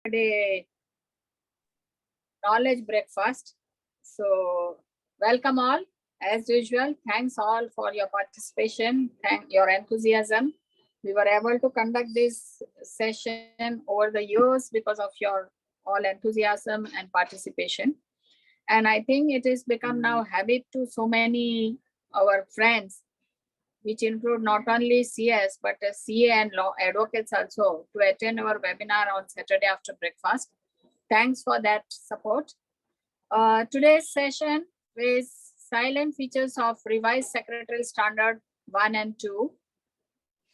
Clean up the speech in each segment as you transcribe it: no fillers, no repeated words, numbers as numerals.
a knowledge breakfast. So welcome all. As usual, thanks all for your participation, thank your enthusiasm. We were able to conduct this session over the years because of your all enthusiasm and participation. And I think it has become now habit to so many our friends, which include not only CS, but CA and law advocates also, to attend our webinar on Saturday after breakfast. Thanks for that support. Today's session is silent features of revised Secretarial Standard 1 and 2.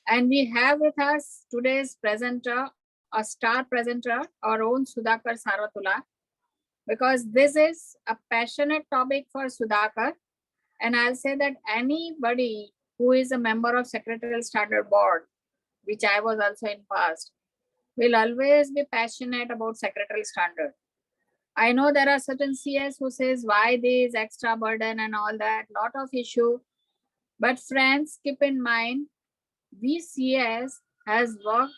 And we have with us today's presenter, a star presenter, our own Sudhakar Saraswatula, because this is a passionate topic for Sudhakar. And I'll say that anybody who is a member of Secretarial Standard Board, which I was also in past, will always be passionate about Secretarial Standard. I know there are certain CS who says why this extra burden and all that, lot of issue. But friends, keep in mind, we CS has worked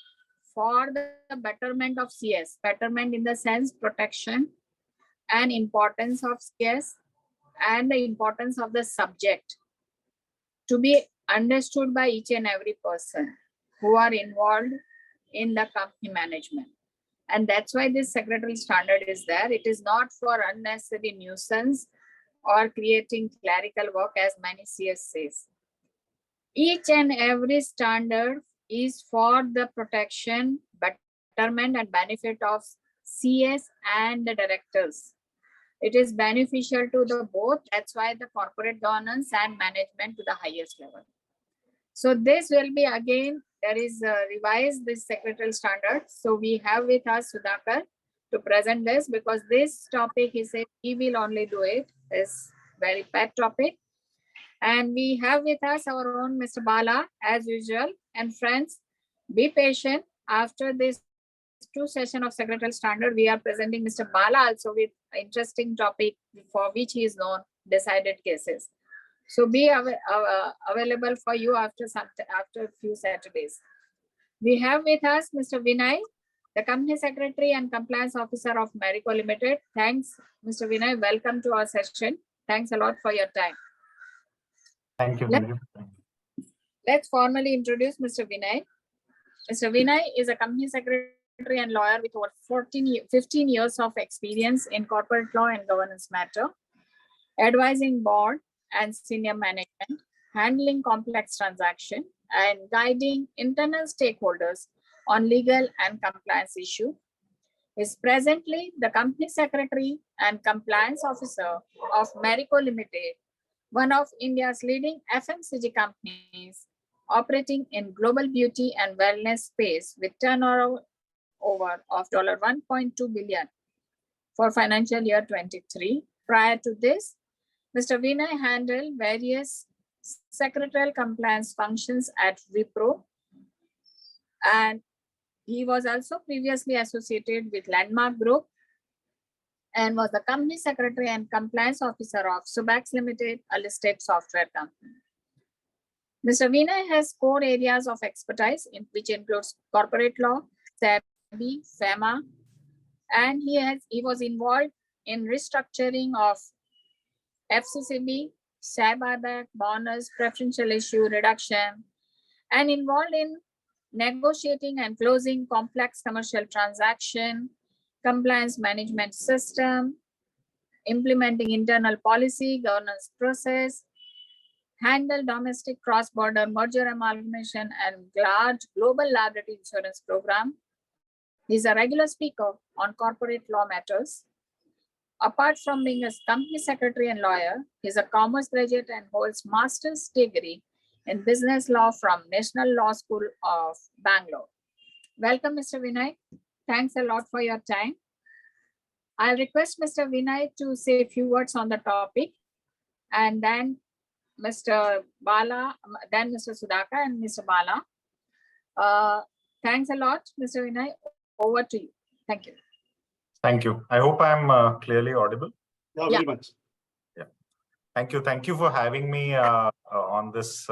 for the betterment of CS, betterment in the sense protection and importance of CS and the importance of the subject to be understood by each and every person who are involved in the company management. And that's why this Secretarial Standard is there. It is not for unnecessary nuisance or creating clerical work, as many CS says. Each and every standard is for the protection, betterment and benefit of CS and the directors. It is beneficial to the both. That's why the corporate governance and management to the highest level. So this will be again, there is revised this Secretarial Standard. So we have with us Sudhakar to present this, because this topic he said he will only do it. It's very pet topic. And we have with us our own Mr. Bala as usual. And friends, be patient. After this 2 session of Secretarial Standard, we are presenting Mr. Bala also with interesting topic for which he is known, decided cases. So be available for you after a few Saturdays. We have with us Mr. Vinay, the Company Secretary and Compliance Officer of Marico Limited. Thanks, Mr. Vinay. Welcome to our session. Thanks a lot for your time. Thank you. Let's formally introduce Mr. Vinay. Mr. Vinay is a Company Secretary and lawyer with over 15 years of experience in corporate law and governance matter, advising board and senior management, handling complex transactions, and guiding internal stakeholders on legal and compliance issues. Is presently the Company Secretary and Compliance Officer of Marico Limited, one of India's leading FMCG companies operating in global beauty and wellness space with turnover of $1.2 billion for financial year 23. Prior to this, Mr. Vinay handled various secretarial compliance functions at Wipro, and he was also previously associated with Landmark Group and was the Company Secretary and Compliance Officer of Subax Limited, a listed software company. Mr. Vinay has core areas of expertise, which includes corporate law, SEBI, FEMA, and he was involved in restructuring of FCCB, SAB buyback, bonus, preferential issue reduction, and involved in negotiating and closing complex commercial transaction, compliance management system, implementing internal policy, governance process, handle domestic cross-border merger amalgamation and large global liability insurance program. He's a regular speaker on corporate law matters. Apart from being a company secretary and lawyer, he's a commerce graduate and holds master's degree in business law from National Law School of Bangalore. Welcome, Mr. Vinay. Thanks a lot for your time. I'll request Mr. Vinay to say a few words on the topic, and then Mr. Bala, then Mr. Sudhakar and Mr. Bala. Thanks a lot, Mr. Vinay. Over to you. Thank you. Thank you. I hope I'm clearly audible. Yeah, very much. Yeah. Thank you. Thank you for having me on this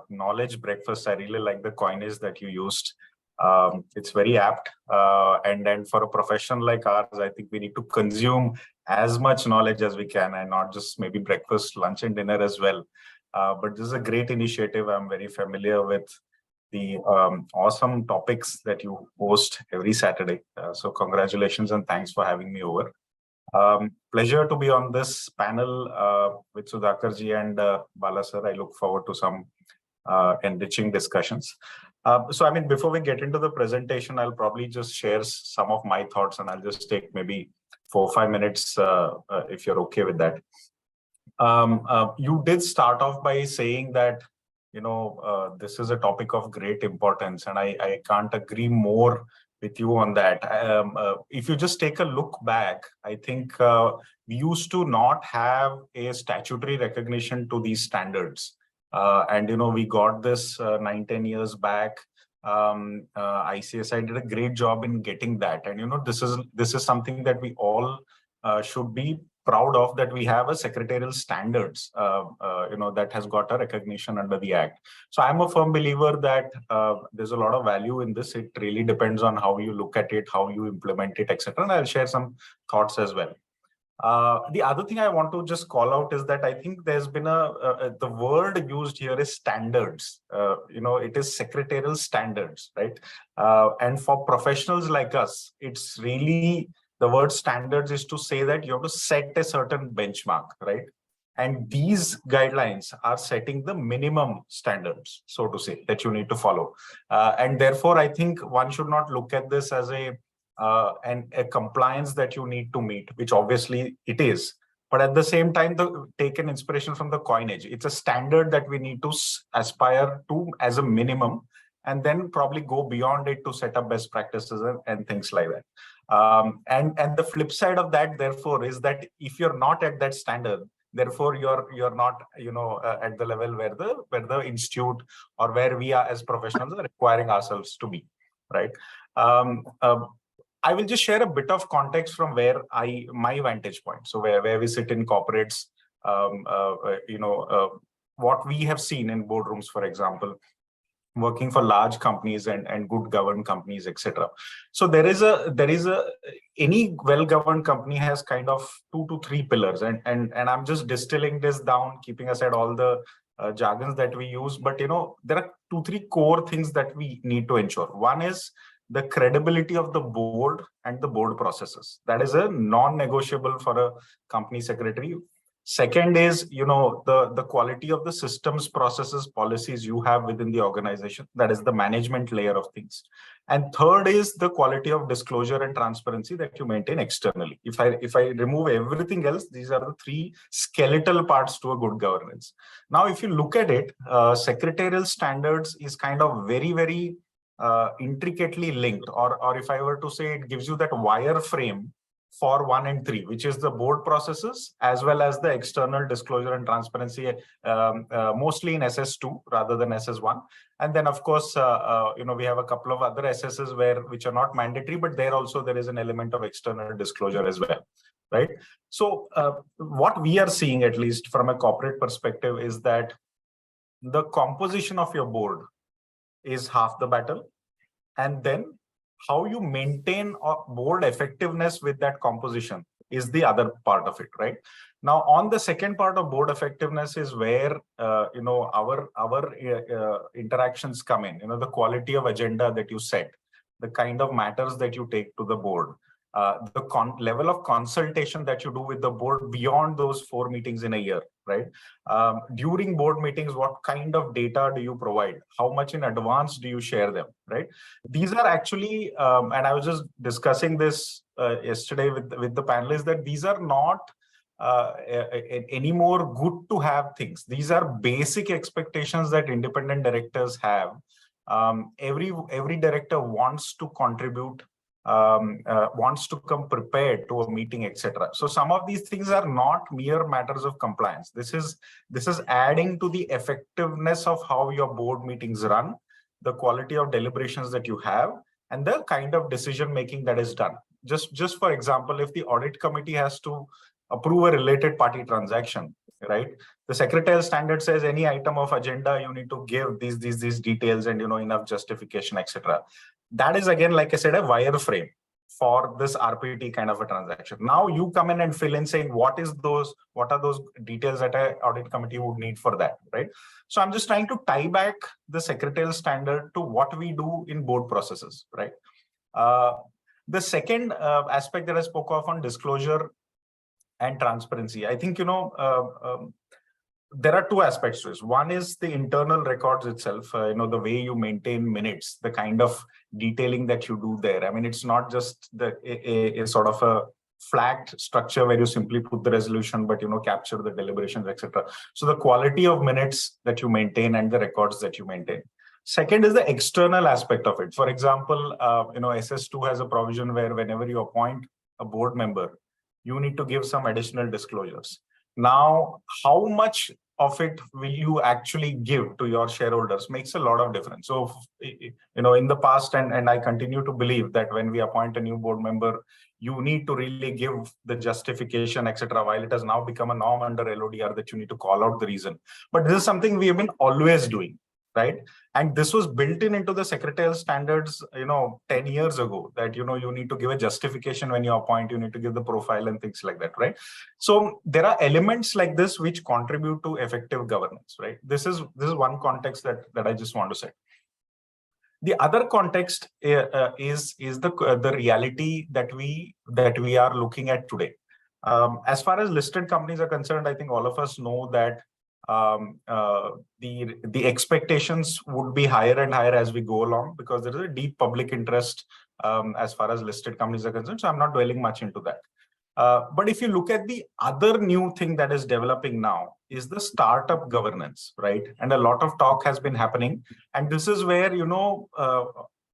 knowledge breakfast. I really like the coinage that you used. It's very apt. And then for a profession like ours, I think we need to consume as much knowledge as we can, and not just maybe breakfast, lunch, and dinner as well. But this is a great initiative. I'm very familiar with the awesome topics that you host every Saturday. So congratulations and thanks for having me over. Pleasure to be on this panel with Sudhakar ji and Bala sir. I look forward to some enriching discussions. So, I mean, before we get into the presentation, I'll probably just share some of my thoughts, and I'll just take maybe 4 or 5 minutes if you're okay with that. You did start off by saying that, you know, this is a topic of great importance, and I can't agree more with you on that. If you just take a look back, I think we used to not have a statutory recognition to these standards. And, you know, we got this 9-10 years back. ICSI did a great job in getting that. And, you know, this is something that we all should be proud of, that we have a secretarial standards, you know, that has got a recognition under the Act. So I'm a firm believer that there's a lot of value in this. It really depends on how you look at it, how you implement it, etc. And I'll share some thoughts as well. The other thing I want to just call out is that I think there's been the word used here is standards. You know, it is secretarial standards, right? And for professionals like us, it's really, the word standards is to say that you have to set a certain benchmark, right? And these guidelines are setting the minimum standards, so to say, that you need to follow. And therefore, I think one should not look at this as a compliance that you need to meet, which obviously it is. But at the same time, take an inspiration from the coinage. It's a standard that we need to aspire to as a minimum, and then probably go beyond it to set up best practices and things like that. And the flip side of that, therefore, is that if you're not at that standard, therefore you're not, you know, at the level where the institute or where we are as professionals are requiring ourselves to be, right? I will just share a bit of context from where my vantage point. So where we sit in corporates, you know, what we have seen in boardrooms, for example, working for large companies and good governed companies, etc. So there is any well-governed company has kind of 2 to 3 pillars, and I'm just distilling this down, keeping aside all the jargons that we use. But, you know, there are 2-3 core things that we need to ensure. One is the credibility of the board and the board processes. That is a non-negotiable for a company secretary. Second is, you know, the quality of the systems, processes, policies you have within the organization. That is the management layer of things. And third is the quality of disclosure and transparency that you maintain externally. If I remove everything else, these are the 3 skeletal parts to a good governance. Now, if you look at it, secretarial standards is kind of very, very intricately linked, or if I were to say, it gives you that wireframe for 1 and 3, which is the board processes as well as the external disclosure and transparency, mostly in SS2 rather than SS1. And then, of course, you know, we have a couple of other SSs which are not mandatory, but there also there is an element of external disclosure as well, right? So what we are seeing, at least from a corporate perspective, is that the composition of your board is half the battle, and then how you maintain board effectiveness with that composition is the other part of it, right? Now, on the second part of board effectiveness is where you know, our interactions come in. You know, the quality of agenda that you set, the kind of matters that you take to the board, the level of consultation that you do with the board beyond those 4 meetings in a year, right? During board meetings, what kind of data do you provide? How much in advance do you share them, right? These are actually, and I was just discussing this yesterday with the panelists, that these are not any more good to have things. These are basic expectations that independent directors have. Every director wants to contribute, wants to come prepared to a meeting, etc. So some of these things are not mere matters of compliance. This is adding to the effectiveness of how your board meetings run, the quality of deliberations that you have, and the kind of decision making that is done. Just for example, if the audit committee has to approve a related party transaction, right? The secretarial standard says any item of agenda you need to give these details and, you know, enough justification, etc. that is again, like I said, a wireframe for this RPT kind of a transaction. Now you come in and fill in saying what are those details that an audit committee would need for that, right? So I'm just trying to tie back the secretarial standard to what we do in board processes, right? The second aspect that I spoke of on disclosure and transparency, I think, there are two aspects to this. One is the internal records itself, the way you maintain minutes, the kind of detailing that you do there. I mean, it's not just a sort of a flat structure where you simply put the resolution, but, capture the deliberations, etc. So the quality of minutes that you maintain and the records that you maintain. Second is the external aspect of it. For example, SS2 has a provision where whenever you appoint a board member, you need to give some additional disclosures. Now, how much of it will you actually give to your shareholders makes a lot of difference. So, in the past, and I continue to believe that when we appoint a new board member, you need to really give the justification, etc. While it has now become a norm under LODR that you need to call out the reason. But this is something we have been always doing, right? And this was built into the secretarial standards, 10 years ago, that, you need to give a justification when you appoint, you need to give the profile and things like that, right? So there are elements like this which contribute to effective governance, right? This is one context that I just want to say. The other context is the reality that we are looking at today. As far as listed companies are concerned, I think all of us know that the expectations would be higher and higher as we go along, because there is a deep public interest as far as listed companies are concerned. So I'm not dwelling much into that. But if you look at the other new thing that is developing now is the startup governance, right? And a lot of talk has been happening. And this is where,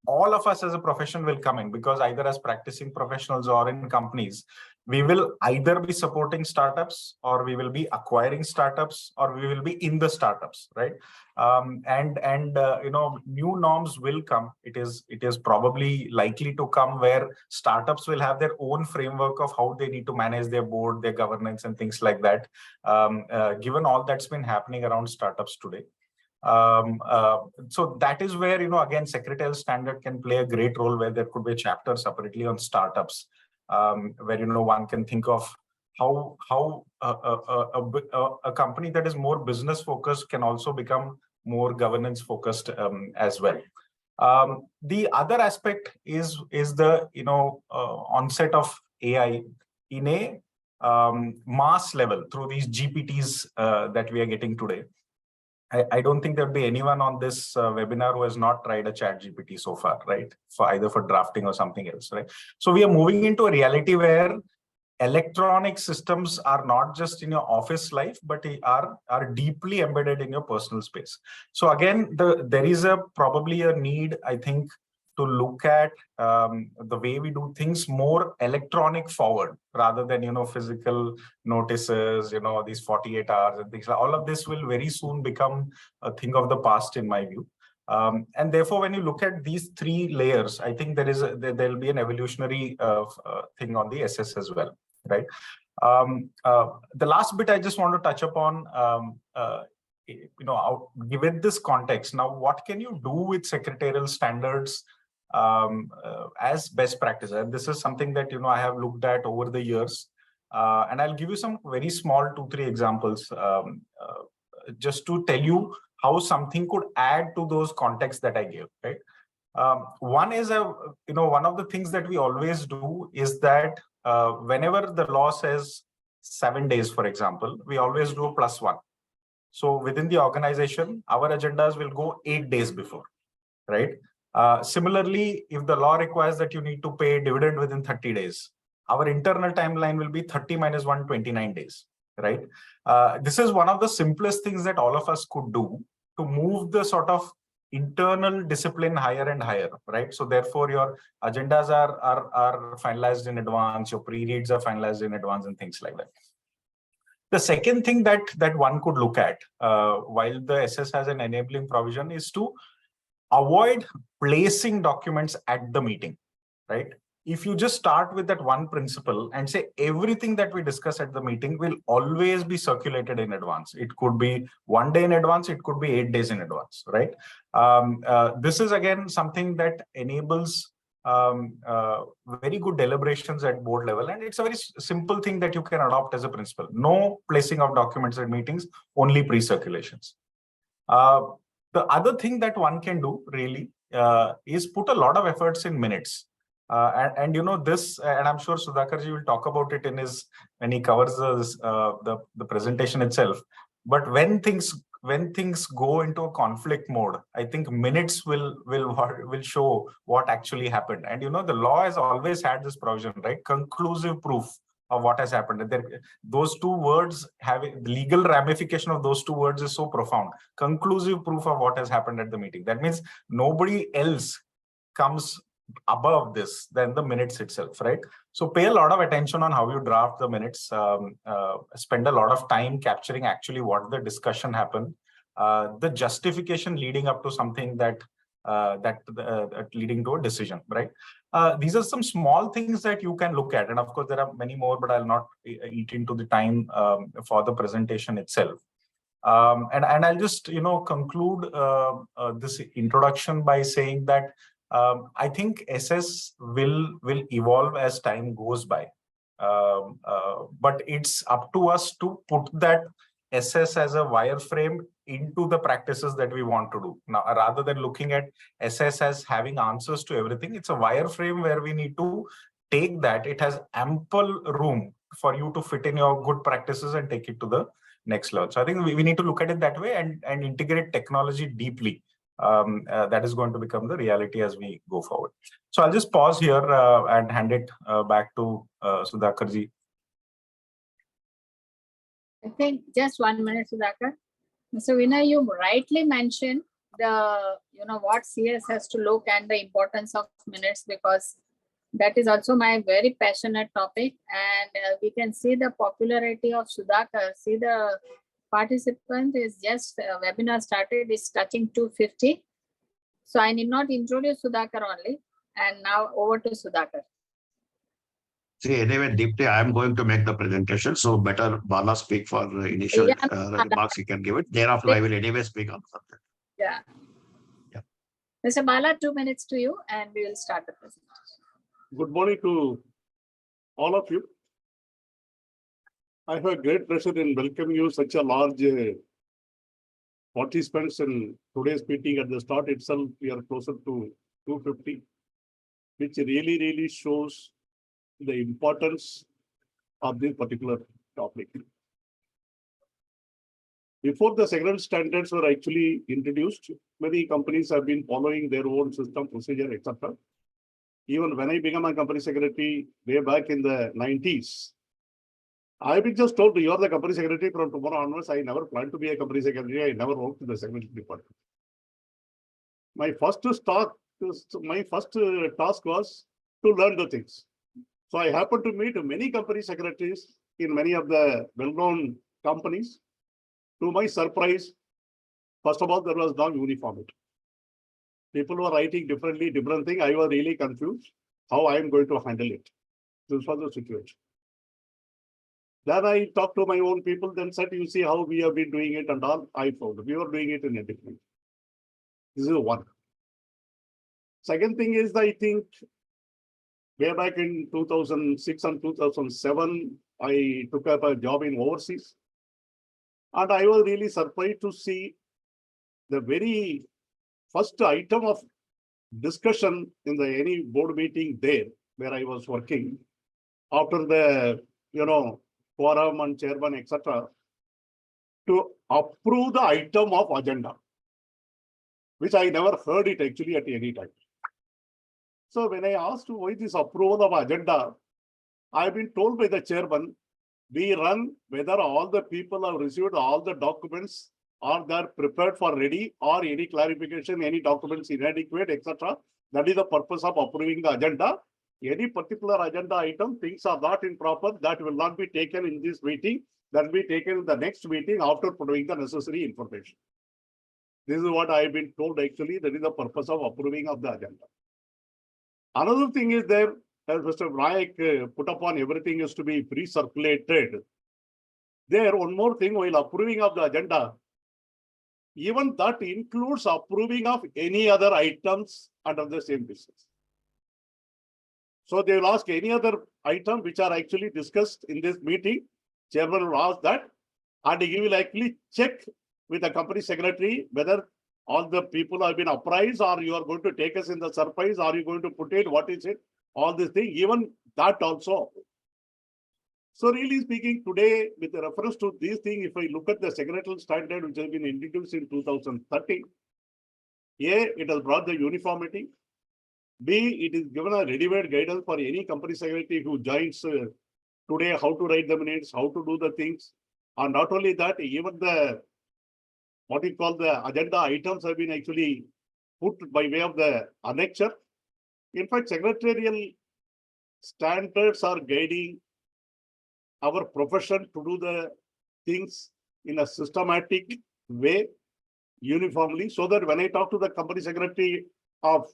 all of us as a profession will come in, because either as practicing professionals or in companies, we will either be supporting startups, or we will be acquiring startups, or we will be in the startups, right? New norms will come. It is probably likely to come where startups will have their own framework of how they need to manage their board, their governance, and things like that. Given all that's been happening around startups today. So that is where, again, secretarial standard can play a great role, where there could be a chapter separately on startups, where, one can think of how a company that is more business focused can also become more governance focused as well. The other aspect is the onset of AI in a mass level through these GPTs that we are getting today. I don't think there'll be anyone on this webinar who has not tried a chat GPT so far, right? For either for drafting or something else, right? So we are moving into a reality where electronic systems are not just in your office life, but are deeply embedded in your personal space. So again, there is probably a need, I think, to look at the way we do things more electronic forward, rather than, physical notices, these 48 hours and things. All of this will very soon become a thing of the past, in my view. And therefore, when you look at these three layers, I think there'll be an evolutionary thing on the SS as well, right? The last bit I just want to touch upon, given this context, now what can you do with secretarial standards as best practice? And this is something that, I have looked at over the years. And I'll give you some very small 2-3 examples just to tell you how something could add to those contexts that I gave, right? One is, one of the things that we always do is that whenever the law says 7 days, for example, we always do a +1. So within the organization, our agendas will go 8 days before, right? Similarly, if the law requires that you need to pay dividend within 30 days, our internal timeline will be 30 minus 1, 29 days, right? This is one of the simplest things that all of us could do to move the sort of internal discipline higher and higher, right? So therefore, your agendas are finalized in advance, your pre-reads are finalized in advance, and things like that. The second thing that one could look at, while the SS has an enabling provision, is to avoid placing documents at the meeting, right? if you just start with that one principle and say everything that we discuss at the meeting will always be circulated in advance. It could be 1 day in advance, it could be 8 days in advance, right? This is again something that enables very good deliberations at board level, and it's a very simple thing that you can adopt as a principle. No placing of documents at meetings, only pre-circulations. The other thing that one can do really is put a lot of efforts in minutes. And you know this, and I'm sure Sudhakarji will talk about it in his when he covers the presentation itself. But when things go into a conflict mode, I think minutes will show what actually happened. And you know the law has always had this provision, right? Conclusive proof of what has happened. Those two words having the legal ramification of those two words is so profound. Conclusive proof of what has happened at the meeting. That means nobody else comes above this than the minutes itself, right? So pay a lot of attention on how you draft the minutes. Spend a lot of time capturing actually what the discussion happened, the justification leading up to something that leading to a decision, right? These are some small things that you can look at, and of course there are many more, but I'll not eat into the time for the presentation itself. And I'll just conclude this introduction by saying that I think SS will evolve as time goes by, but it's up to us to put that SS as a wireframe into the practices that we want to do. Now, rather than looking at SS as having answers to everything, it's a wireframe where we need to take that. It has ample room for you to fit in your good practices and take it to the next level. So I think we need to look at it that way and integrate technology deeply. That is going to become the reality as we go forward. So I'll just pause here and hand it back to Sudhakarji. I think just 1 minute, Sudhakar. Mr. Vinay, you rightly mentioned the, what CS has to look and the importance of minutes, because that is also my very passionate topic. And we can see the popularity of Sudhakar. See the participant is just webinar started, is touching 250. So I need not introduce Sudhakar only. And now over to Sudhakar. See, anyway, Dipti, I am going to make the presentation. So better Bala speak for initial remarks he can give it. Thereafter, I will anyway speak on something. Yeah. Mr. Bala, 2 minutes to you, and we will start the presentation. Good morning to all of you. I have a great pleasure in welcoming you such a large participants in today's meeting. At the start itself, we are closer to 250, which really shows the importance of this particular topic. Before the secretarial standards were actually introduced, many companies have been following their own system, procedure, etc. Even when I became a company secretary way back in the 90s, I've been just told, you're the company secretary from tomorrow onwards. I never planned to be a company secretary. I never worked in the secretary department. My first task was to learn the things. So I happened to meet many company secretaries in many of the well-known companies. To my surprise, first of all, there was no uniformity. People were writing differently, different thing. I was really confused how I am going to handle it. This was the situation. Then I talked to my own people, then said, you see how we have been doing it and all. I found we were doing it in a different. This is one. Second thing is, I think, way back in 2006 and 2007, I took up a job in overseas. And I was really surprised to see the very first item of discussion in any board meeting there where I was working, after the quorum and chairman, etc., to approve the item of agenda, which I never heard it actually at any time. So when I asked why this approval of agenda, I've been told by the chairman, we run whether all the people have received all the documents, or they're prepared for ready, or any clarification, any documents inadequate, etc. That is the purpose of approving the agenda. Any particular agenda item, things are not improper, that will not be taken in this meeting, that will be taken in the next meeting after putting the necessary information. This is what I have been told actually, that is the purpose of approving of the agenda. Another thing is there, as Mr. Nayak put upon everything is to be pre-circulated. There, one more thing, while approving of the agenda, even that includes approving of any other items under the same business. So they will ask any other item which are actually discussed in this meeting. Chairman will ask that, and he will actually check with the company secretary whether all the people have been apprised, or you are going to take us in the surprise, are you going to put it, what is it, all this thing, even that also. So really speaking, today, with reference to these things, if I look at the secretarial standard which has been introduced in 2013, A, it has brought the uniformity. B, it is given a ready-made guidance for any company secretary who joins today, how to write the minutes, how to do the things. And not only that, even the, what we call the agenda items have been actually put by way of the annexure. In fact, secretarial standards are guiding our profession to do the things in a systematic way, uniformly, so that when I talk to the company secretary of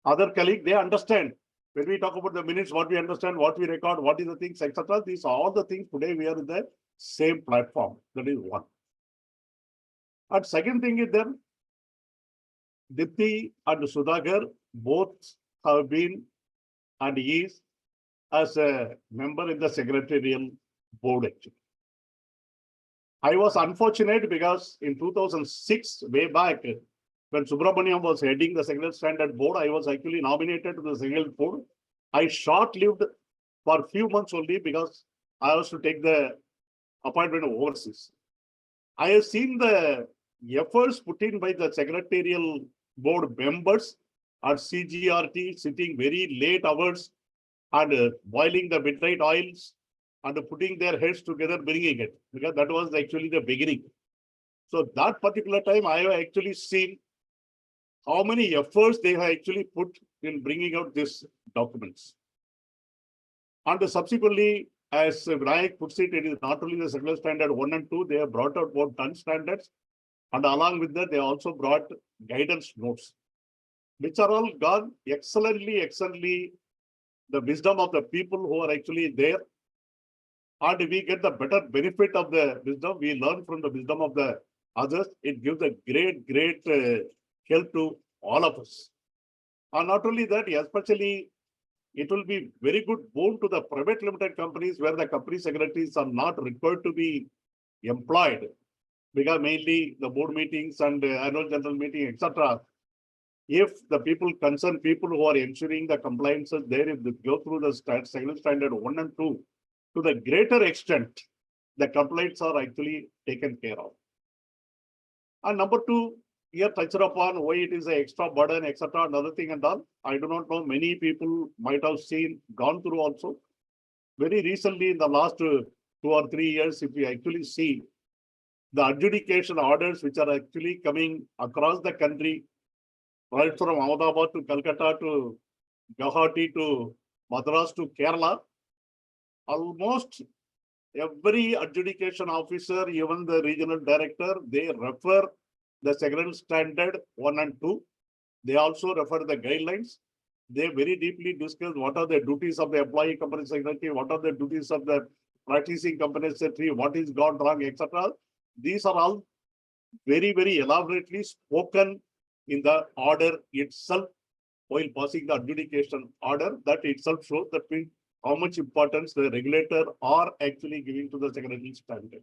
other colleague, they understand. When we talk about the minutes, what we understand, what we record, what is the things, etc. These are all the things today we are in the same platform. That is one. And second thing is then, Dipti and Sudhakar both have been and is as a member in the secretarial board actually. I was unfortunate because in 2006, way back, when Subramaniam was heading the Secretarial Standard Board, I was actually nominated to the Secretarial Board. I short-lived for a few months only because I was to take the appointment of overseas. I have seen the efforts put in by the Secretarial Board members at CGRT, sitting very late hours and boiling the midnight oils and putting their heads together, bringing it, because that was actually the beginning. So that particular time, I have actually seen how many efforts they have actually put in bringing out these documents. And subsequently, as Nayak puts it, it is not only the Secretarial Standard 1 and 2, they have brought out both 10 standards, and along with that, they also brought guidance notes, which are all gone excellently, the wisdom of the people who are actually there. And we get the better benefit of the wisdom. We learn from the wisdom of the others. It gives a great help to all of us. And not only that, especially it will be very good boon to the private limited companies where the company secretaries are not required to be employed, because mainly the board meetings and annual general meeting, etc. If the people concerned, people who are ensuring the compliances there, if they go through the Secretarial Standard 1 and 2, to the greater extent, the complaints are actually taken care of. And number two, here touched upon why it is an extra burden, etc. Another thing and all. I do not know, many people might have seen, gone through also. Very recently, in the last 2 or 3 years, if we actually see the adjudication orders which are actually coming across the country, right from Ahmedabad to Calcutta to Guwahati to Madras to Kerala, almost every adjudication officer, even the regional director, they refer the Secretarial Standard 1 and 2. They also refer the guidelines. They very deeply discuss what are the duties of the employee company secretary, what are the duties of the practicing company secretary, what is gone wrong, etc. These are all very elaborately spoken in the order itself while passing the adjudication order. That itself shows that how much importance the regulator are actually giving to the Secretarial Standard.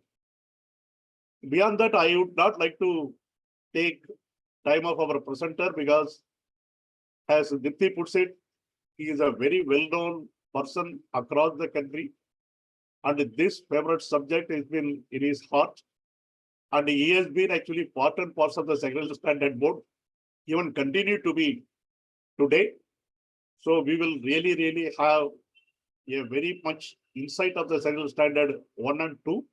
Beyond that, I would not like to take time of our presenter because, as Dipti puts it, he is a very well-known person across the country, and this favorite subject has been in his heart, and he has been actually part and parcel of the Secretarial Standard Board, even continue to be today. So we will really have a very much insight of the Secretarial Standard 1 and 2.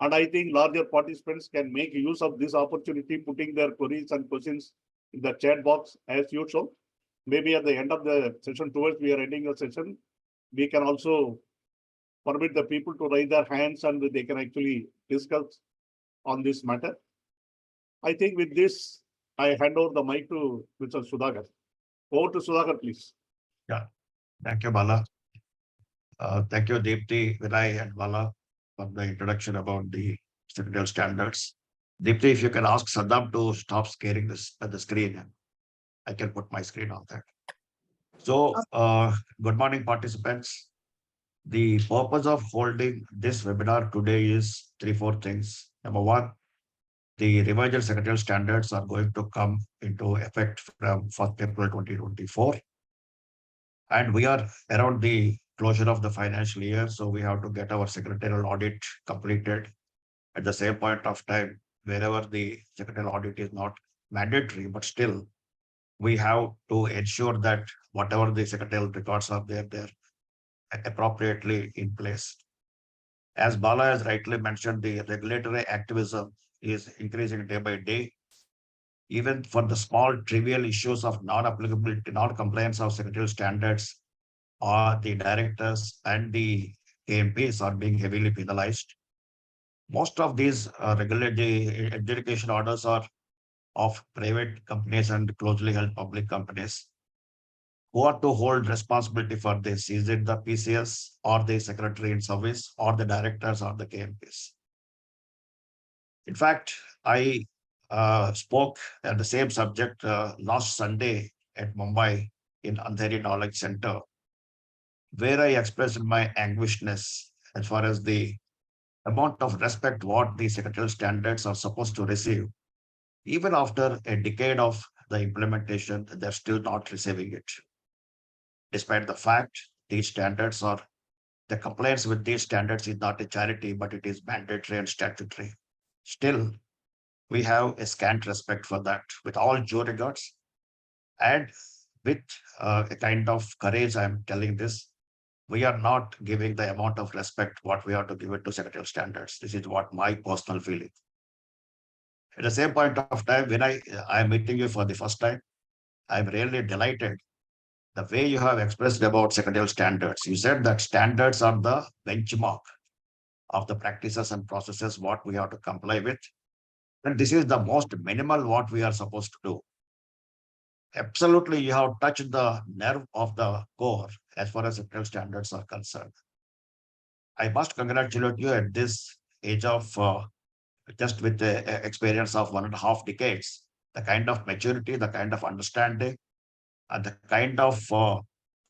And I think larger participants can make use of this opportunity, putting their queries and questions in the chat box as usual. Maybe at the end of the session, towards we are ending the session, we can also permit the people to raise their hands and they can actually discuss on this matter. I think with this, I hand over the mic to Mr. Sudhakar. Over to Sudhakar, please. Yeah, thank you, Bala. Thank you, Dipti, Vinay, and Bala for the introduction about the secretarial standards. Dipti, if you can ask Saddam to stop scaring this at the screen, I can put my screen on that. So, good morning, participants. The purpose of holding this webinar today is three, four things. Number one, the revised secretarial standards are going to come into effect from 1st April 2024. And we are around the closure of the financial year, so we have to get our secretarial audit completed. At the same point of time, wherever the secretarial audit is not mandatory, but still we have to ensure that whatever the secretarial records are there, they're appropriately in place. As Bala has rightly mentioned, the regulatory activism is increasing day by day. Even for the small trivial issues of non-applicability, non-compliance of secretarial standards, the directors and the KMPs are being heavily penalized. Most of these regulatory adjudication orders are of private companies and closely held public companies. Who are to hold responsibility for this? Is it the PCS or the secretary in service or the directors or the KMPs? In fact, I spoke at the same subject last Sunday at Mumbai in Andheri Knowledge Center, where I expressed my anguishness as far as the amount of respect what the secretarial standards are supposed to receive. Even after a decade of the implementation, they're still not receiving it. Despite the fact these standards are, the compliance with these standards is not a charity, but it is mandatory and statutory. Still, we have a scant respect for that with all due regards. And with a kind of courage, I'm telling this, we are not giving the amount of respect what we have to give it to secretarial standards. This is what my personal feeling. At the same point of time, when I am meeting you for the first time, I'm really delighted the way you have expressed about secretarial standards. You said that standards are the benchmark of the practices and processes what we have to comply with. And this is the most minimal what we are supposed to do. Absolutely, you have touched the nerve of the core as far as secretarial standards are concerned. I must congratulate you at this age of just with the experience of 1.5 decades, the kind of maturity, the kind of understanding, and the kind of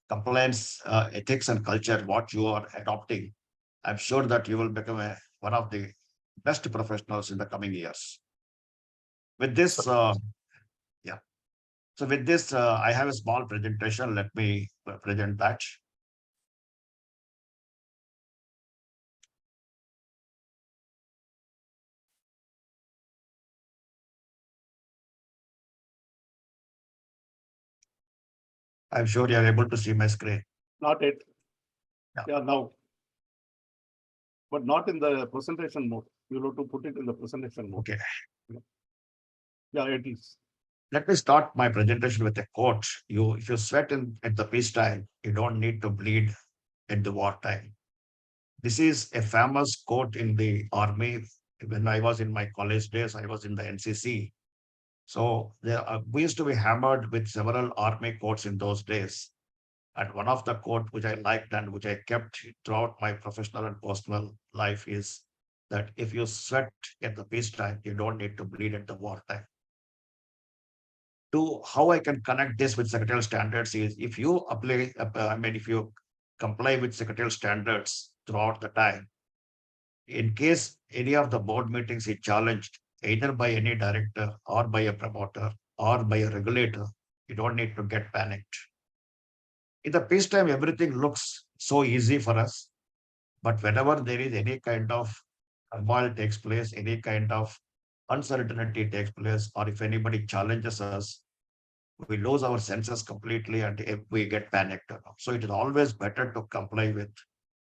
compliance, ethics, and culture what you are adopting. I'm sure that you will become one of the best professionals in the coming years. With this, yeah. So with this, I have a small presentation. Let me present that. I'm sure you are able to see my screen. Not yet. Yeah. Yeah, now. But not in the presentation mode. You have to put it in the presentation mode. Okay. Yeah, it is. Let me start my presentation with a quote. If you sweat at the peacetime, you don't need to bleed at the wartime. This is a famous quote in the army. When I was in my college days, I was in the NCC. So we used to be hammered with several army quotes in those days. And one of the quote which I liked and which I kept throughout my professional and personal life is that if you sweat at the peacetime, you don't need to bleed at the wartime. To how I can connect this with secretarial standards is if you apply, if you comply with secretarial standards throughout the time, in case any of the board meetings is challenged either by any director or by a promoter or by a regulator, you don't need to get panicked. In the peacetime, everything looks so easy for us. But whenever there is any kind of turmoil takes place, any kind of uncertainty takes place, or if anybody challenges us, we lose our senses completely and if we get panicked. So it is always better to comply with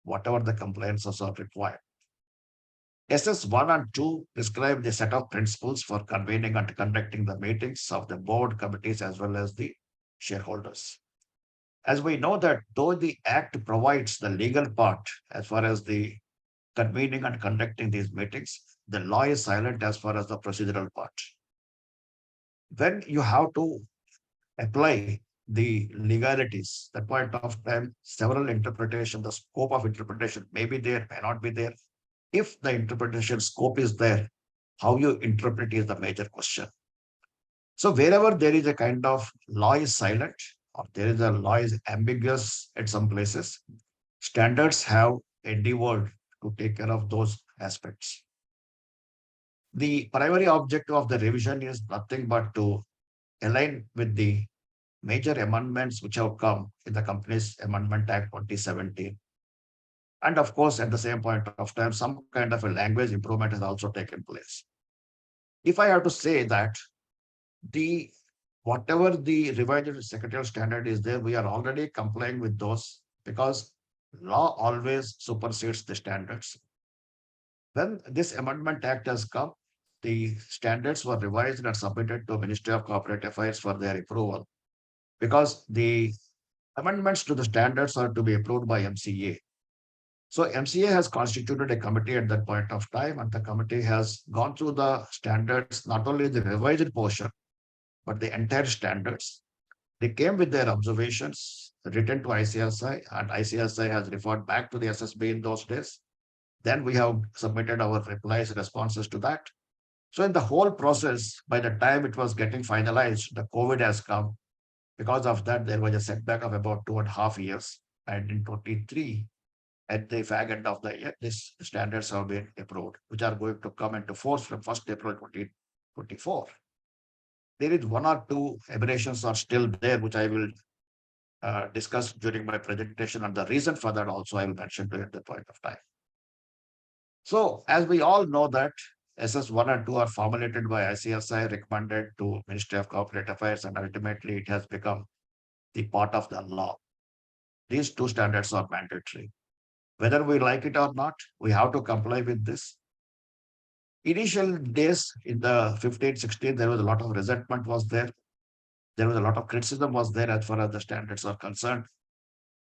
whatever the compliances are required. SS1 and 2 describe the set of principles for convening and conducting the meetings of the board committees as well as the shareholders. As we know that though the Act provides the legal part as far as the convening and conducting these meetings, the law is silent as far as the procedural part. When you have to apply the legalities. That point of time, several interpretation, the scope of interpretation may be there, may not be there. If the interpretation scope is there, how you interpret is the major question. So wherever there is a kind of law is silent or there is a law is ambiguous at some places, standards have endeavored to take care of those aspects. The primary objective of the revision is nothing but to align with the major amendments which have come in the Companies Amendment Act 2017. And of course, at the same point of time, some kind of a language improvement has also taken place. If I have to say that the whatever the revised secretarial standard is there, we are already complying with those because law always supersedes the standards. When this Amendment Act has come, the standards were revised and submitted to Ministry of Corporate Affairs for their approval because the amendments to the standards are to be approved by MCA. So MCA has constituted a committee at that point of time, and the committee has gone through the standards, not only the revised portion, but the entire standards. They came with their observations written to ICSI, and ICSI has referred back to the SSB in those days. Then we have submitted our replies, responses to that. So in the whole process, by the time it was getting finalized, the COVID has come. Because of that, there was a setback of about 2.5 years. And in 23, at the fag end of the year, these standards have been approved, which are going to come into force from 1st April 2024. There is one or two aberrations are still there, which I will discuss during my presentation. And the reason for that also I will mention to you at the point of time. So as we all know that SS1 and 2 are formulated by ICSI, recommended to Ministry of Corporate Affairs, and ultimately it has become the part of the law. These two standards are mandatory. Whether we like it or not, we have to comply with this. Initial days in the 15, 16, there was a lot of resentment was there. There was a lot of criticism was there as far as the standards are concerned.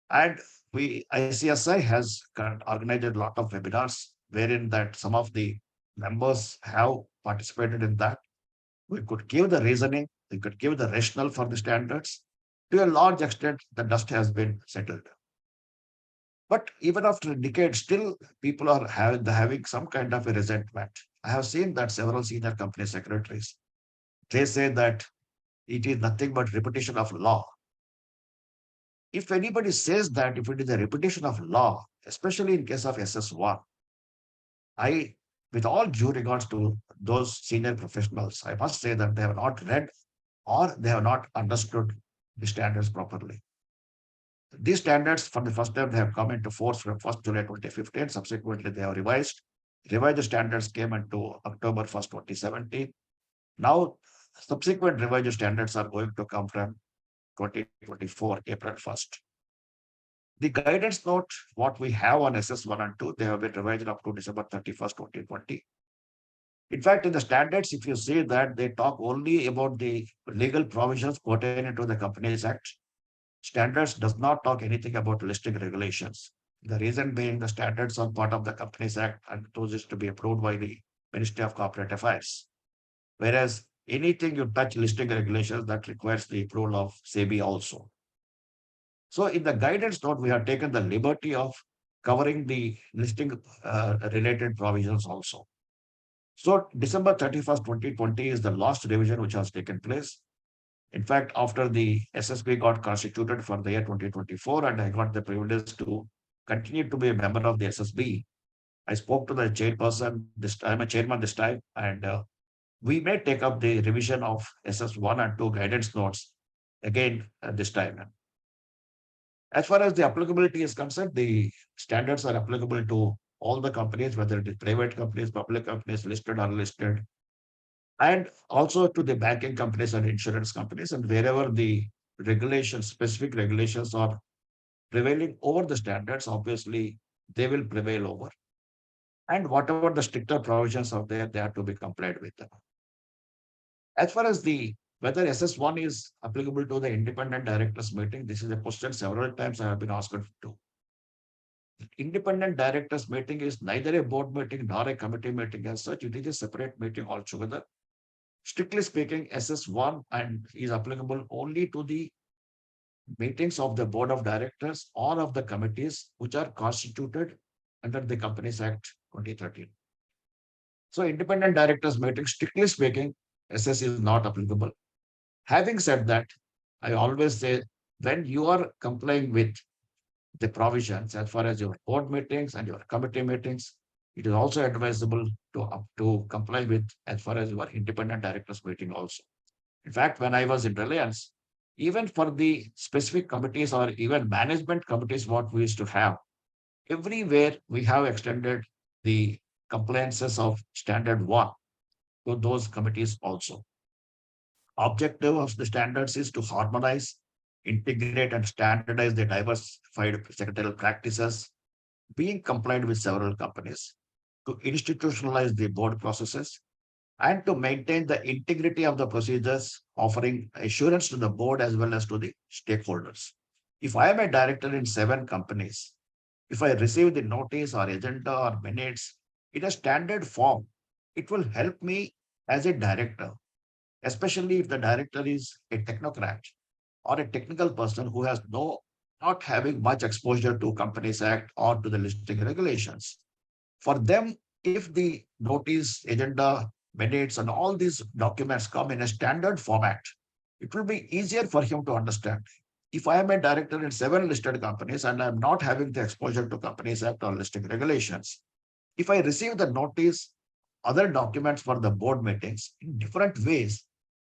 And ICSI has organized a lot of webinars wherein that some of the members have participated in that. We could give the reasoning, we could give the rationale for the standards. To a large extent, the dust has been settled. But even after a decade, still people are having some kind of a resentment. I have seen that several senior company secretaries, they say that it is nothing but repetition of law. If anybody says that, if it is a repetition of law, especially in case of SS1, with all due regards to those senior professionals, I must say that they have not read or they have not understood the standards properly. These standards, for the first time, they have come into force from 1st July 2015. Subsequently, they have revised. Revised standards came into October 1st, 2017. Now, subsequent revised standards are going to come from 2024, April 1st. The guidance note, what we have on SS1 and 2, they have been revised up to December 31st, 2020. In fact, in the standards, if you see that they talk only about the legal provisions pertaining to the Companies Act, standards does not talk anything about listing regulations. The reason being the standards are part of the Companies Act and those is to be approved by the Ministry of Corporate Affairs. Whereas anything you touch listing regulations, that requires the approval of SEBI also. So in the guidance note, we have taken the liberty of covering the listing related provisions also. So December 31st, 2020 is the last revision which has taken place. In fact, after the SSB got constituted for the year 2024, and I got the privilege to continue to be a member of the SSB, I spoke to the chairperson this time, a chairman this time, and we may take up the revision of SS1 and 2 guidance notes again this time. As far as the applicability is concerned, the standards are applicable to all the companies, whether it is private companies, public companies, listed or unlisted, and also to the banking companies and insurance companies. And wherever the regulations, specific regulations are prevailing over the standards, obviously they will prevail over. And whatever the stricter provisions are there, they have to be complied with. As far as whether SS1 is applicable to the independent directors meeting, this is a question several times I have been asked to. Independent directors meeting is neither a board meeting nor a committee meeting as such. It is a separate meeting altogether. Strictly speaking, SS1 and is applicable only to the meetings of the board of directors or of the committees which are constituted under the Companies Act 2013. So independent directors meeting, strictly speaking, SS is not applicable. Having said that, I always say when you are complying with the provisions as far as your board meetings and your committee meetings, it is also advisable to comply with as far as your independent directors meeting also. In fact, when I was in Reliance, even for the specific committees or even management committees, what we used to have, everywhere we have extended the compliances of standard 1 to those committees also. Objective of the standards is to harmonize, integrate, and standardize the diversified secretarial practices being compliant with several companies, to institutionalize the board processes, and to maintain the integrity of the procedures, offering assurance to the board as well as to the stakeholders. If I am a director in 7 companies, if I receive the notice or agenda or minutes in a standard form, it will help me as a director, especially if the director is a technocrat or a technical person who has not having much exposure to Companies Act or to the listing regulations. For them, if the notice, agenda, minutes, and all these documents come in a standard format, it will be easier for him to understand. If I am a director in 7 listed companies and I'm not having the exposure to Companies Act or listing regulations, if I receive the notice, other documents for the board meetings in different ways,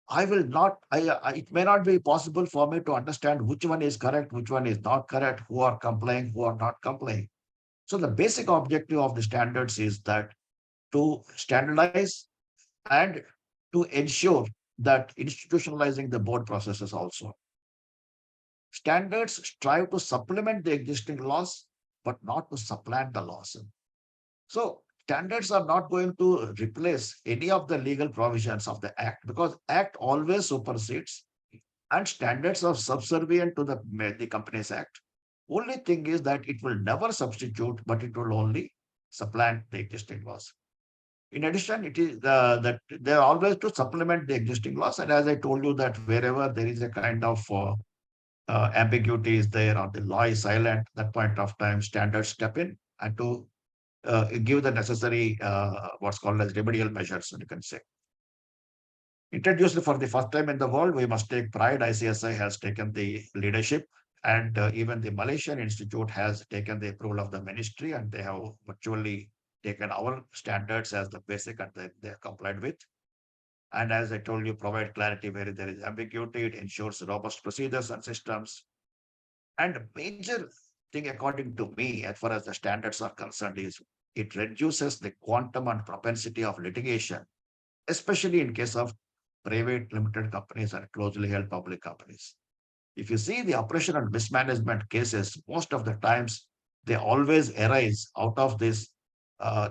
I will not, it may not be possible for me to understand which one is correct, which one is not correct, who are complying, who are not complying. So the basic objective of the standards is that to standardize and to ensure that institutionalizing the board processes also. Standards strive to supplement the existing laws, but not to supplant the laws. So standards are not going to replace any of the legal provisions of the Act because Act always supersedes and standards are subservient to the Companies Act. Only thing is that it will never substitute, but it will only supplant the existing laws. In addition, it is that they are always to supplement the existing laws. And as I told you that wherever there is a kind of ambiguity is there or the law is silent, that point of time, standards step in and to give the necessary what's called as remedial measures, you can say. Introduced for the first time in the world, we must take pride. ICSI has taken the leadership, and even the Malaysian Institute has taken the approval of the ministry, and they have virtually taken our standards as the basic, and they are complied with. And as I told you, provide clarity where there is ambiguity. It ensures robust procedures and systems. And a major thing, according to me, as far as the standards are concerned, is it reduces the quantum and propensity of litigation, especially in case of private limited companies and closely held public companies. If you see the operational mismanagement cases, most of the times they always arise out of this,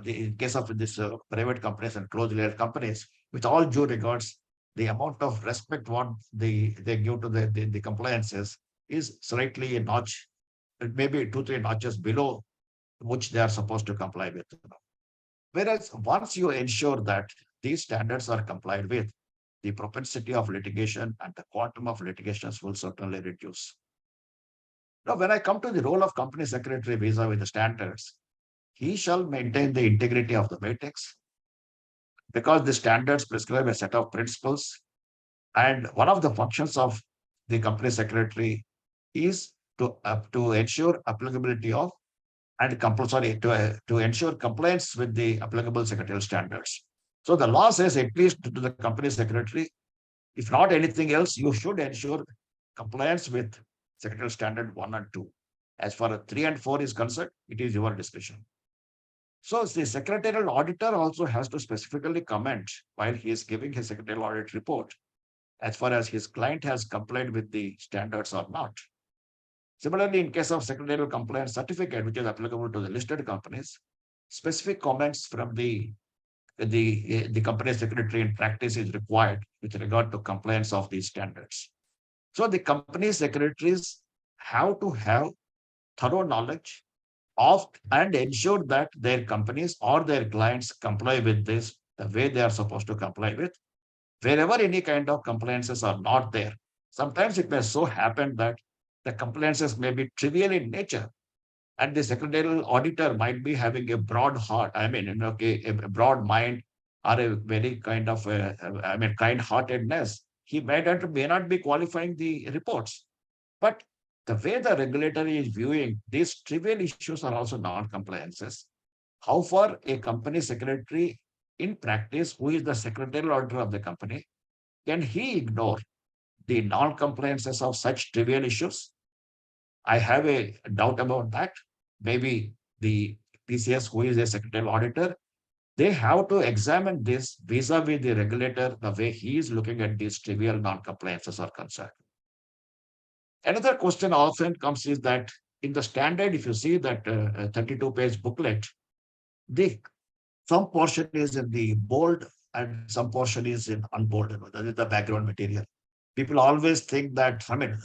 in case of this private companies and closely held companies, with all due regards, the amount of respect what they give to the compliances is slightly a notch, maybe 2-3 notches below which they are supposed to comply with. Whereas once you ensure that these standards are complied with, the propensity of litigation and the quantum of litigations will certainly reduce. Now, when I come to the role of company secretary vis-a-vis the standards, he shall maintain the integrity of the meetings because the standards prescribe a set of principles. And one of the functions of the company secretary is to ensure applicability of and to ensure compliance with the applicable secretarial standards. So the law says at least to the company secretary, if not anything else, you should ensure compliance with secretarial standard 1 and 2. As far as 3 and 4 is concerned, it is your discretion. So the secretarial auditor also has to specifically comment while he is giving his secretarial audit report as far as his client has complied with the standards or not. Similarly, in case of secretarial compliance certificate, which is applicable to the listed companies, specific comments from the company secretary in practice is required with regard to compliance of these standards. So the company secretaries have to have thorough knowledge of and ensure that their companies or their clients comply with this the way they are supposed to comply with. Wherever any kind of compliances are not there, sometimes it may so happen that the compliances may be trivial in nature. And the secretarial auditor might be having a broad heart, I mean, okay, a broad mind or a very kind of, kind-heartedness. He may not be qualifying the reports. But the way the regulator is viewing these trivial issues are also non-compliances. How far a company secretary in practice, who is the secretarial auditor of the company, can he ignore the non-compliances of such trivial issues? I have a doubt about that. Maybe the PCS, who is a secretarial auditor, they have to examine this vis-a-vis the regulator, the way he is looking at these trivial non-compliances are concerned. Another question often comes is that in the standard, if you see that 32-page booklet, the some portion is in the bold and some portion is in unbold. That is the background material. People always think that,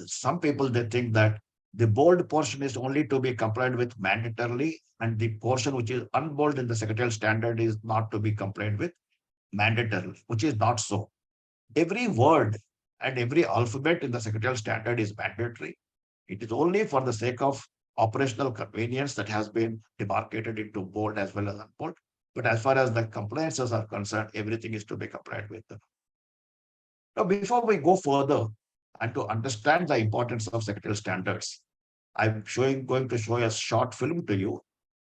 some people, they think that the bold portion is only to be complied with mandatorily, and the portion which is unbold in the secretarial standard is not to be complied with mandatorily, which is not so. Every word and every alphabet in the secretarial standard is mandatory. It is only for the sake of operational convenience that has been demarcated into bold as well as unbold. But as far as the compliances are concerned, everything is to be complied with. Now, before we go further and to understand the importance of secretarial standards, I'm going to show a short film to you.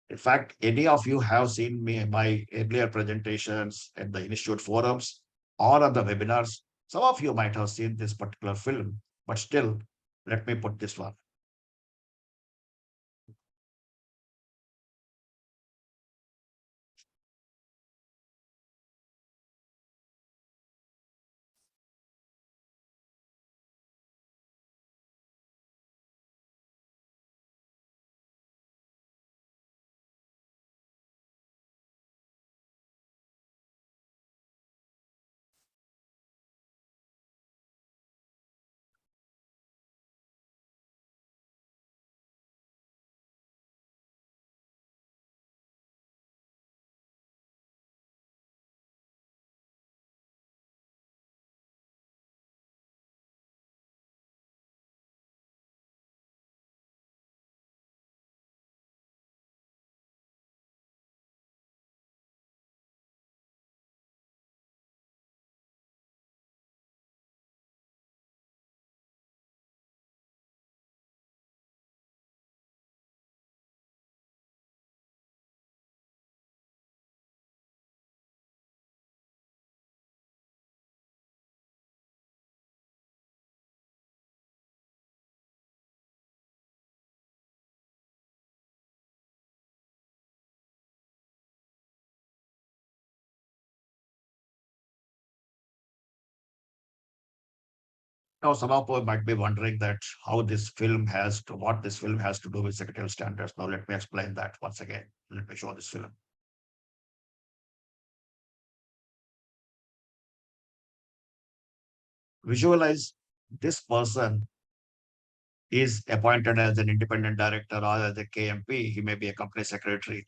In fact, any of you have seen my earlier presentations at the Institute forums or on the webinars. Some of you might have seen this particular film, but still, let me put this one. Now, some of you might be wondering that what this film has to do with secretarial standards. Now, let me explain that once again. Let me show this film. Visualize this person is appointed as an independent director or as a KMP. He may be a company secretary.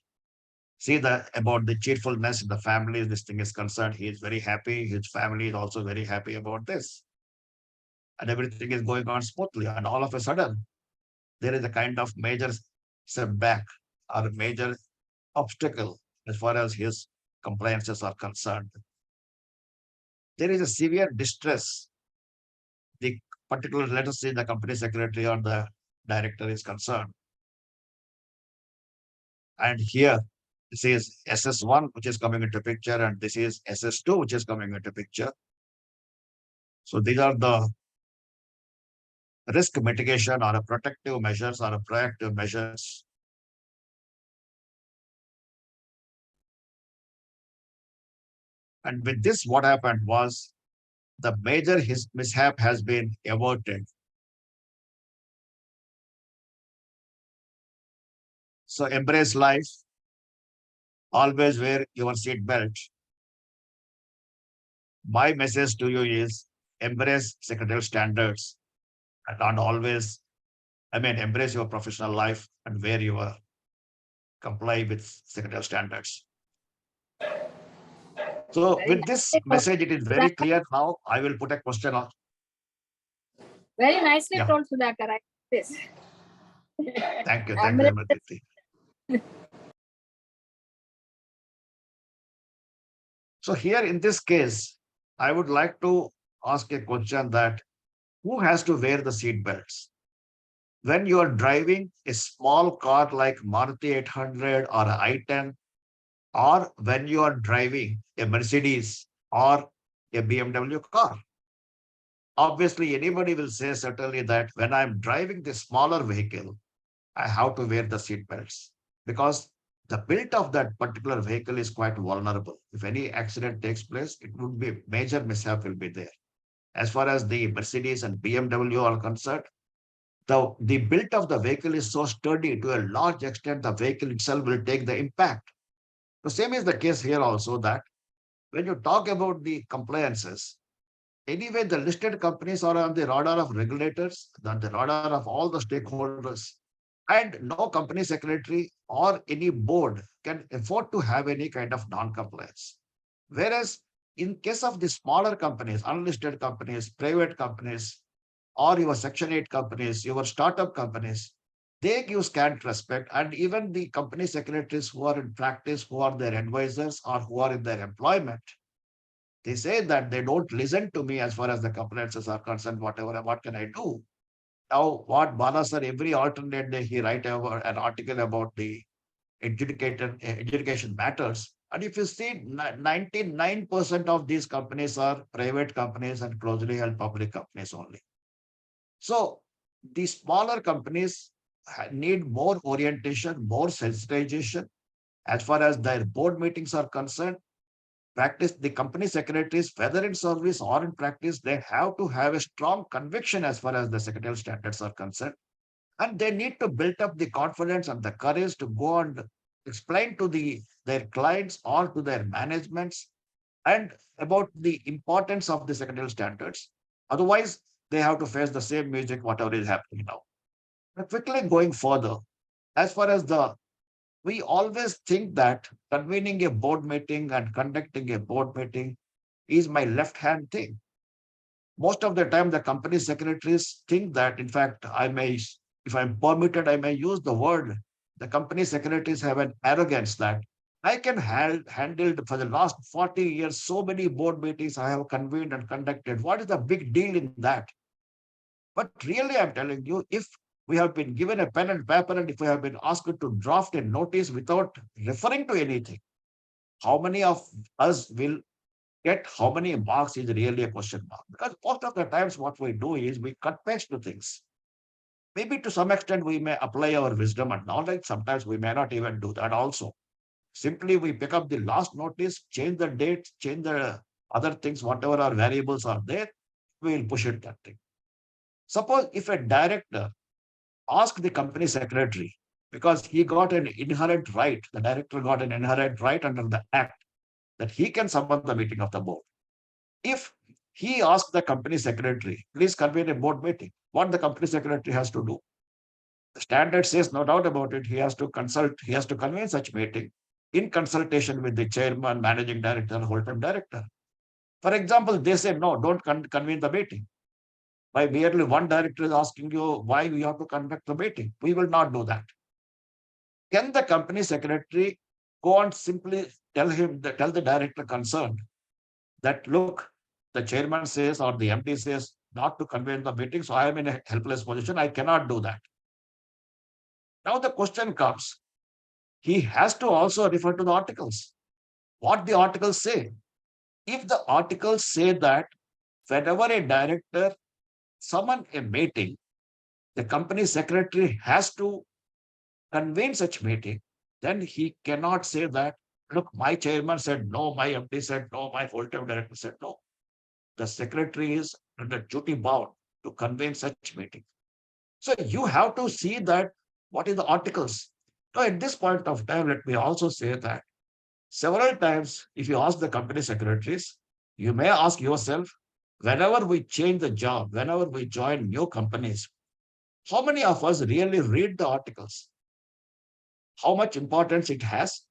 See about the cheerfulness in the family. This thing is concerned. He is very happy. His family is also very happy about this. And everything is going on smoothly. And all of a sudden, there is a kind of major setback or a major obstacle as far as his compliances are concerned. There is a severe distress. The particular, let us say, the company secretary or the director is concerned. And here, this is SS1, which is coming into picture, and this is SS2, which is coming into picture. So these are the risk mitigation or a protective measures or a proactive measures. And with this, what happened was the major mishap has been averted. So embrace life. Always wear your seat belt. My message to you is embrace secretarial standards and always, embrace your professional life and wear your comply with secretarial standards. So with this message, it is very clear now. I will put a question on. Very nicely told, Sudhakar. Yes. Thank you very much, Dipti. So here in this case, I would like to ask a question that who has to wear the seat belts? When you are driving a small car like Maruti 800 or a i10, or when you are driving a Mercedes or a BMW car. Obviously, anybody will say certainly that when I'm driving the smaller vehicle, I have to wear the seat belts because the build of that particular vehicle is quite vulnerable. If any accident takes place, it would be major mishap will be there. As far as the Mercedes and BMW are concerned, the build of the vehicle is so sturdy to a large extent, the vehicle itself will take the impact. The same is the case here also that when you talk about the compliances, anyway, the listed companies are on the radar of regulators, on the radar of all the stakeholders, and no company secretary or any board can afford to have any kind of non-compliance. Whereas in case of the smaller companies, unlisted companies, private companies, or your Section 8 companies, your startup companies, they give scant respect. And even the company secretaries who are in practice, who are their advisors or who are in their employment, they say that they don't listen to me as far as the compliances are concerned, whatever, what can I do? Now, what Bala sir, every alternate day, he write about an article about the education matters. And if you see, 99% of these companies are private companies and closely held public companies only. So the smaller companies need more orientation, more sensitization. As far as their board meetings are concerned, practice, the company secretaries, whether in service or in practice, they have to have a strong conviction as far as the secretarial standards are concerned. And they need to build up the confidence and the courage to go and explain to their clients or to their managements and about the importance of the secretarial standards. Otherwise, they have to face the same music, whatever is happening now. But quickly going further, as far as we always think that convening a board meeting and conducting a board meeting is my left hand thing. Most of the time, the company secretaries think that, in fact, if I'm permitted, I may use the word. The company secretaries have an arrogance that I can handle for the last 40 years, so many board meetings I have convened and conducted. What is the big deal in that? But really, I'm telling you, if we have been given a pen and paper and if we have been asked to draft a notice without referring to anything, how many of us will get how many marks is really a question mark? Because most of the times what we do is we cut paste to things. Maybe to some extent we may apply our wisdom and knowledge. Sometimes we may not even do that also. Simply we pick up the last notice, change the date, change the other things, whatever our variables are there, we will push it that thing. Suppose if a director ask the company secretary, because he got an inherent right, the director got an inherent right under the act that he can summon the meeting of the board. If he asks the company secretary, please convene a board meeting, what the company secretary has to do? The standard says, no doubt about it, he has to convene such meeting in consultation with the chairman, managing director, whole-time director. For example, they say, no, don't convene the meeting. By merely one director is asking you why we have to conduct the meeting. We will not do that. Can the company secretary go and simply tell the director concerned that, look, the chairman says or the MD says not to convene the meeting, so I am in a helpless position. I cannot do that. Now the question comes, he has to also refer to the articles. What the articles say? If the articles say that whenever a director summon a meeting, the company secretary has to convene such meeting, then he cannot say that, look, my chairman said no, my MD said no, my full-time director said no. The secretary is under duty bound to convene such meeting. So you have to see that what is the articles. Now at this point of time, let me also say that several times, if you ask the company secretaries, you may ask yourself, whenever we change the job, whenever we join new companies, how many of us really read the articles? How much importance it has?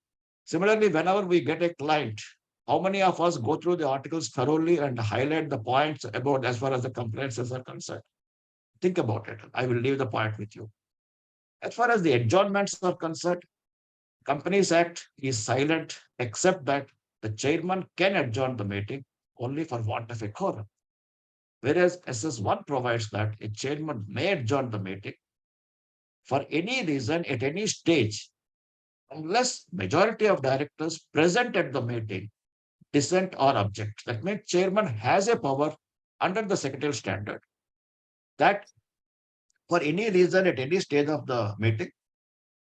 Similarly, whenever we get a client, how many of us go through the articles thoroughly and highlight the points about as far as the complaints are concerned? Think about it. I will leave the point with you. As far as the adjournments are concerned, Companies Act is silent except that the chairman can adjourn the meeting only for want of a quorum. Whereas SS1 provides that a chairman may adjourn the meeting for any reason at any stage, unless majority of directors present at the meeting dissent or object. That means chairman has a power under the secretarial standard that for any reason at any stage of the meeting,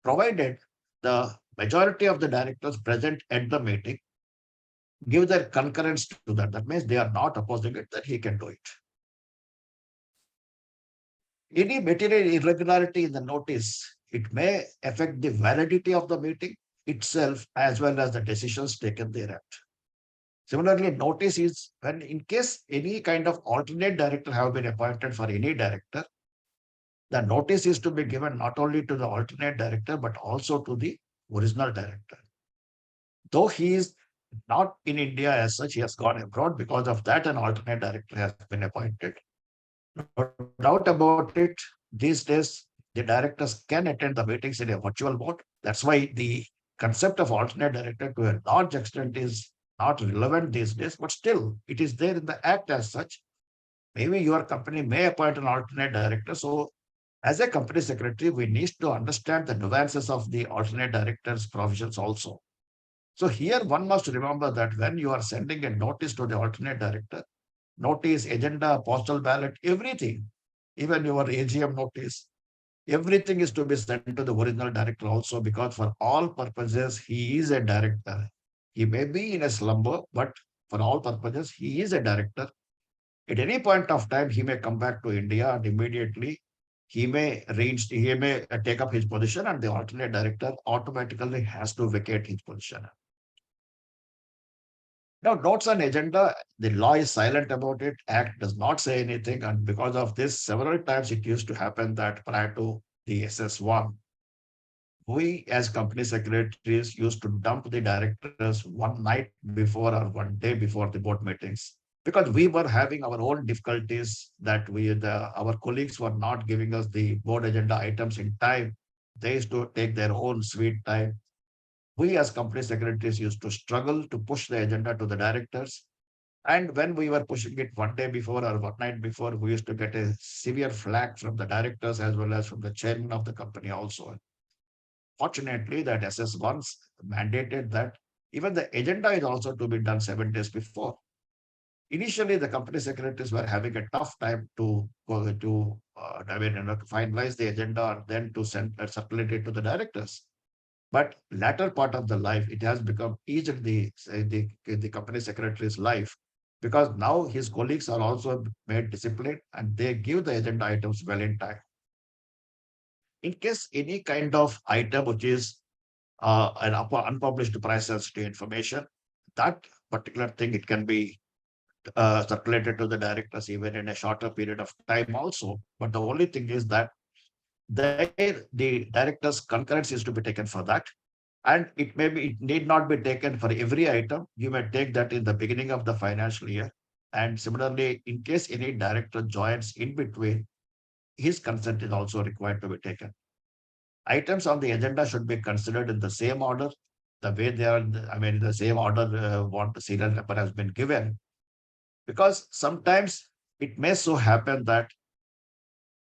provided the majority of the directors present at the meeting give their concurrence to that. That means they are not opposing it, that he can do it. Any material irregularity in the notice, it may affect the validity of the meeting itself as well as the decisions taken thereafter. Similarly, notice is when in case any kind of alternate director have been appointed for any director, the notice is to be given not only to the alternate director, but also to the original director. Though he is not in India as such, he has gone abroad. Because of that, an alternate director has been appointed. No doubt about it, these days, the directors can attend the meetings in a virtual mode. That's why the concept of alternate director to a large extent is not relevant these days, but still it is there in the act as such. Maybe your company may appoint an alternate director. So as a company secretary, we need to understand the nuances of the alternate director's provisions also. So here one must remember that when you are sending a notice to the alternate director, notice, agenda, postal ballot, everything, even your AGM notice, everything is to be sent to the original director also, because for all purposes, he is a director. He may be in a slumber, but for all purposes, he is a director. At any point of time, he may come back to India and immediately he may take up his position, and the alternate director automatically has to vacate his position. Now, notes on agenda, the law is silent about it. Act does not say anything. And because of this, several times it used to happen that prior to the SS1, we as company secretaries used to dump the directors one night before or one day before the board meetings, because we were having our own difficulties that our colleagues were not giving us the board agenda items in time. They used to take their own sweet time. We as company secretaries used to struggle to push the agenda to the directors. And when we were pushing it one day before or one night before, we used to get a severe flag from the directors as well as from the chairman of the company also. Fortunately, that SS1 mandated that even the agenda is also to be done 7 days before. Initially, the company secretaries were having a tough time to finalize the agenda and then to circulate it to the directors. But latter part of the life, it has become easier the company secretary's life, because now his colleagues are also made disciplined and they give the agenda items well in time. In case any kind of item which is an unpublished price sensitive information, that particular thing, it can be circulated to the directors even in a shorter period of time also. But the only thing is that the director's concurrence is to be taken for that. And it need not be taken for every item. You may take that in the beginning of the financial year. And similarly, in case any director joins in between, his consent is also required to be taken. Items on the agenda should be considered in the same order, the way they are, the same order what the serial number has been given. Because sometimes it may so happen that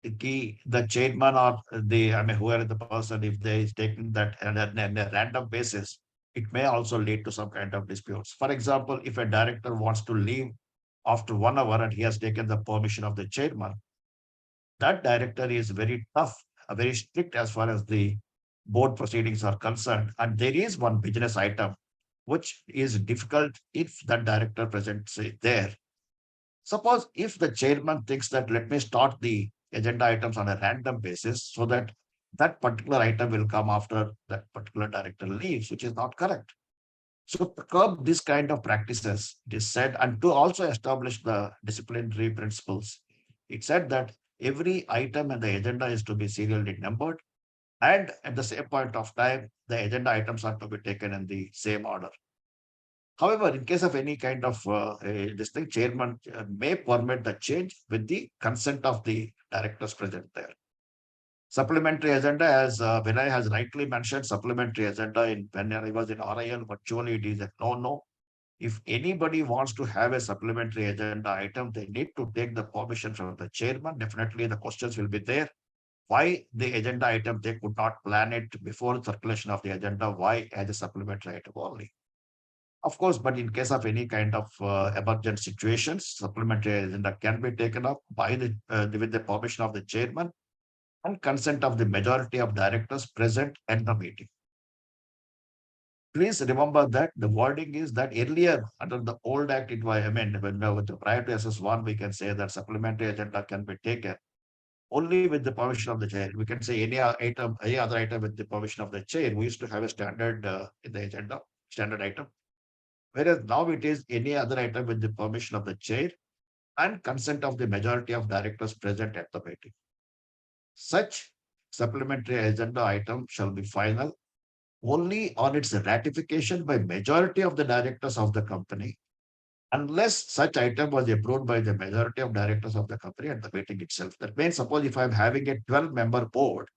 the chairman or whoever the person, if they is taking that on a random basis, it may also lead to some kind of disputes. For example, if a director wants to leave after 1 hour and he has taken the permission of the chairman, that director is very tough, very strict as far as the board proceedings are concerned. And there is one business item which is difficult if that director presents it there. Suppose if the chairman thinks that let me start the agenda items on a random basis so that that particular item will come after that particular director leaves, which is not correct. So to curb this kind of practices, it is said, and to also establish the disciplinary principles, it said that every item in the agenda is to be serially numbered, and at the same point of time, the agenda items are to be taken in the same order. However, in case of any kind of this thing, chairman may permit the change with the consent of the directors present there. Supplementary agenda, as Vinay has rightly mentioned, supplementary agenda when I was in RIL, virtually it is a no. If anybody wants to have a supplementary agenda item, they need to take the permission from the chairman. Definitely the questions will be there. Why the agenda item, they could not plan it before circulation of the agenda, why as a supplementary item only? Of course, but in case of any kind of emergent situations, supplementary agenda can be taken up by with the permission of the chairman and consent of the majority of directors present at the meeting. Please remember that the wording is that earlier under the old act, it was amended. When prior to SS1, we can say that supplementary agenda can be taken only with the permission of the chair. We can say any other item with the permission of the chair. We used to have a standard in the agenda, standard item. Whereas now it is any other item with the permission of the chair and consent of the majority of directors present at the meeting. Such supplementary agenda item shall be final only on its ratification by majority of the directors of the company, unless such item was approved by the majority of directors of the company at the meeting itself. That means, suppose if I'm having a 12-member board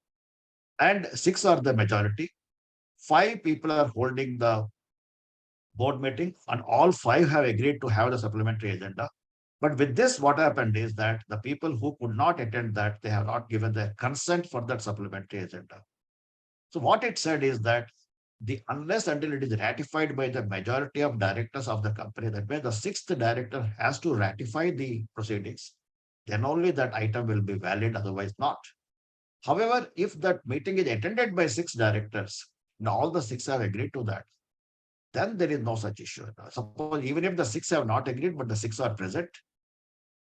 and 6 are the majority, 5 people are holding the board meeting and all 5 have agreed to have the supplementary agenda. But with this, what happened is that the people who could not attend that, they have not given their consent for that supplementary agenda. So what it said is that unless until it is ratified by the majority of directors of the company, that means the 6th director has to ratify the proceedings, then only that item will be valid, otherwise not. However, if that meeting is attended by 6 directors, and all the 6 have agreed to that, then there is no such issue. Suppose even if the 6 have not agreed, but the 6 are present,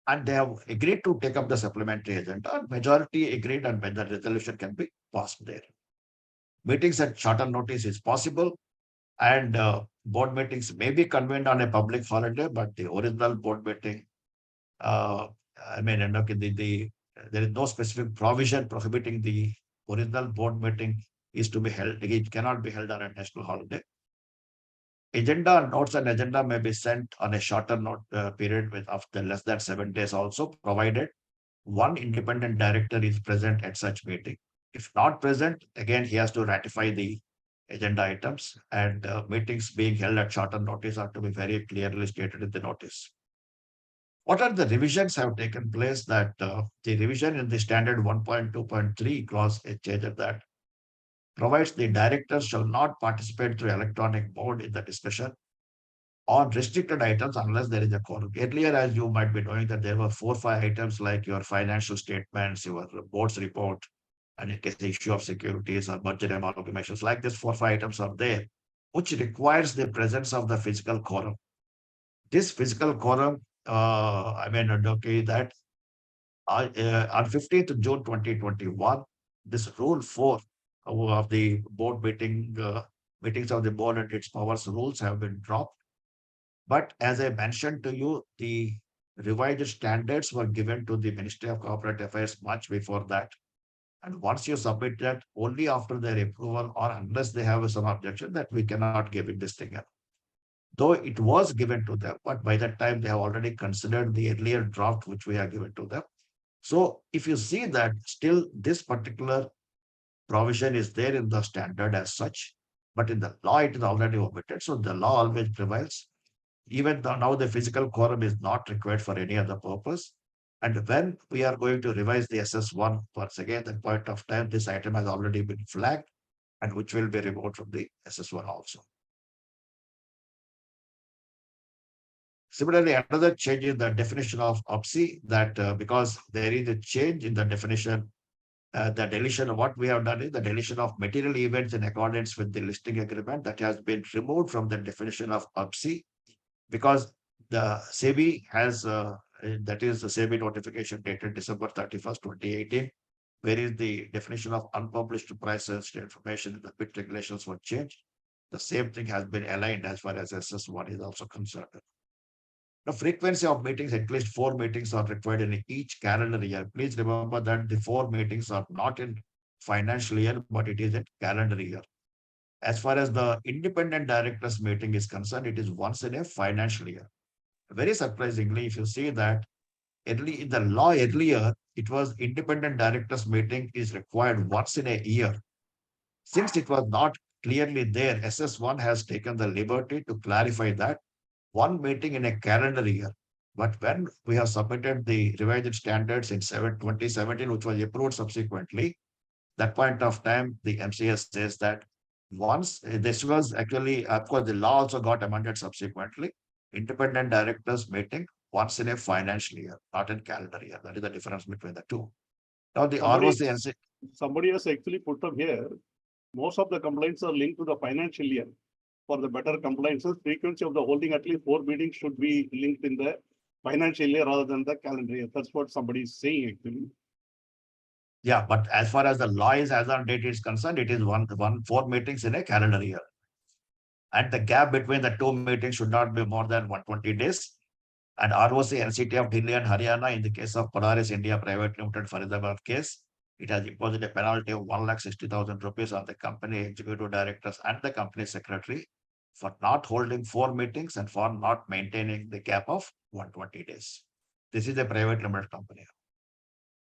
and they have agreed to take up the supplementary agenda, majority agreed, and when the resolution can be passed there. Meetings at shorter notice is possible, and board meetings may be convened on a public holiday, but the original board meeting, there is no specific provision prohibiting the original board meeting is to be held. It cannot be held on a national holiday. Agenda notes and agenda may be sent on a shorter period with after less than 7 days also, provided one independent director is present at such meeting. If not present, again, he has to ratify the agenda items, and meetings being held at shorter notice are to be very clearly stated in the notice. What are the revisions have taken place? That the revision in the standard 1.2.3 clause a change of that provides the directors shall not participate through electronic mode in the discussion on restricted items unless there is a quorum. Earlier, as you might be knowing, that there were 4 or 5 items like your financial statements, your board's report, and in case the issue of securities or budget amalgamations, like this 4 or 5 items are there, which requires the presence of the physical quorum. This physical quorum, that on 15th June 2021, this rule 4 of the board meetings of the board and its powers rules have been dropped. But as I mentioned to you, the revised standards were given to the Ministry of Corporate Affairs much before that. And once you submit that, only after their approval or unless they have some objection, that we cannot give it this thing up. Though it was given to them, but by that time they have already considered the earlier draft which we have given to them. So if you see that still this particular provision is there in the standard as such, but in the law it is already omitted. So the law always prevails. Even though now the physical quorum is not required for any other purpose. And when we are going to revise the SS1, once again, that point of time, this item has already been flagged and which will be removed from the SS1 also. Similarly, another change in the definition of OPSI, that because there is a change in the definition, the deletion of what we have done is the deletion of material events in accordance with the listing agreement that has been removed from the definition of OPSI, because the SEBI has, that is the SEBI notification dated December 31st, 2018, wherein the definition of unpublished price sensitive information in the bid regulations were changed. The same thing has been aligned as far as SS1 is also concerned. The frequency of meetings, at least 4 meetings are required in each calendar year. Please remember that the 4 meetings are not in financial year, but it is in calendar year. as far as the independent directors meeting is concerned, it is once in a financial year. Very surprisingly, if you see that early in the law earlier, it was independent directors meeting is required once in a year. Since it was not clearly there, SS1 has taken the liberty to clarify that one meeting in a calendar year. But when we have submitted the revised standards in 2017, which was approved subsequently, that point of time, the MCS says that once this was actually, of course, the law also got amended subsequently. Independent directors meeting once in a financial year, not in calendar year. That is the difference between the two. Now the ROC somebody has actually put up here, most of the complaints are linked to the financial year. For the better compliances, frequency of the holding at least 4 meetings should be linked in the financial year rather than the calendar year. That's what somebody is saying actually. Yeah, but as far as the law is as on date is concerned, it is 4 meetings in a calendar year. And the gap between the 2 meetings should not be more than 120 days. And ROC NCT of Delhi and Haryana, in the case of Polaris India Private Limited Faridabad case, it has imposed a penalty of 1,60,000 rupees on the company executive directors and the company secretary for not holding 4 meetings and for not maintaining the gap of 120 days. This is a private limited company.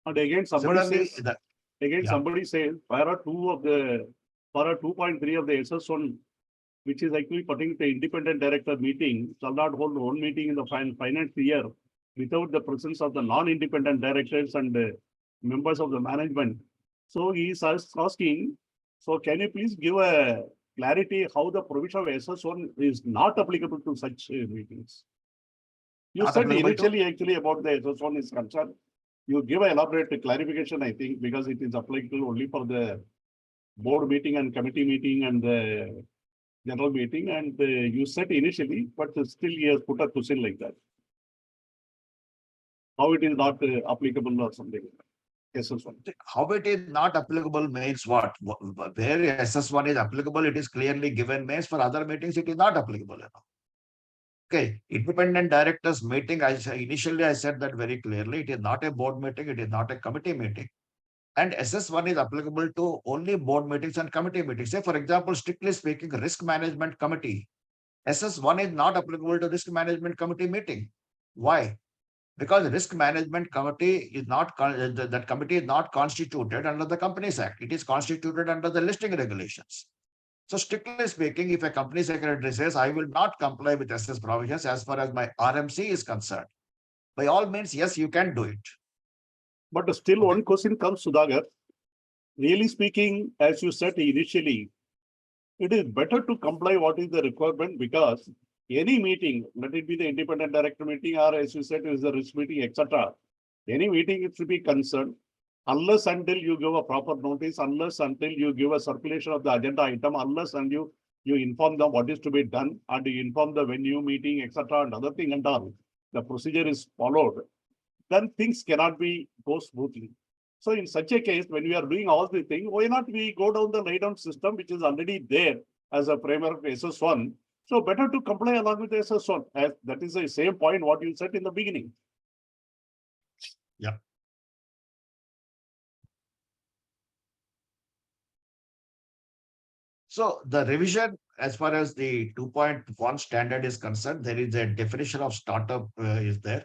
And again, somebody says, para 2.3 of the SS1, which is actually putting the independent director meeting, shall not hold one meeting in the financial year without the presence of the non-independent directors and members of the management. So he is asking, so can you please give a clarity how the provision of SS1 is not applicable to such meetings? You said initially actually about the SS1 is concerned. You give an elaborate clarification, I think, because it is applicable only for the board meeting and committee meeting and the general meeting. And you said initially, but still he has put a question like that. How it is not applicable or something. SS1. How it is not applicable means what? Where SS1 is applicable, it is clearly given means for other meetings, it is not applicable. Okay, independent directors meeting, initially I said that very clearly, it is not a board meeting, it is not a committee meeting. And SS1 is applicable to only board meetings and committee meetings. Say, for example, strictly speaking, risk management committee. SS1 is not applicable to risk management committee meeting. Why? Because risk management committee is not, that committee is not constituted under the Companies Act. It is constituted under the listing regulations. So strictly speaking, if a company secretary says, I will not comply with SS provisions as far as my RMC is concerned, by all means, yes, you can do it. But still one question comes, Sudhakar. Really speaking, as you said initially, it is better to comply what is the requirement, because any meeting, let it be the independent director meeting or as you said is the risk meeting, etc. Any meeting it should be concerned, unless until you give a proper notice, unless until you give a circulation of the agenda item, unless and you inform them what is to be done and you inform the venue meeting, etc. and other thing and all, the procedure is followed, then things cannot be go smoothly. So in such a case, when we are doing all the things, why not we go down the lay-down system, which is already there as a framework of SS1. So better to comply along with the SS1. As that is the same point what you said in the beginning. Yeah. So the revision, as far as the 2.1 standard is concerned, there is a definition of startup is there.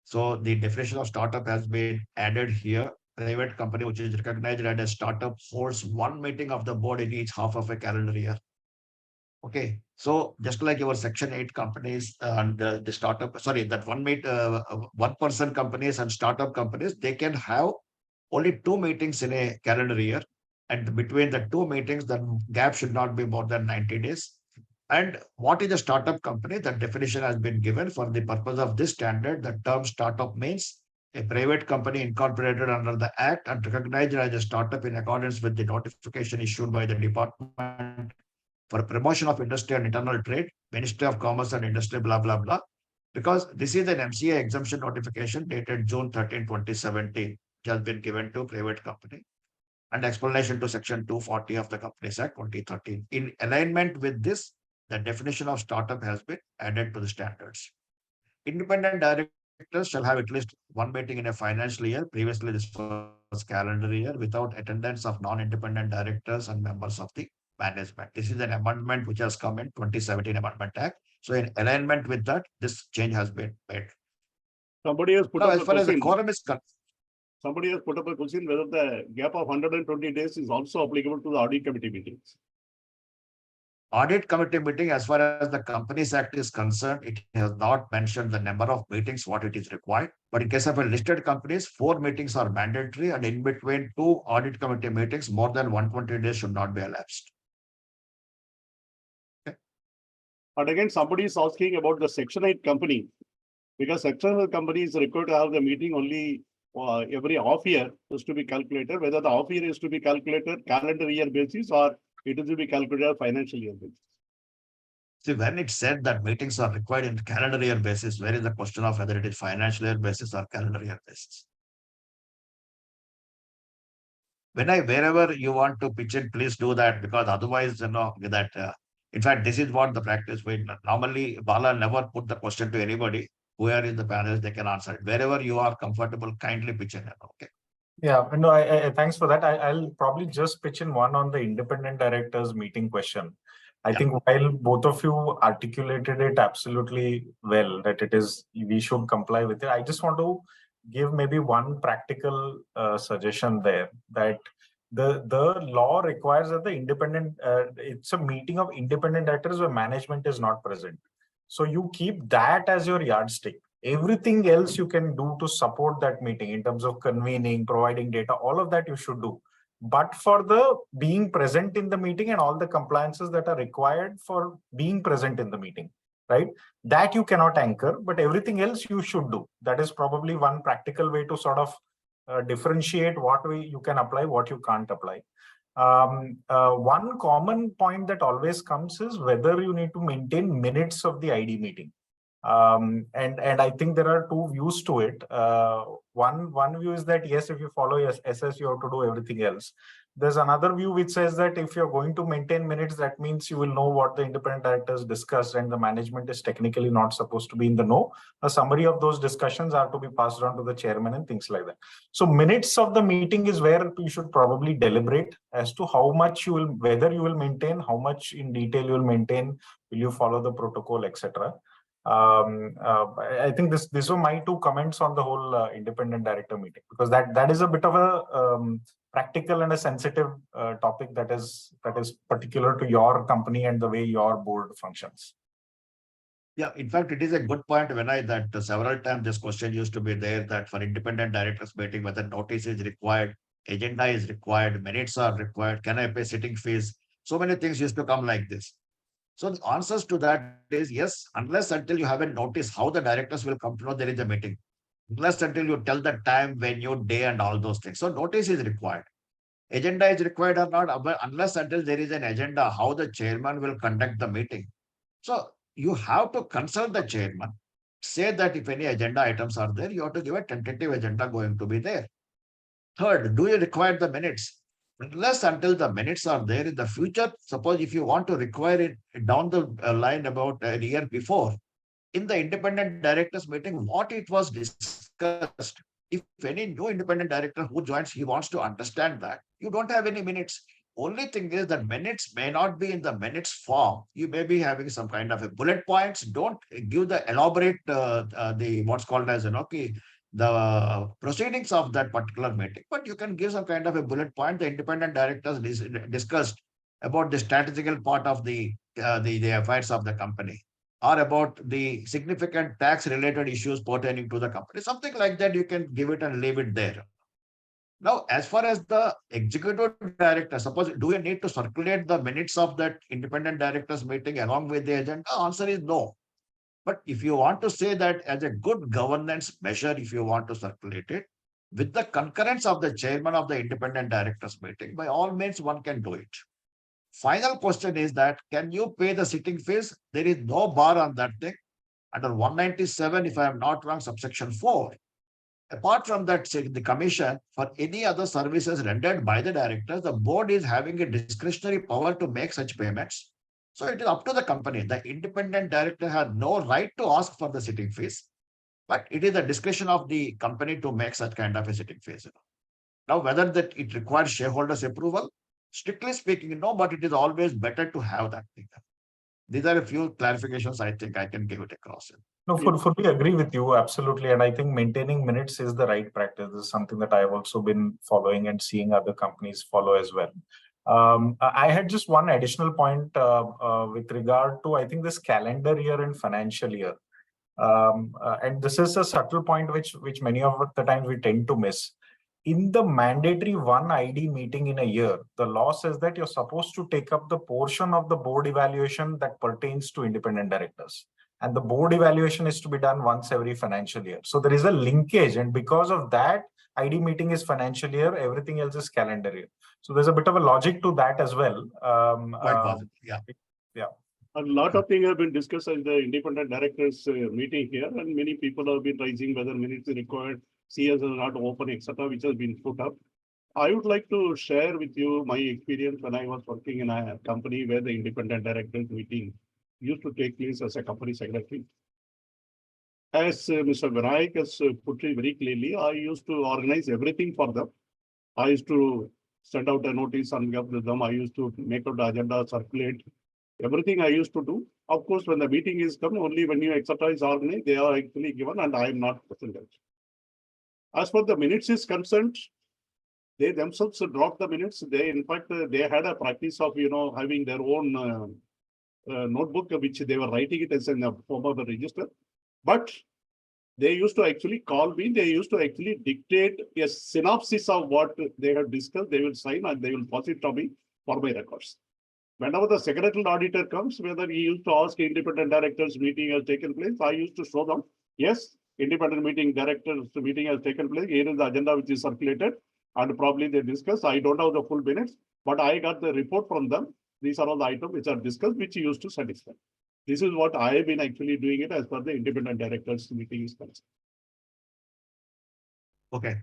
So the definition of startup has been added here. Private company, which is recognized as a startup, holds 1 meeting of the board in each half of a calendar year. Okay, so just like your Section 8 companies and the startup, sorry, that one person companies and startup companies, they can have only 2 meetings in a calendar year. And between the 2 meetings, the gap should not be more than 90 days. And what is a startup company? The definition has been given for the purpose of this standard. The term startup means a private company incorporated under the Act and recognized as a startup in accordance with the notification issued by the Department for Promotion of Industry and Internal Trade, Ministry of Commerce and Industry, blah, blah, blah. Because this is an MCA exemption notification dated June 13, 2017, which has been given to private company. And explanation to Section 240 of the Companies Act 2013. In alignment with this, the definition of startup has been added to the standards. Independent directors shall have at least 1 meeting in a financial year. Previously, this was calendar year without attendance of non-independent directors and members of the management. This is an amendment which has come in 2017 Amendment Act. So in alignment with that, this change has been made. Somebody has put Now, up as a far as the question. quorum is concerned, Somebody has put up a question whether the gap of 120 days is also applicable to the audit committee meetings. audit committee meeting, as far as the Companies Act is concerned, it has not mentioned the number of meetings, what it is required. But in case of a listed companies, 4 meetings are mandatory, and in between 2 audit committee meetings, more than 120 days should not be elapsed. Okay. But again, somebody is asking about the Section 8 company, because Section 8 company is required to have the meeting only every half year is to be calculated, whether the half year is to be calculated calendar year basis or it is to be calculated financial year basis. See, when it said that meetings are required in calendar year basis, where is the question of whether it is financial year basis or calendar year basis? Wherever you want to pitch it, please do that, because otherwise, in fact, this is what the practice we normally, Bala never put the question to anybody. Whoever in the panel, they can answer it. Wherever you are comfortable, kindly pitch in. Okay. Yeah, no, I thanks for that. I'll probably just pitch in one on the independent directors meeting question. I think while both of you articulated it absolutely well, that it is, we should comply with it. I just want to give maybe one practical suggestion there, that the law requires that the independent, it's a meeting of independent directors where management is not present. So you keep that as your yardstick. Everything else you can do to support that meeting in terms of convening, providing data, all of that you should do. But for the being present in the meeting and all the compliances that are required for being present in the meeting, right? That you cannot anchor, but everything else you should do. That is probably one practical way to sort of differentiate what way you can apply, what you can't apply. One common point that always comes is whether you need to maintain minutes of the ID meeting. And I think there are 2 views to it. One view is that yes, if you follow your SS, you have to do everything else. There's another view which says that if you're going to maintain minutes, that means you will know what the independent directors discussed, and the management is technically not supposed to be in the know. A summary of those discussions are to be passed on to the chairman and things like that. So minutes of the meeting is where you should probably deliberate as to how much you will, whether you will maintain, how much in detail you will maintain, will you follow the protocol, etc. I think this were my 2 comments on the whole independent director meeting, because that is a bit of a practical and a sensitive topic that is particular to your company and the way your board functions. Yeah, in fact, it is a good point, that several times this question used to be there, that for independent directors meeting, whether notice is required, agenda is required, minutes are required, can I pay sitting fees? So many things used to come like this. So the answers to that is yes, unless until you have a notice how the directors will come to know there is a meeting, unless until you tell the time, venue, day, and all those things. So notice is required. Agenda is required or not, unless until there is an agenda, how the chairman will conduct the meeting. So you have to consult the chairman, say that if any agenda items are there, you have to give a tentative agenda going to be there. Third, do you require the minutes? Unless until the minutes are there in the future, suppose if you want to require it down the line about a year before, in the independent directors meeting, what it was discussed, if any new independent director who joins, he wants to understand that, you don't have any minutes. Only thing is that minutes may not be in the minutes form. You may be having some kind of a bullet points. Don't give the elaborate, the what's called as the proceedings of that particular meeting, but you can give some kind of a bullet point. The independent directors discussed about the strategical part of the affairs of the company, or about the significant tax related issues pertaining to the company. Something like that, you can give it and leave it there. Now, as far as the executive director, suppose, do you need to circulate the minutes of that independent directors meeting along with the agenda? Answer is no. But if you want to say that as a good governance measure, if you want to circulate it with the concurrence of the chairman of the independent directors meeting, by all means, one can do it. Final question is that, can you pay the sitting fees? There is no bar on that thing. Under 197, if I am not wrong, subsection 4. Apart from that, the commission, for any other services rendered by the directors, the board is having a discretionary power to make such payments. So it is up to the company. The independent director has no right to ask for the sitting fees, but it is the discretion of the company to make such kind of a sitting fees. Now, whether that it requires shareholders' approval, Strictly speaking, no, but it is always better to have that thing. These are a few clarifications I think I can give it across. No, fully agree with you, absolutely. And I think maintaining minutes is the right practice. This is something that I've also been following and seeing other companies follow as well. I had just one additional point with regard to, I think, this calendar year and financial year. And this is a subtle point which many of the times we tend to miss. In the mandatory one ID meeting in a year, the law says that you're supposed to take up the portion of the board evaluation that pertains to independent directors. And the board evaluation is to be done once every financial year. So there is a linkage. And because of that, ID meeting is financial year, everything else is calendar year. So there's a bit of a logic to that as well. Quite positive, yeah. Yeah. A lot of things have been discussed in the independent directors meeting here, and many people have been raising whether minutes is required, CS is not open, etc., which has been put up. I would like to share with you my experience when I was working in a company where the independent directors meeting used to take place as a company secretary. As Mr. Vinayak has put it very clearly, I used to organize everything for them. I used to send out a notice on them. I used to make out the agenda, circulate. Everything I used to do. Of course, when the meeting is come, only when you etc. is organized, they are actually given, and I am not present. As for the minutes is concerned, they themselves dropped the minutes. They, in fact, they had a practice of having their own notebook, which they were writing it as in the form of a register. But they used to actually call me. They used to actually dictate a synopsis of what they have discussed. They will sign and they will pass it to me for my records. Whenever the secretarial auditor comes, whether he used to ask independent directors meeting has taken place, I used to show them, yes, independent meeting directors meeting has taken place. Here is the agenda which is circulated, and probably they discuss. I don't have the full minutes, but I got the report from them. These are all the items which are discussed, which used to satisfy. This is what I have been actually doing it as per the independent directors meeting is concerned. Okay.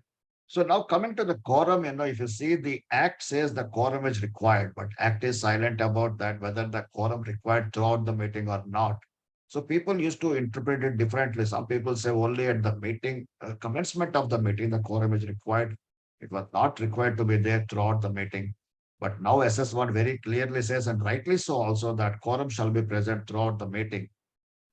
So now coming to the quorum, if you see the act says the quorum is required, but act is silent about that, whether the quorum required throughout the meeting or not. So people used to interpret it differently. Some people say only at the meeting, commencement of the meeting, the quorum is required. It was not required to be there throughout the meeting. But now SS1 very clearly says, and rightly so also, that quorum shall be present throughout the meeting.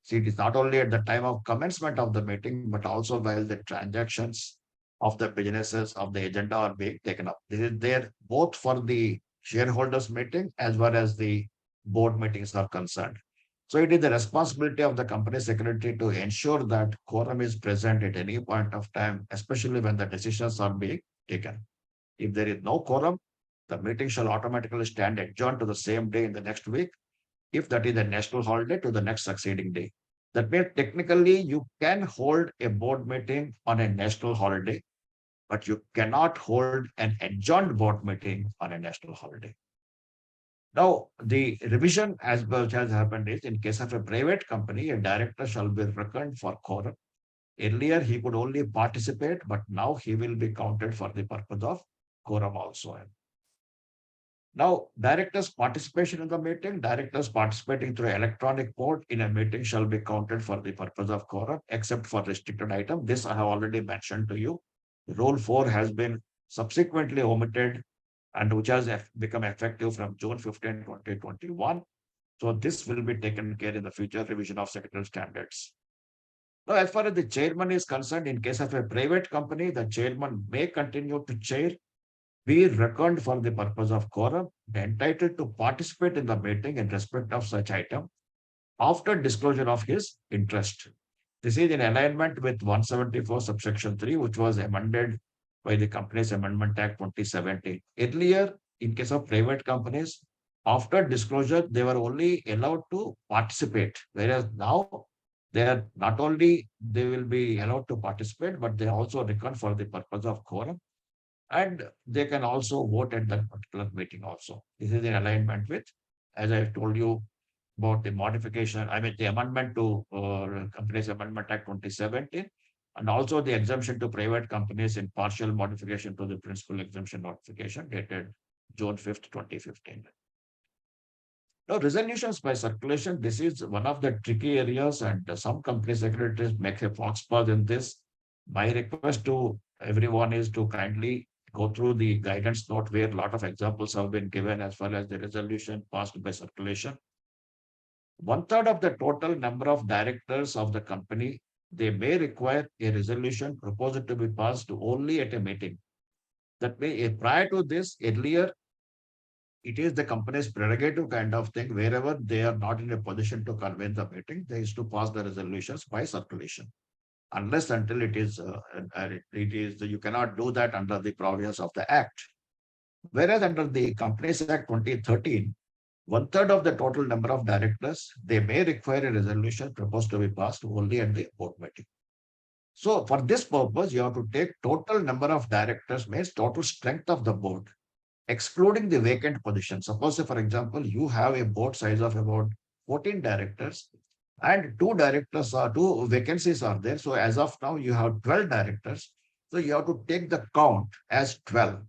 See, it is not only at the time of commencement of the meeting, but also while the transactions of the businesses of the agenda are being taken up. This is there both for the shareholders meeting as well as the board meetings are concerned. So it is the responsibility of the company secretary to ensure that quorum is present at any point of time, especially when the decisions are being taken. If there is no quorum, the meeting shall automatically stand adjourned to the same day in the next week, if that is a national holiday, to the next succeeding day. That means technically you can hold a board meeting on a national holiday, but you cannot hold an adjourned board meeting on a national holiday. Now, the revision as well has happened is, in case of a private company, a director shall be reckoned for quorum. Earlier, he could only participate, but now he will be counted for the purpose of quorum also. Now, directors' participation in the meeting, directors participating through electronic mode in a meeting shall be counted for the purpose of quorum, except for restricted item. This I have already mentioned to you. Rule 4 has been subsequently omitted, and which has become effective from June 15, 2021. So this will be taken care in the future revision of secretarial standards. Now, as far as the chairman is concerned, in case of a private company, the chairman may continue to chair, be reckoned for the purpose of quorum, entitled to participate in the meeting in respect of such item after disclosure of his interest. This is in alignment with 174 subsection 3, which was amended by the Companies Amendment Act 2017. Earlier, in case of private companies, after disclosure, they were only allowed to participate, whereas now they are not only they will be allowed to participate, but they also reckon for the purpose of quorum, and they can also vote at that particular meeting also. This is in alignment with, as I told you, about the modification, the amendment to Companies Amendment Act 2017, and also the exemption to private companies in partial modification to the principal exemption notification dated June 5th, 2015. Now, resolutions by circulation, this is one of the tricky areas, and some company secretaries make a foxpath in this. My request to everyone is to kindly go through the guidance note where a lot of examples have been given as far as the resolution passed by circulation. 1/3 of the total number of directors of the company, they may require a resolution proposed to be passed only at a meeting. That may, prior to this, earlier, it is the company's prerogative kind of thing. Wherever they are not in a position to convene the meeting, they used to pass the resolutions by circulation. Unless until it is you cannot do that under the provisions of the Act. Whereas under the Companies Act 2013, 1/3 of the total number of directors, they may require a resolution proposed to be passed only at the board meeting. So for this purpose, you have to take total number of directors means total strength of the board, excluding the vacant position. Suppose, for example, you have a board size of about 14 directors and two vacancies are there. So as of now, you have 12 directors. So you have to take the count as 12.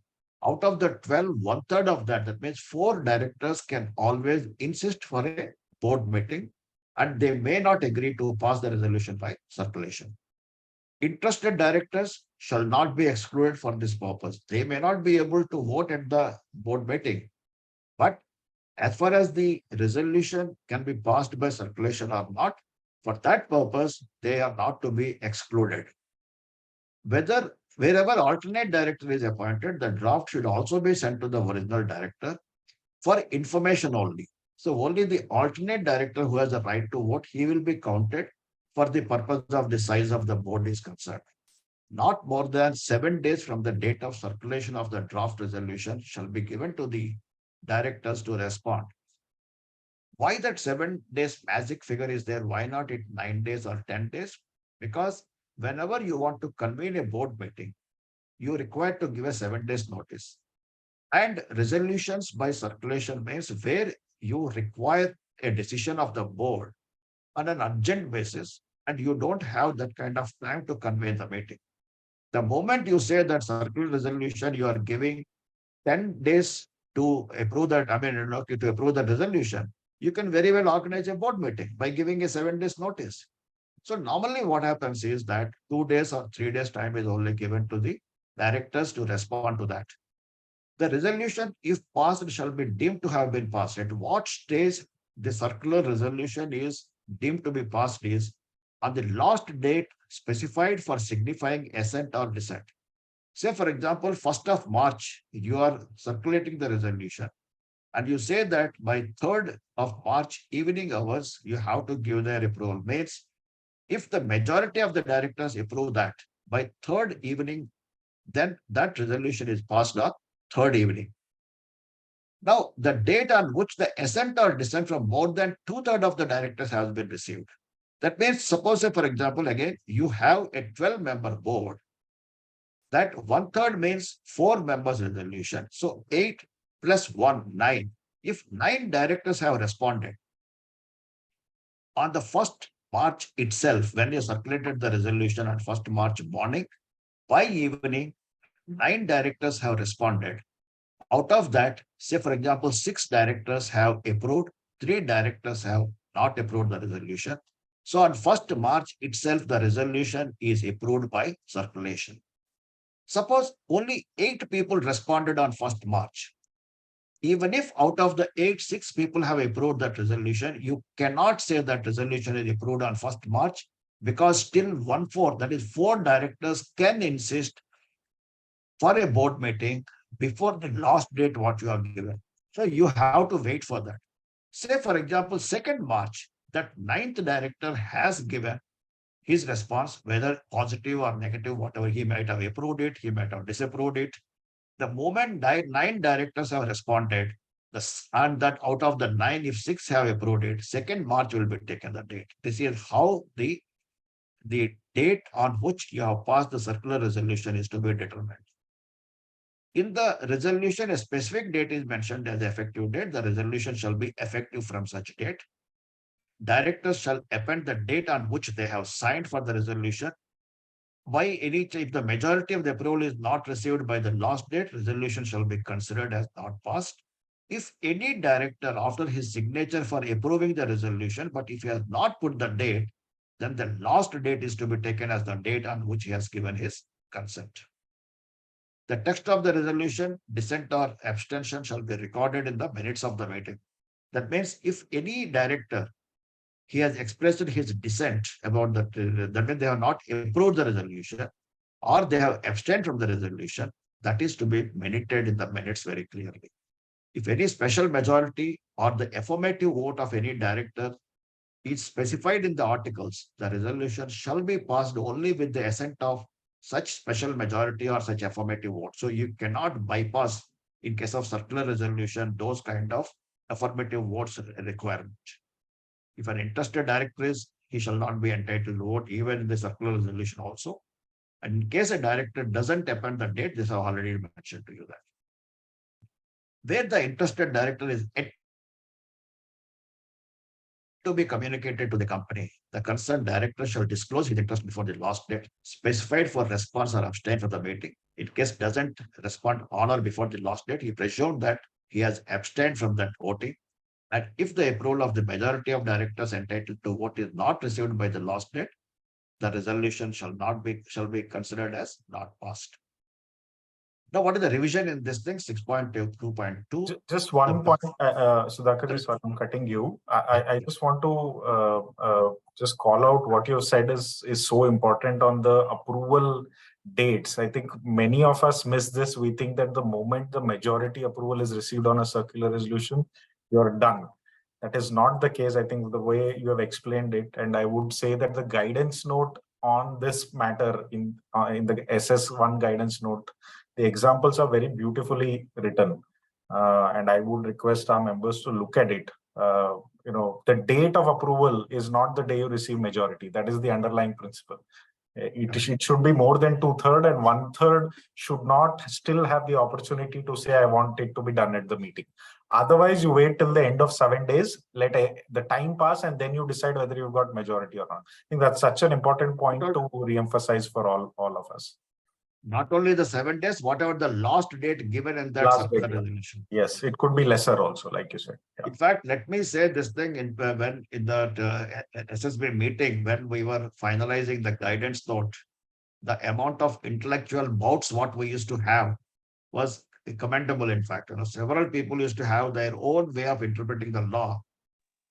Out of the 12, 1/3 of that means 4 directors can always insist for a board meeting and they may not agree to pass the resolution by circulation. Interested directors shall not be excluded for this purpose. They may not be able to vote at the board meeting, but as far as the resolution can be passed by circulation or not, for that purpose, they are not to be excluded. Wherever alternate director is appointed, the draft should also be sent to the original director for information only. So only the alternate director who has the right to vote, he will be counted for the purpose of the size of the board is concerned. Not more than 7 days from the date of circulation of the draft resolution shall be given to the directors to respond. Why that 7 days magic figure is there? Why not it 9 days or 10 days? Because whenever you want to convene a board meeting, you require to give a 7 days notice. And resolutions by circulation means where you require a decision of the board on an urgent basis, and you don't have that kind of time to convene the meeting. The moment you say that circular resolution, you are giving 10 days to approve that, to approve the resolution, you can very well organize a board meeting by giving a 7 days notice. So normally what happens is that 2 days or 3 days time is only given to the directors to respond to that. The resolution, if passed, shall be deemed to have been passed. At what stage the circular resolution is deemed to be passed is on the last date specified for signifying assent or dissent. Say, for example, 1st of March, you are circulating the resolution and you say that by 3rd of March evening hours, you have to give their approval. Means if the majority of the directors approve that by 3rd evening, then that resolution is passed on 3rd evening. Now, the date on which the assent or dissent from more than 2/3 of the directors has been received. That means, suppose, for example, again, you have a 12-member board. That 1/3 means 4 members resolution. So 8 plus 1, 9. If 9 directors have responded on the 1st March itself, when you circulated the resolution on 1st March morning, by evening, 9 directors have responded. Out of that, say, for example, 6 directors have approved, 3 directors have not approved the resolution. So on 1st March itself, the resolution is approved by circulation. Suppose only 8 people responded on 1st March. Even if out of the 8, 6 people have approved that resolution, you cannot say that resolution is approved on 1st March because still 1/4, that is 4 directors can insist for a board meeting before the last date what you have given. So you have to wait for that. Say, for example, 2nd March, that 9th director has given his response, whether positive or negative, whatever, he might have approved it, he might have disapproved it. The moment 9 directors have responded, and that out of the 9, if 6 have approved it, 2nd March will be taken the date. This is how the date on which you have passed the circular resolution is to be determined. In the resolution, a specific date is mentioned as the effective date. The resolution shall be effective from such date. Directors shall append the date on which they have signed for the resolution. If the majority of the approval is not received by the last date, resolution shall be considered as not passed. If any director, after his signature for approving the resolution, but if he has not put the date, then the last date is to be taken as the date on which he has given his consent. The text of the resolution, dissent or abstention shall be recorded in the minutes of the meeting. That means if any director, he has expressed his dissent about that means they have not approved the resolution or they have abstained from the resolution, that is to be minuted in the minutes very clearly. If any special majority or the affirmative vote of any director is specified in the articles, the resolution shall be passed only with the assent of such special majority or such affirmative vote. So you cannot bypass, in case of circular resolution, those kind of affirmative votes requirement. If an interested director is, he shall not be entitled to vote even in the circular resolution also. And in case a director doesn't append the date, this I already mentioned to you that. Where the interested director is yet to be communicated to the company, the concerned director shall disclose his interest before the last date specified for response or abstain from the meeting. In case doesn't respond on or before the last date, he presumed that he has abstained from that voting. And if the approval of the majority of directors entitled to vote is not received by the last date, the resolution shall be considered as not passed. Now, what is the revision in this thing? 6.2.2. Just one point, Sudhakar, sorry, I'm cutting you. I just want to just call out what you said is so important on the approval dates. I think many of us miss this. We think that the moment the majority approval is received on a circular resolution, you're done. That is not the case. I think the way you have explained it, and I would say that the guidance note on this matter in the SS1 guidance note, the examples are very beautifully written, and I would request our members to look at it. The date of approval is not the day you receive majority. That is the underlying principle. It should be more than 2/3, and 1/3 should not still have the opportunity to say, I want it to be done at the meeting. Otherwise, you wait till the end of 7 days, let the time pass, and then you decide whether you've got majority or not. I think that's such an important point to re-emphasize for all of us. Not only the 7 days, whatever the last date given in that Last circular date. resolution. Yes, it could be lesser also, like you said. Yeah. In fact, let me say this thing when in the SSB meeting, when we were finalizing the guidance note, the amount of intellectual bouts what we used to have was commendable. In fact, several people used to have their own way of interpreting the law.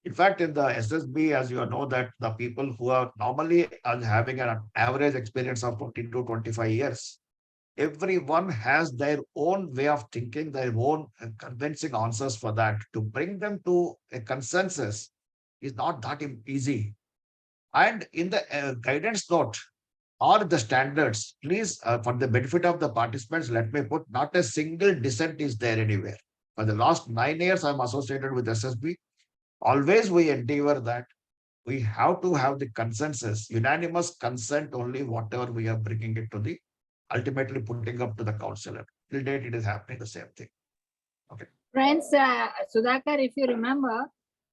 In fact, in the SSB, as you know, that the people who are normally having an average experience of 20 to 25 years, everyone has their own way of thinking, their own convincing answers for that. To bring them to a consensus is not that easy. And in the guidance note or the standards, please, for the benefit of the participants, let me put, not a single dissent is there anywhere. For the last 9 years, I'm associated with SSB. Always we endeavor that we have to have the consensus, unanimous consent only, whatever we are bringing it to the, ultimately putting up to the council. Till date, it is happening the same thing. Okay. Friends, Sudhakar, if you remember,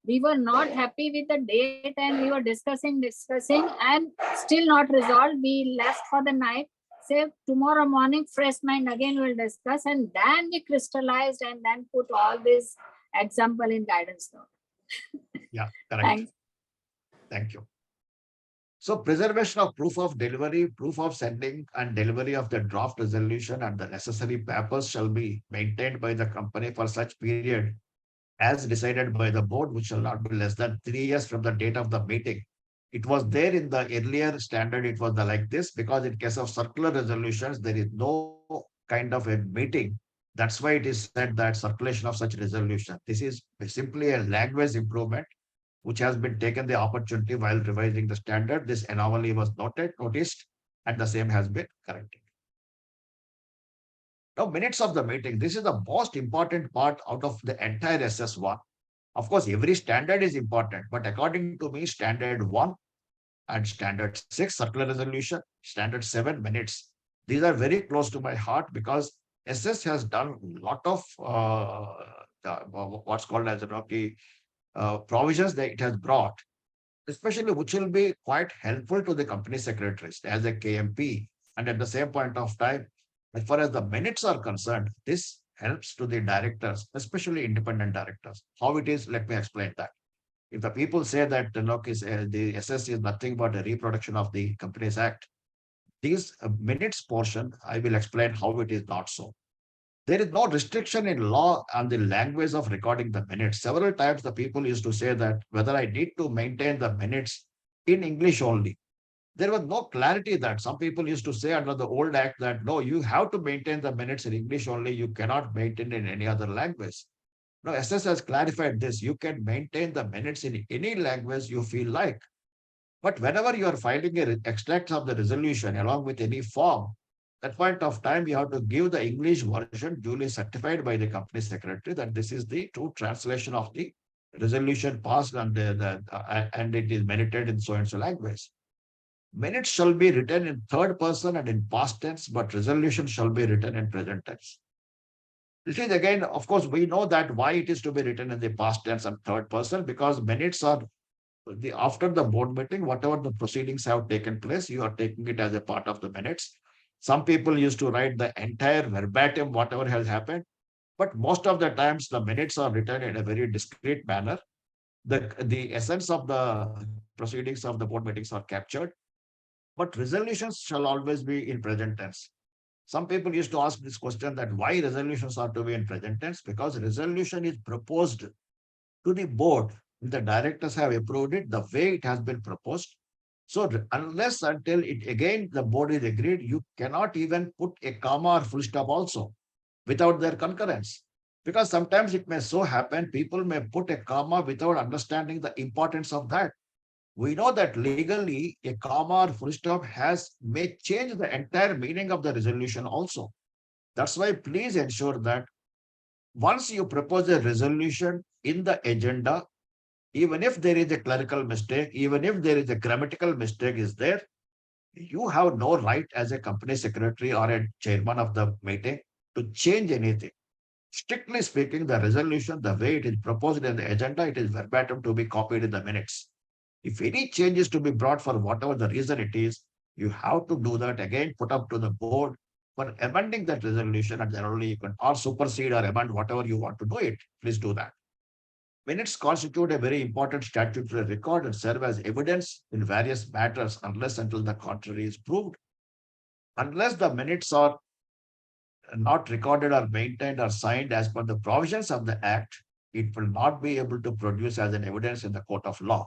we were not happy with the date and we were discussing and still not resolved. We left for the night. Say tomorrow morning, fresh mind again we'll discuss, and then we crystallized and then put all this example in guidance note. Yeah, correct. Thanks. Thank you. So preservation of proof of delivery, proof of sending and delivery of the draft resolution and the necessary papers shall be maintained by the company for such period as decided by the board, which shall not be less than 3 years from the date of the meeting. It was there in the earlier standard, it was like this, because in case of circular resolutions, there is no kind of a meeting. That's why it is said that circulation of such resolution. This is simply a language improvement, which has been taken the opportunity while revising the standard. This anomaly was noticed, and the same has been corrected. Now, minutes of the meeting. This is the most important part out of the entire SS1. Of course, every standard is important, but according to me, standard 1 and standard 6, circular resolution, standard 7, minutes. These are very close to my heart because SS has done a lot of what's called as provisions that it has brought, especially which will be quite helpful to the company secretaries as a KMP. And at the same point of time, as far as the minutes are concerned, this helps to the directors, especially independent directors. How it is, let me explain that. If the people say that the SS is nothing but a reproduction of the Companies Act, these minutes portion, I will explain how it is not so. There is no restriction in law on the language of recording the minutes. Several times the people used to say that whether I need to maintain the minutes in English only. There was no clarity that some people used to say under the old act that no, you have to maintain the minutes in English only. You cannot maintain in any other language. Now, SS has clarified this. You can maintain the minutes in any language you feel like. But whenever you are filing a extract of the resolution along with any form, at point of time, you have to give the English version duly certified by the company secretary that this is the true translation of the resolution passed and and it is minuted in so and so language. Minutes shall be written in third person and in past tense, but resolution shall be written in present tense. This is again, of course, we know that why it is to be written in the past tense and third person, because minutes are after the board meeting, whatever the proceedings have taken place, you are taking it as a part of the minutes. Some people used to write the entire verbatim, whatever has happened, but most of the times the minutes are written in a very discreet manner. The essence of the proceedings of the board meetings are captured, but resolutions shall always be in present tense. Some people used to ask this question that why resolutions are to be in present tense, because resolution is proposed to the board. The directors have approved it the way it has been proposed. So unless until it again the board is agreed, you cannot even put a comma or full stop also without their concurrence. Because sometimes it may so happen, people may put a comma without understanding the importance of that. We know that legally a comma or full stop may change the entire meaning of the resolution also. That's why please ensure that once you propose a resolution in the agenda, even if there is a clerical mistake, even if there is a grammatical mistake is there, you have no right as a company secretary or a chairman of the meeting to change anything. Strictly speaking, the resolution, the way it is proposed in the agenda, it is verbatim to be copied in the minutes. If any change is to be brought for whatever the reason it is, you have to do that again, put up to the board for amending that resolution, and then only you can or supersede or amend whatever you want to do it. Please do that. Minutes constitute a very important statutory record and serve as evidence in various matters unless until the contrary is proved. Unless the minutes are not recorded or maintained or signed as per the provisions of the Act, it will not be able to produce as an evidence in the court of law.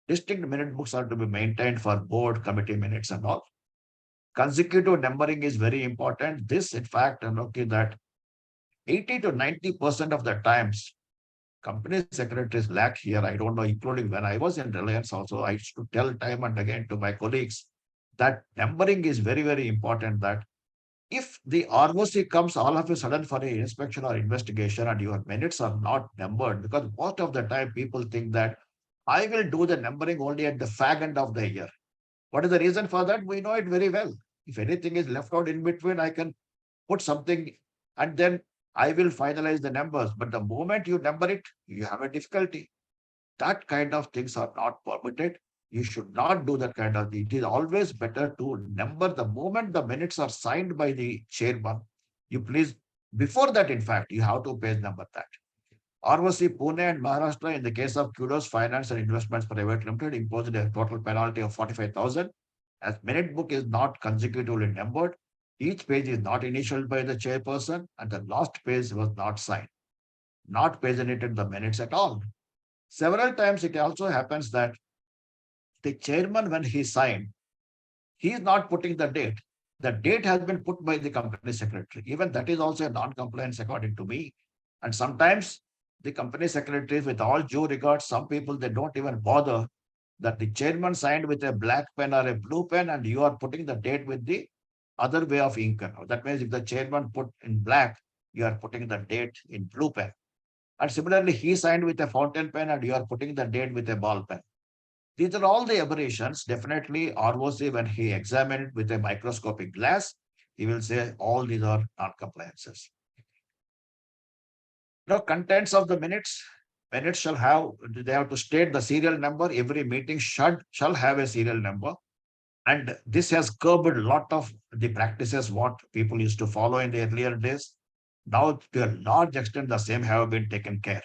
Distinct minute books are to be maintained for board, committee minutes and all. Consecutive numbering is very important. This, in fact, I'm looking that 80 to 90% of the times, company secretaries lack here. I don't know, including when I was in Reliance also, I used to tell time and again to my colleagues that numbering is very, very important. That if the ROC comes all of a sudden for an inspection or investigation and your minutes are not numbered, because most of the time people think that I will do the numbering only at the fag end of the year. What is the reason for that? We know it very well. If anything is left out in between, I can put something and then I will finalize the numbers. But the moment you number it, you have a difficulty. That kind of things are not permitted. You should not do that kind of thing. It is always better to number the moment the minutes are signed by the chairman. You please, before that, in fact, you have to page number that. ROC Pune and Maharashtra, in the case of Kudos Finance and Investments Private Limited, imposed a total penalty of 45,000. As minute book is not consecutively numbered, each page is not initialed by the chairperson, and the last page was not signed, not paginated the minutes at all. Several times it also happens that the chairman, when he signed, he is not putting the date. The date has been put by the company secretary. Even that is also a non-compliance according to me. And sometimes the company secretaries, with all due regard, some people, they don't even bother that the chairman signed with a black pen or a blue pen and you are putting the date with the other way of ink. That means if the chairman put in black, you are putting the date in blue pen. And similarly, he signed with a fountain pen and you are putting the date with a ball pen. These are all the aberrations. Definitely, ROC, when he examined it with a microscopic glass, he will say all these are non-compliances. Now, contents of the minutes. Minutes shall have, they have to state the serial number. Every meeting shall have a serial number. And this has curbed a lot of the practices what people used to follow in the earlier days. Now, to a large extent, the same have been taken care.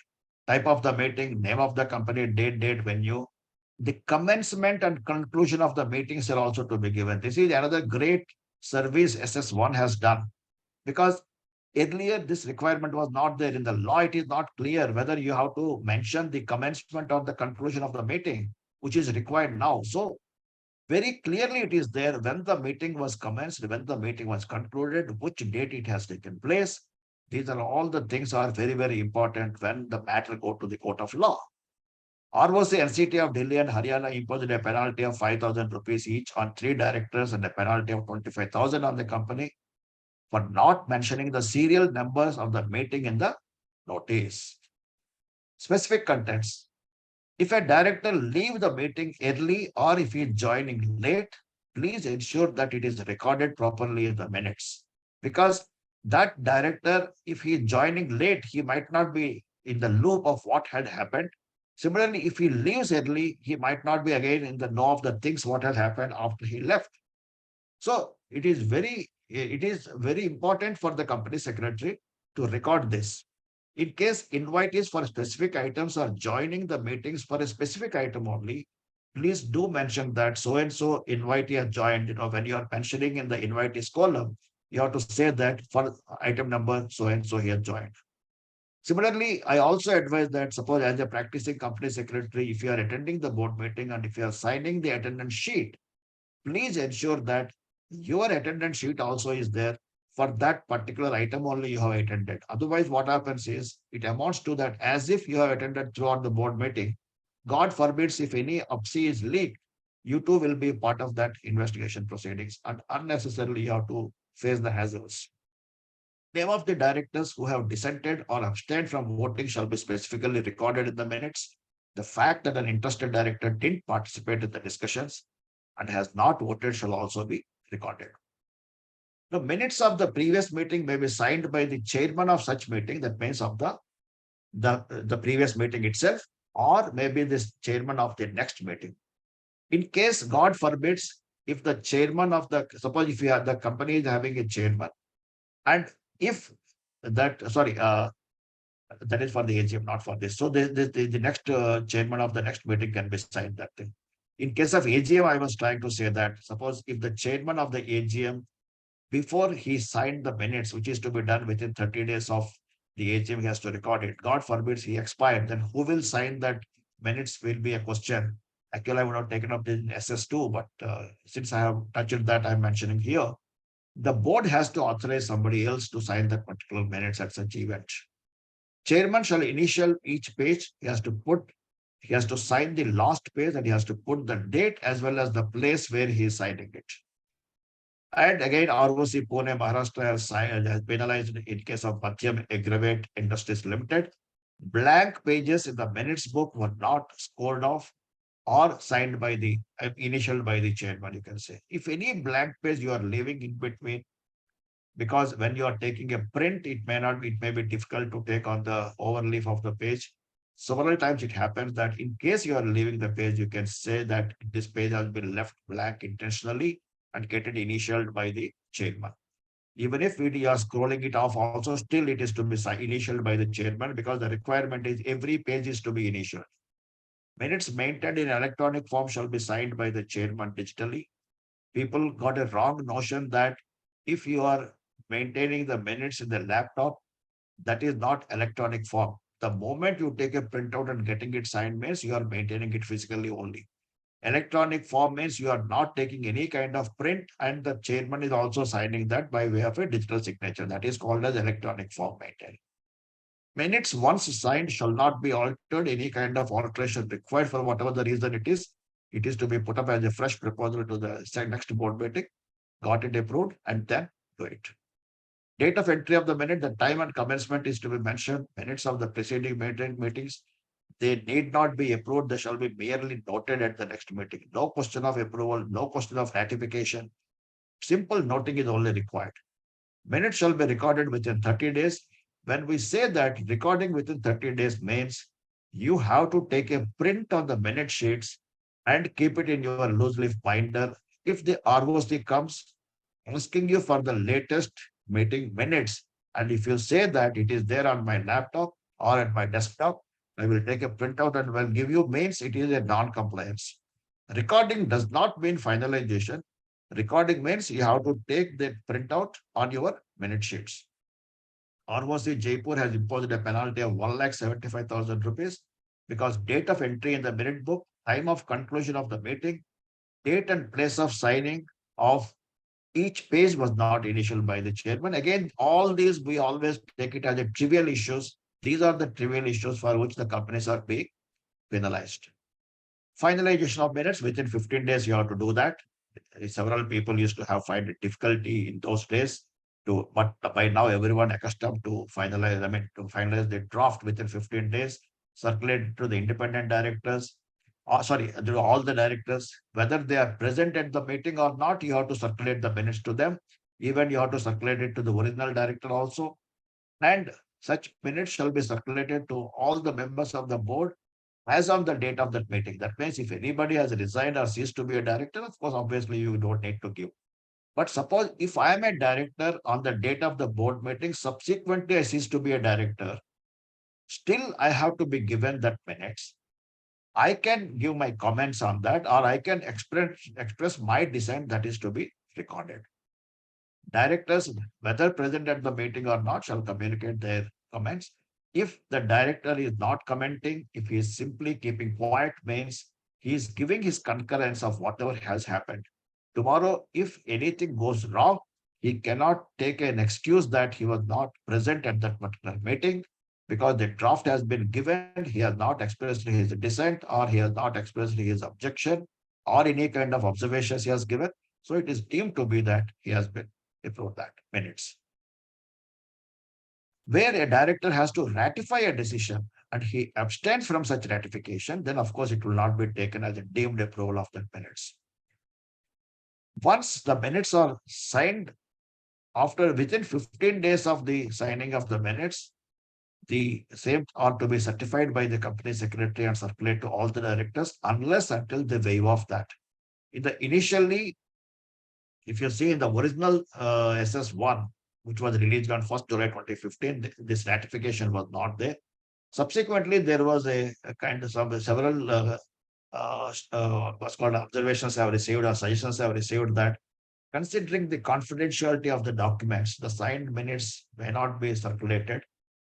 Type of the meeting, name of the company, date, venue, The commencement and conclusion of the meetings are also to be given. This is another great service SS1 has done, because earlier this requirement was not there in the law. It is not clear whether you have to mention the commencement or the conclusion of the meeting, which is required now. So very clearly it is there when the meeting was commenced, when the meeting was concluded, which date it has taken place. These are all the things are very, very important when the matter go to the court of law. ROC NCT of Delhi and Haryana imposed a penalty of 5,000 rupees each on 3 directors and a penalty of 25,000 on the company for not mentioning the serial numbers of the meeting in the notice. Specific contents. If a director leave the meeting early or if he is joining late, please ensure that it is recorded properly in the minutes. Because that director, if he is joining late, he might not be in the loop of what had happened. Similarly, if he leaves early, he might not be again in the know of the things what had happened after he left. So it is very important for the company secretary to record this. In case invitees for specific items are joining the meetings for a specific item only, please do mention that so-and-so invitee has joined. When you are mentioning in the invitees column, you have to say that for item number so-and-so he has joined. Similarly, I also advise that suppose as a practicing company secretary, if you are attending the board meeting and if you are signing the attendance sheet, please ensure that your attendance sheet also is there for that particular item only you have attended. Otherwise, what happens is it amounts to that as if you have attended throughout the board meeting. God forbids if any upsee is leaked, you too will be part of that investigation proceedings and unnecessarily you have to face the hazards. Name of the directors who have dissented or abstained from voting shall be specifically recorded in the minutes. The fact that an interested director didn't participate in the discussions and has not voted shall also be recorded. The minutes of the previous meeting may be signed by the chairman of such meeting, that means of the previous meeting itself, or maybe this chairman of the next meeting. In case, God forbids, if the chairman of the, suppose if you have the company is having a chairman, and if that, that is for the AGM, not for this. So the next chairman of the next meeting can be signed that thing. In case of AGM, I was trying to say that suppose if the chairman of the AGM, before he signed the minutes, which is to be done within 30 days of the AGM, he has to record it. God forbids he expired, then who will sign that minutes will be a question. Actually, I would have taken up this in SS2, but since I have touched that, I'm mentioning here. The board has to authorize somebody else to sign that particular minutes at such event. Chairman shall initial each page. He has to sign the last page and he has to put the date as well as the place where he is signing it. And again, ROC Pune, Maharashtra has penalized in case of Madhyam Aggravate Industries Limited. Blank pages in the minutes book were not scored off or signed by the initialed by the chairman, you can say. If any blank page you are leaving in between, because when you are taking a print, it may be difficult to take on the overleaf of the page. Several times it happens that in case you are leaving the page, you can say that this page has been left blank intentionally and get it initialed by the chairman. Even if you are scrolling it off also, still it is to be initialed by the chairman because the requirement is every page is to be initialed. Minutes maintained in electronic form shall be signed by the chairman digitally. People got a wrong notion that if you are maintaining the minutes in the laptop, that is not electronic form. The moment you take a printout and getting it signed means you are maintaining it physically only. Electronic form means you are not taking any kind of print and the chairman is also signing that by way of a digital signature. That is called as electronic form maintaining. Minutes once signed shall not be altered. Any kind of alteration required for whatever the reason it is to be put up as a fresh proposal to the next board meeting, got it approved, and then do it. Date of entry of the minute, the time and commencement is to be mentioned. Minutes of the preceding meetings, they need not be approved. They shall be merely noted at the next meeting. No question of approval, no question of ratification. Simple noting is only required. Minutes shall be recorded within 30 days. When we say that recording within 30 days means you have to take a print on the minute sheets and keep it in your loose leaf binder. If the ROC comes asking you for the latest meeting minutes, and if you say that it is there on my laptop or at my desktop, I will take a printout and will give you means it is a non-compliance. Recording does not mean finalization. Recording means you have to take the printout on your minute sheets. ROC Jaipur has imposed a penalty of 1,75,000 rupees because date of entry in the minute book, time of conclusion of the meeting, date and place of signing of each page was not initialed by the chairman. Again, all these we always take it as a trivial issues. These are the trivial issues for which the companies are being penalized. Finalization of minutes within 15 days, you have to do that. Several people used to have find it difficulty in those days but by now everyone accustomed to finalize the draft within 15 days, circulate to the independent directors, to all the directors, whether they are present at the meeting or not, you have to circulate the minutes to them. Even you have to circulate it to the original director also. And such minutes shall be circulated to all the members of the board as on the date of that meeting. That means if anybody has resigned or ceased to be a director, of course, obviously you don't need to give. But suppose if I am a director on the date of the board meeting, subsequently I cease to be a director, still I have to be given that minutes. I can give my comments on that, or I can express my dissent that is to be recorded. Directors, whether present at the meeting or not, shall communicate their comments. If the director is not commenting, if he is simply keeping quiet, means he is giving his concurrence of whatever has happened. Tomorrow, if anything goes wrong, he cannot take an excuse that he was not present at that particular meeting because the draft has been given, he has not expressed his dissent, or he has not expressed his objection, or any kind of observations he has given. So it is deemed to be that he has been approved that minutes. Where a director has to ratify a decision and he abstains from such ratification, then of course it will not be taken as a deemed approval of the minutes. Once the minutes are signed, within 15 days of the signing of the minutes, the same are to be certified by the company secretary and circulate to all the directors unless until they waive off that. Initially, if you see in the original SS1, which was released on 1st July 2015, this ratification was not there. Subsequently, there was a kind of several what's called observations have received or suggestions have received that considering the confidentiality of the documents, the signed minutes may not be circulated.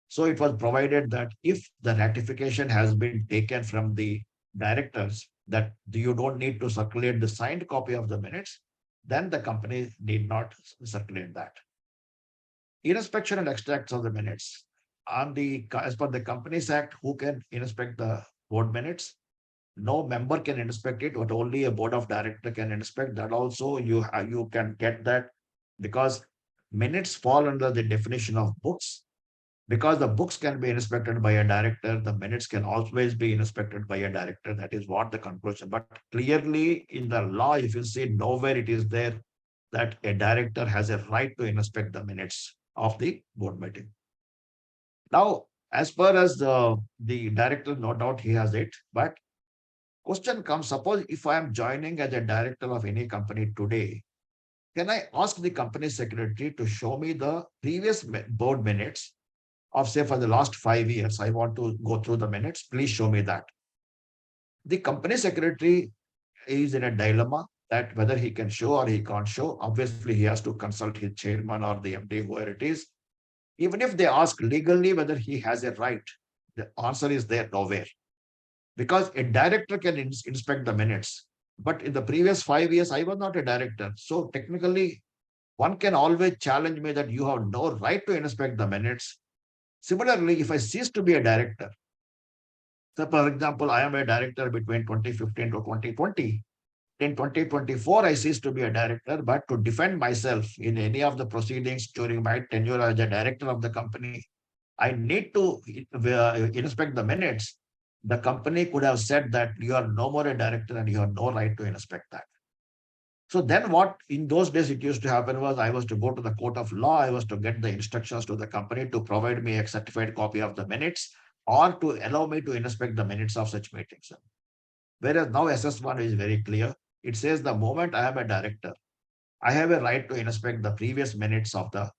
So it was provided that if the ratification has been taken from the directors, that you don't need to circulate the signed copy of the minutes, then the company need not circulate that. Inspection and extracts of the minutes. As per the Companies Act, who can inspect the board minutes? No member can inspect it, but only a board of director can inspect that. Also, you can get that because minutes fall under the definition of books. Because the books can be inspected by a director, the minutes can always be inspected by a director. That is what the conclusion. But clearly in the law, if you see nowhere it is there that a director has a right to inspect the minutes of the board meeting. Now, as far as the director, no doubt he has it, but question comes, suppose if I am joining as a director of any company today, can I ask the company secretary to show me the previous board minutes of, say, for the last 5 years? I want to go through the minutes. Please show me that. The company secretary is in a dilemma that whether he can show or he can't show. Obviously, he has to consult his chairman or the MD, whoever it is. Even if they ask legally whether he has a right, the answer is there nowhere. Because a director can inspect the minutes. But in the previous 5 years, I was not a director. So technically, one can always challenge me that you have no right to inspect the minutes. Similarly, if I cease to be a director, so for example, I am a director between 2015 to 2020. In 2024, I ceased to be a director, but to defend myself in any of the proceedings during my tenure as a director of the company, I need to inspect the minutes. The company could have said that you are no more a director and you have no right to inspect that. So then what in those days it used to happen was I was to go to the court of law. I was to get the instructions to the company to provide me a certified copy of the minutes or to allow me to inspect the minutes of such meetings. Whereas now SS1 is very clear. It says the moment I am a director, I have a right to inspect the previous minutes of the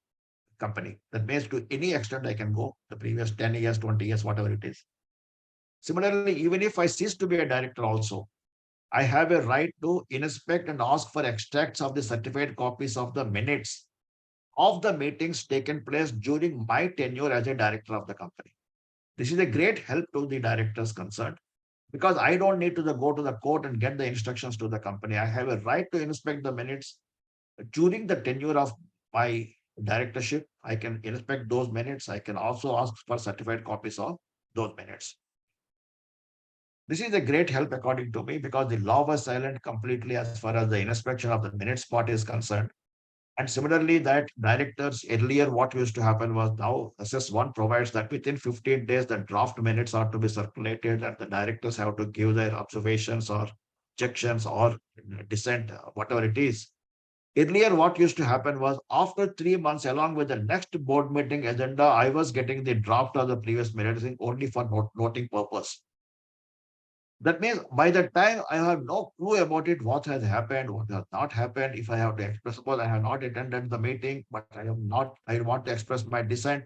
company. That means to any extent I can go the previous 10 years, 20 years, whatever it is. Similarly, even if I cease to be a director also, I have a right to inspect and ask for extracts of the certified copies of the minutes of the meetings taken place during my tenure as a director of the company. This is a great help to the directors concerned because I don't need to go to the court and get the instructions to the company. I have a right to inspect the minutes during the tenure of my directorship. I can inspect those minutes. I can also ask for certified copies of those minutes. This is a great help according to me because the law was silent completely as far as the inspection of the minutes part is concerned. And similarly, that directors earlier, what used to happen was now SS1 provides that within 15 days, the draft minutes are to be circulated and the directors have to give their observations or objections or dissent, whatever it is. Earlier, what used to happen was after 3 months, along with the next board meeting agenda, I was getting the draft of the previous minutes only for noting purpose. That means by the time I have no clue about it, what has happened, what has not happened. If I have to express, suppose I have not attended the meeting, but I want to express my dissent,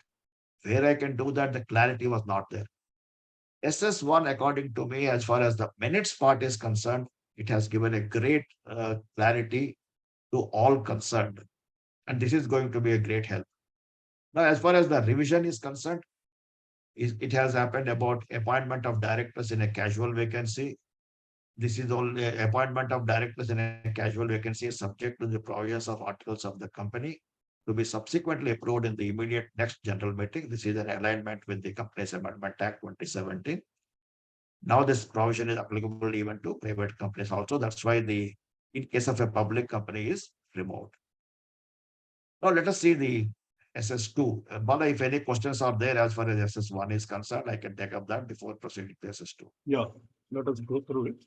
where I can do that, the clarity was not there. SS1, according to me, as far as the minutes part is concerned, it has given a great clarity to all concerned. And this is going to be a great help. Now, as far as the revision is concerned, it has happened about appointment of directors in a casual vacancy. This is only appointment of directors in a casual vacancy subject to the provisions of articles of the company to be subsequently approved in the immediate next general meeting. This is an alignment with the Companies Amendment Act 2017. Now this provision is applicable even to private companies also. That's why in case of a public company is removed. Now let us see the SS2. Bala, if any questions are there as far as SS1 is concerned, I can take up that before proceeding to SS2. Yeah, let us go through it.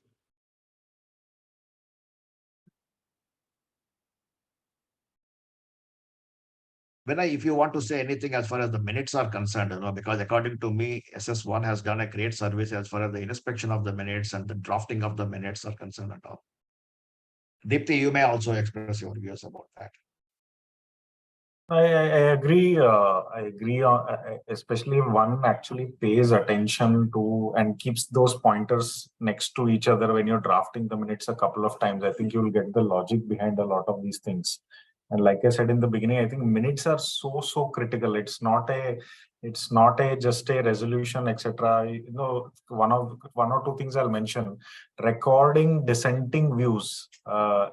If you want to say anything as far as the minutes are concerned, because according to me, SS1 has done a great service as far as the inspection of the minutes and the drafting of the minutes are concerned at all. Dipti, you may also express your views about that. I agree. I agree on, especially if one actually pays attention to and keeps those pointers next to each other when you're drafting the minutes a couple of times. I think you'll get the logic behind a lot of these things. And like I said in the beginning, I think minutes are so critical. It's not just a resolution, etc. One or two things I'll mention. Recording dissenting views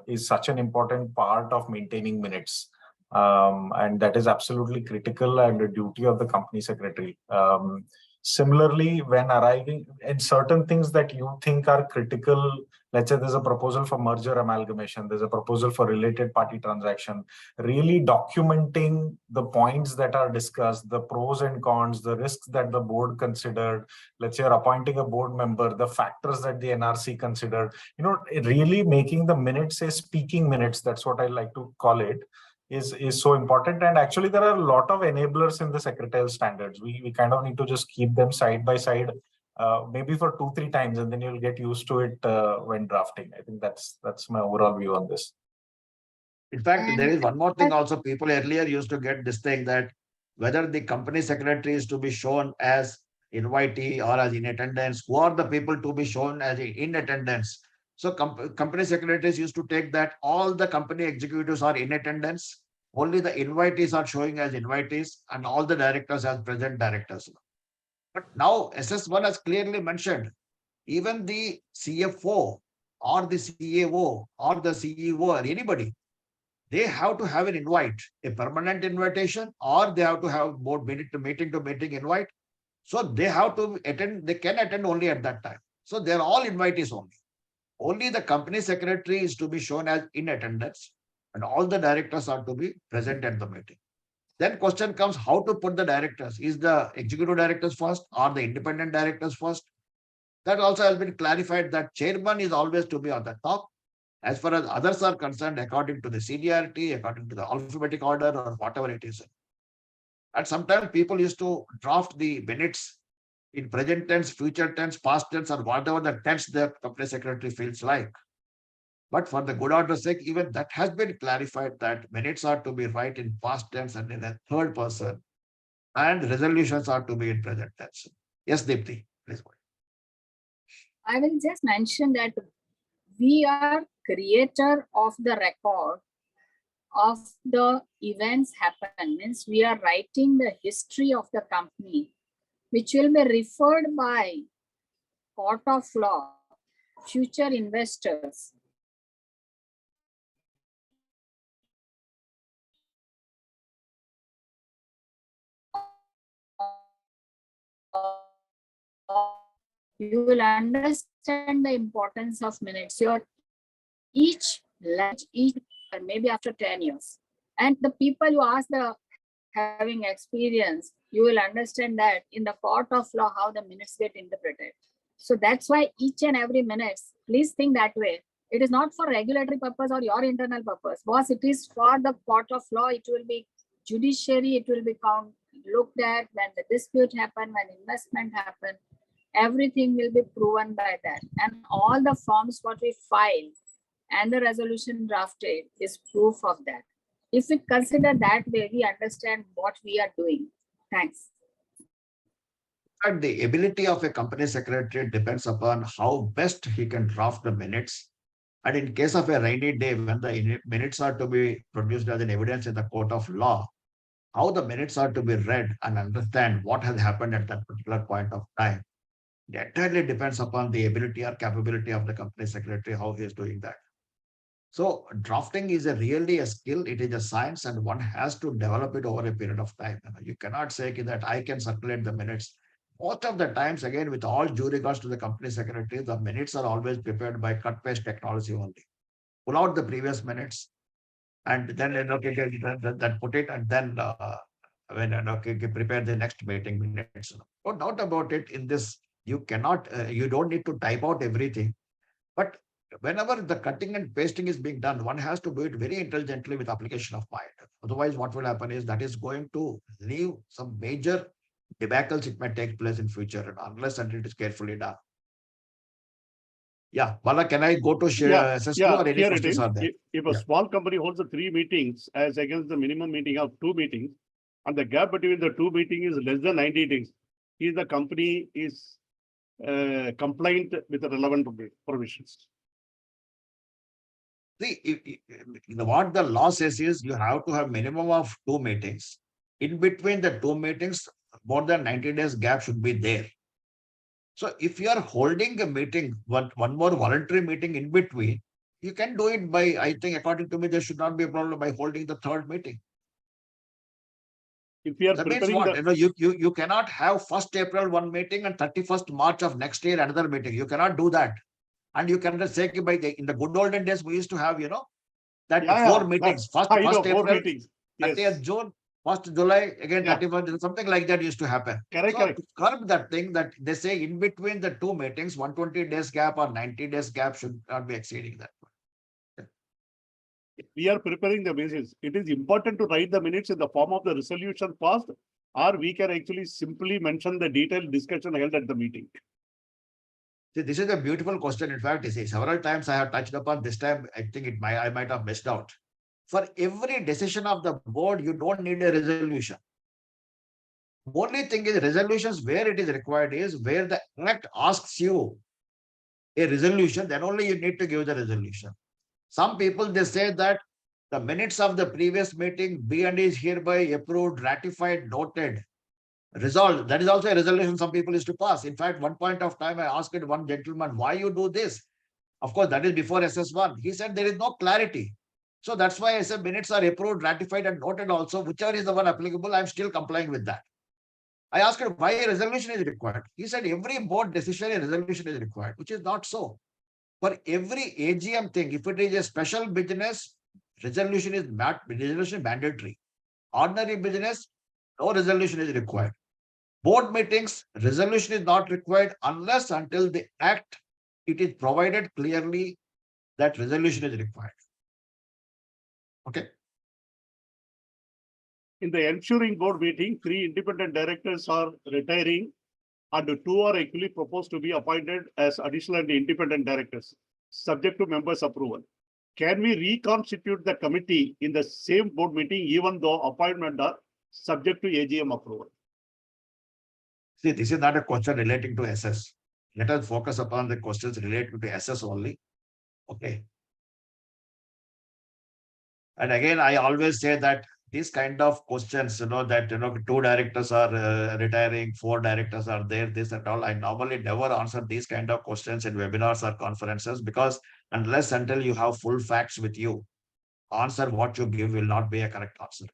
is such an important part of maintaining minutes. And that is absolutely critical and a duty of the company secretary. Similarly, when arriving in certain things that you think are critical, let's say there's a proposal for merger amalgamation, there's a proposal for related party transaction, really documenting the points that are discussed, the pros and cons, the risks that the board considered, let's say you're appointing a board member, the factors that the NRC considered, really making the minutes a speaking minutes, that's what I like to call it, is so important. And actually there are a lot of enablers in the secretarial standards. We kind of need to just keep them side by side, maybe for 2-3 times, and then you'll get used to it when drafting. I think that's my overall view on this. In fact, there is one more thing also. People earlier used to get this thing that whether the company secretary is to be shown as invitee or as in attendance, who are the people to be shown as in attendance. So company secretaries used to take that all the company executives are in attendance, only the invitees are showing as invitees and all the directors as present directors. But now SS1 has clearly mentioned even the CFO or the CAO or the CEO or anybody, they have to have an invite, a permanent invitation, or they have to have board meeting to meeting invite. So they have to attend, they can attend only at that time. So they're all invitees only. Only the company secretary is to be shown as in attendance and all the directors are to be present at the meeting. Then question comes how to put the directors. Is the executive directors first or the independent directors first? That also has been clarified that chairman is always to be on the top. As far as others are concerned, according to the seniority, according to the alphabetic order or whatever it is. And sometimes people used to draft the minutes in present tense, future tense, past tense, or whatever the tense the company secretary feels like. But for the good order's sake, even that has been clarified that minutes are to be right in past tense and in a third person, and resolutions are to be in present tense. Yes, Dipti, please go ahead. I will just mention that we are creator of the record of the events happen. Means we are writing the history of the company, which will be referred by court of law, future investors. You will understand the importance of minutes. Your each maybe after 10 years. And the people you ask the having experience, you will understand that in the court of law, how the minutes get interpreted. So that's why each and every minutes, please think that way. It is not for regulatory purpose or your internal purpose. Boss, it is for the court of law. It will be judiciary. It will be looked at when the dispute happen, when investment happen. Everything will be proven by that. And all the forms what we file and the resolution drafted is proof of that. If we consider that way, we understand what we are doing. Thanks. And the ability of a company secretary depends upon how best he can draft the minutes. And in case of a rainy day, when the minutes are to be produced as an evidence in the court of law, how the minutes are to be read and understand what has happened at that particular point of time. It entirely depends upon the ability or capability of the company secretary, how he is doing that. So drafting is really a skill. It is a science, and one has to develop it over a period of time. You cannot say that I can circulate the minutes. Most of the times, again, with all due regards to the company secretary, the minutes are always prepared by cut-paste technology only. Pull out the previous minutes, and then that put it, and then prepare the next meeting minutes. No doubt about it. In this, you cannot, you don't need to type out everything, but whenever the cutting and pasting is being done, one has to do it very intelligently with application of mind. Otherwise, what will happen is that is going to leave some major debacles. It may take place in future unless and it is carefully done. Yeah, Bala, can I go to share SSQ or any questions are there? If a small company holds the 3 meetings as against the minimum meeting of 2 meetings, and the gap between the 2 meetings is less than 90 days, is the company is compliant with the relevant provisions. See, what the law says is you have to have minimum of 2 meetings. In between the 2 meetings, more than 90 days gap should be there. So if you are holding a meeting, one more voluntary meeting in between, you can do it by, I think, according to me, there should not be a problem by holding the 3rd meeting. If we are that means what? You cannot have 1st April 1 meeting and 31st March of next year another meeting. You cannot do that. And you can just say, in the good olden days, we used to have, that 4 meetings. First April, 30th June, 1st July, again 31st, something like that used to happen. Correct. To curb that thing, that they say in between the 2 meetings, 120 days gap or 90 days gap should not be exceeding that. We are preparing the basis. It is important to write the minutes in the form of the resolution passed, or we can actually simply mention the detailed discussion held at the meeting. See, this is a beautiful question. In fact, several times I have touched upon. This time, I think I might have missed out. For every decision of the board, you don't need a resolution. Only thing is, resolutions where it is required is where the act asks you a resolution, then only you need to give the resolution. Some people, they say that the minutes of the previous meeting, B and is hereby approved, ratified, noted, resolved. That is also a resolution some people used to pass. In fact, one point of time, I asked one gentleman, why you do this? Of course, that is before SS1. He said there is no clarity. So that's why I said minutes are approved, ratified, and noted also. Whichever is the one applicable, I'm still complying with that. I asked him why a resolution is required. He said every board decision, a resolution is required, which is not so. For every AGM thing, if it is a special business, resolution is mandatory. Ordinary business, no resolution is required. Board meetings, resolution is not required unless until the act, it is provided clearly that resolution is required. Okay. In the ensuring board meeting, 3 independent directors are retiring and 2 are actually proposed to be appointed as additional and independent directors, subject to members' approval. Can we reconstitute the committee in the same board meeting, even though appointment are subject to AGM approval? See, this is not a question relating to SS. Let us focus upon the questions related to SS only. Okay. And again, I always say that these kind of questions, that, 2 directors are retiring, 4 directors are there, this and all. I normally never answer these kind of questions in webinars or conferences, because unless until you have full facts with you, answer what you give will not be a correct answer.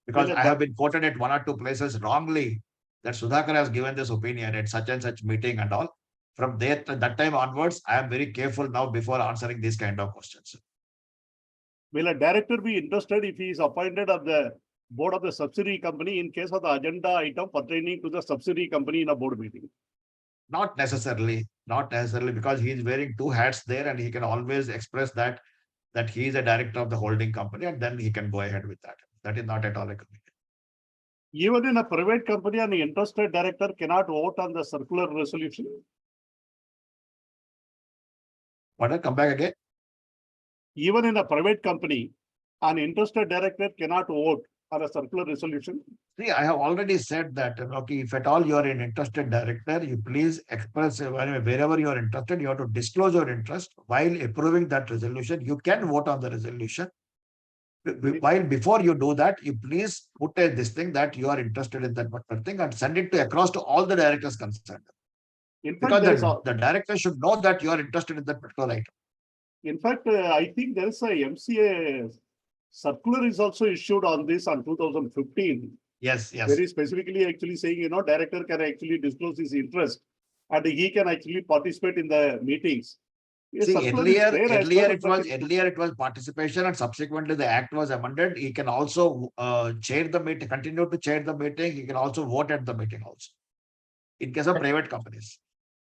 Because I have been quoted at 1 or 2 places wrongly that Sudhakar has given this opinion at such and such meeting and all. From there, that time onwards, I am very careful now before answering these kind of questions. Will a director be interested if he is appointed at the board of the subsidiary company in case of the agenda item pertaining to the subsidiary company in a board meeting? Not necessarily, because he is wearing 2 hats there, and he can always express that he is a director of the holding company, and then he can go ahead with that. That is not at all a commitment. Even in a private company, an interested director cannot vote on the circular resolution. What? Come back again. Even in a private company, an interested director cannot vote on a circular resolution. See, I have already said that, okay, if at all you are an interested director, you please express wherever you are interested, you have to disclose your interest. While approving that resolution, you can vote on the resolution. While before you do that, you please put this thing that you are interested in that particular thing and send it across to all the directors concerned. In fact, because the director should know that you are interested in that particular item. In fact, I think there is a MCA circular is also issued on this on 2015. Yes. Very specifically actually saying, director can actually disclose his interest and he can actually participate in the meetings. See, earlier it was participation, and subsequently the act was amended. He can also chair the meeting, continue to chair the meeting. He can also vote at the meeting also, in case of private companies.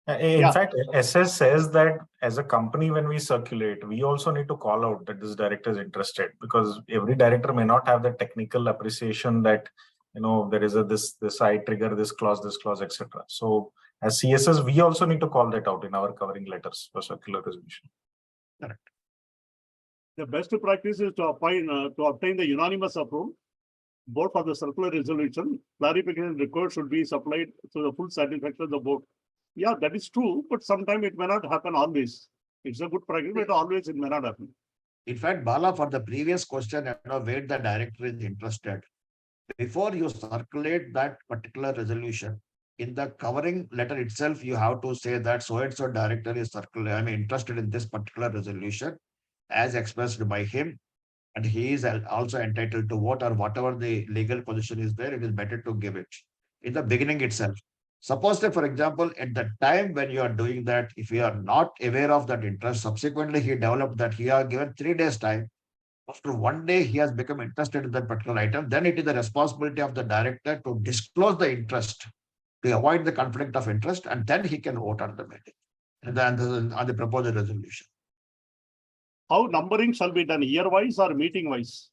In fact, SS says that as a company, when we circulate, we also need to call out that this director is interested, because every director may not have the technical appreciation that, there is this I trigger this clause, etc. So as CSS, we also need to call that out in our covering letters for circular resolution. Correct. The best practice is to obtain the unanimous approval board for the circular resolution. Clarification record should be supplied to the full satisfaction of the board. Yeah, that is true, but sometimes it may not happen always. It's a good practice, but always it may not happen. In fact, Bala, for the previous question, where the director is interested, before you circulate that particular resolution, in the covering letter itself, you have to say that so-and-so director is interested in this particular resolution as expressed by him, and he is also entitled to vote, or whatever the legal position is there, it is better to give it in the beginning itself. Suppose that, for example, at the time when you are doing that, if you are not aware of that interest, subsequently he developed that he has given 3 days time. After 1 day, he has become interested in that particular item. Then it is the responsibility of the director to disclose the interest, to avoid the conflict of interest, and then he can vote on the meeting and then on the proposed resolution. How numbering shall be done, year-wise or meeting-wise?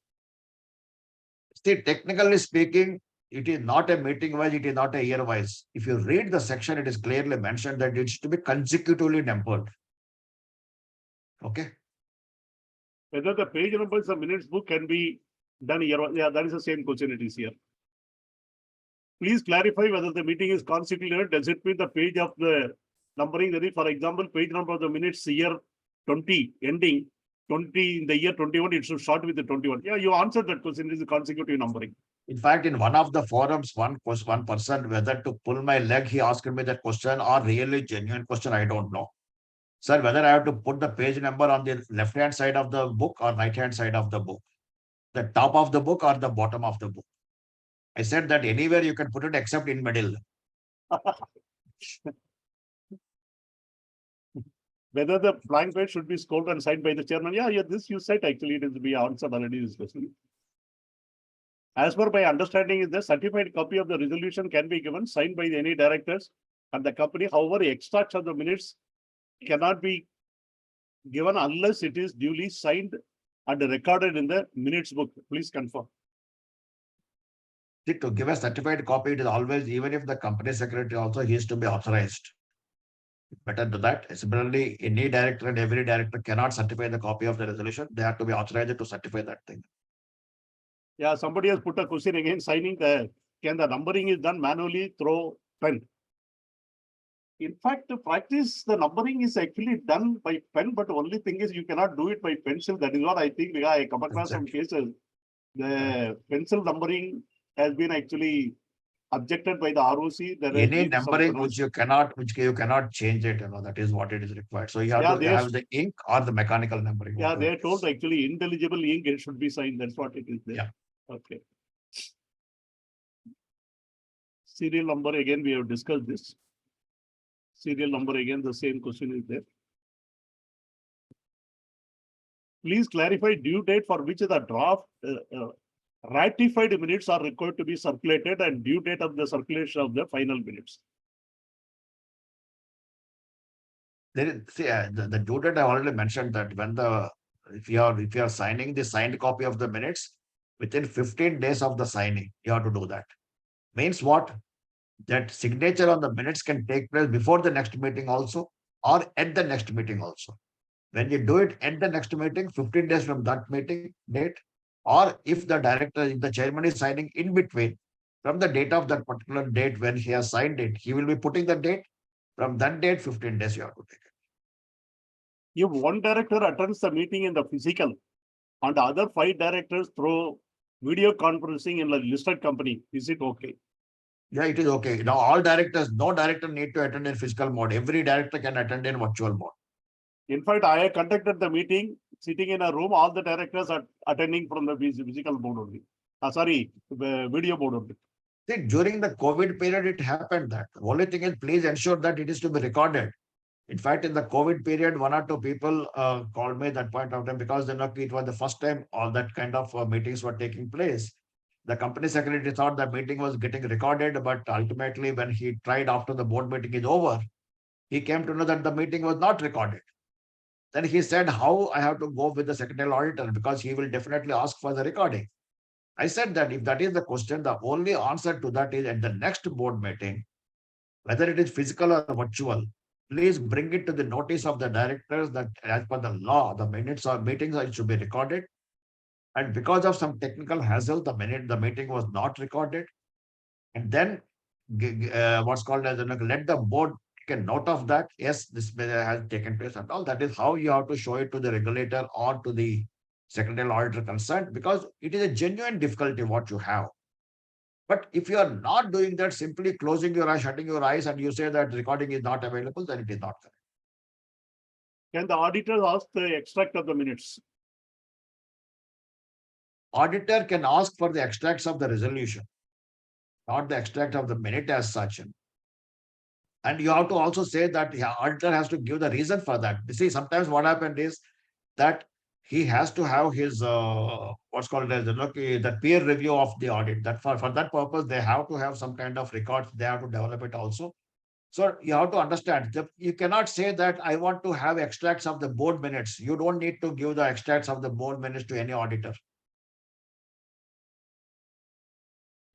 See, technically speaking, it is not a meeting-wise, it is not a year-wise. If you read the section, it is clearly mentioned that it is to be consecutively numbered. Okay. Whether the page numbers of minutes book can be done year-wise, that is the same question it is here. Please clarify whether the meeting is consecutive. Does it mean the page of the numbering? That is, for example, page number of the minutes year 20 ending 20 in the year 21, it should start with the 21. Yeah, you answered that question. It is a consecutive numbering. In fact, in one of the forums, one person, whether to pull my leg, he asked me that question, or really genuine question, I don't know. Sir, whether I have to put the page number on the left-hand side of the book or right-hand side of the book, the top of the book or the bottom of the book. I said that anywhere you can put it except in middle. Whether the blank page should be scored and signed by the chairman. Yeah, this you said actually it is to be answered already this question. As per my understanding is the certified copy of the resolution can be given, signed by any directors and the company. However, extracts of the minutes cannot be given unless it is duly signed and recorded in the minutes book. Please confirm. To give a certified copy, it is always, even if the company secretary also, he is to be authorized. Better do that. Similarly, any director and every director cannot certify the copy of the resolution. They have to be authorized to certify that thing. Yeah, somebody has put a question again, signing can the numbering is done manually through pen? In fact, the practice, the numbering is actually done by pen, but the only thing is you cannot do it by pencil. That is what I think. Because I come across some cases. The pencil numbering has been actually objected by the ROC. There has Any been some numbering which you cannot change it, that is what it is required. So you have to have the ink or the mechanical numbering. Yeah, they are told actually indeligible ink it should be signed. That's what it is there. Yeah. Okay. Serial number again, we have discussed this. Serial number again, the same question is there. Please clarify due date for which the draft ratified minutes are required to be circulated and due date of the circulation of the final minutes. There is, see, the due date I already mentioned that when if you are signing the signed copy of the minutes within 15 days of the signing, you have to do that. Means what? That signature on the minutes can take place before the next meeting also, or at the next meeting also. When you do it at the next meeting, 15 days from that meeting date, or if the chairman is signing in between, from the date of that particular date when he has signed it, he will be putting the date. From that date, 15 days you have to take it. If one director attends the meeting in the physical and the other 5 directors through video conferencing in a listed company, is it okay? Yeah, it is okay. Now, no director need to attend in physical mode. Every director can attend in virtual mode. In fact, I conducted the meeting sitting in a room. All the directors are attending from the physical mode only. Video mode only. See, during the COVID period, it happened that. The only thing is, please ensure that it is to be recorded. In fact, in the COVID period, 1 or 2 people called me at that point of time because it was the first time all that kind of meetings were taking place. The company secretary thought the meeting was getting recorded, but ultimately when he tried after the board meeting is over, he came to know that the meeting was not recorded. Then he said, how I have to go with the secretarial auditor because he will definitely ask for the recording. I said that if that is the question, the only answer to that is at the next board meeting, whether it is physical or virtual, please bring it to the notice of the directors that as per the law, the minutes or meetings should be recorded. And because of some technical hassle, the meeting was not recorded. And then what's called as let the board take a note of that. Yes, this has taken place and all. That is how you have to show it to the regulator or to the secretarial auditor concerned, because it is a genuine difficulty what you have. But if you are not doing that, simply closing your eyes, shutting your eyes, and you say that recording is not available, then it is not correct. Can the auditor ask the extract of the minutes? Auditor can ask for the extracts of the resolution, not the extract of the minute as such. And you have to also say that the auditor has to give the reason for that. You see, sometimes what happened is that he has to have his what's called as the peer review of the audit. That for that purpose, they have to have some kind of records. They have to develop it also. So you have to understand that you cannot say that I want to have extracts of the board minutes. You don't need to give the extracts of the board minutes to any auditor.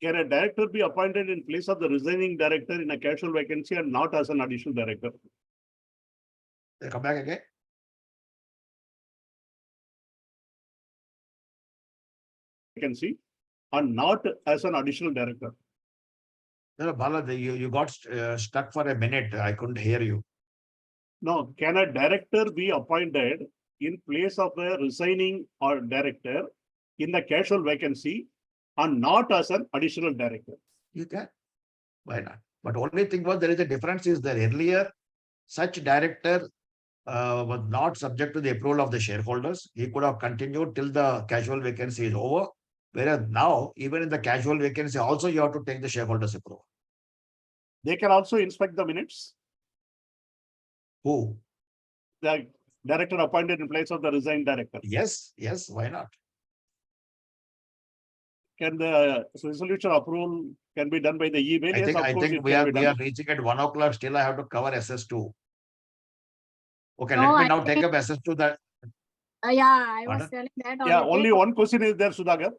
Can a director be appointed in place of the resigning director in a casual vacancy and not as an additional director? They come back again. Vacancy and not as an additional director. No, Bala, you got stuck for a minute. I couldn't hear you. No, can a director be appointed in place of a resigning or director in the casual vacancy and not as an additional director? You can. Why not? But only thing was there is a difference is that earlier such director was not subject to the approval of the shareholders. He could have continued till the casual vacancy is over. Whereas now, even in the casual vacancy, also you have to take the shareholders' approval. They can also inspect the minutes. Who? The director appointed in place of the resigned director. Yes, why not? Can the resolution approval can be done by the email? Yes, I think we are reaching at 1 o'clock. Still, I have to cover SS2. Okay, No, let me now take up SS2 that. Yeah, I was telling that. Yeah, only one question is there, Sudhakar.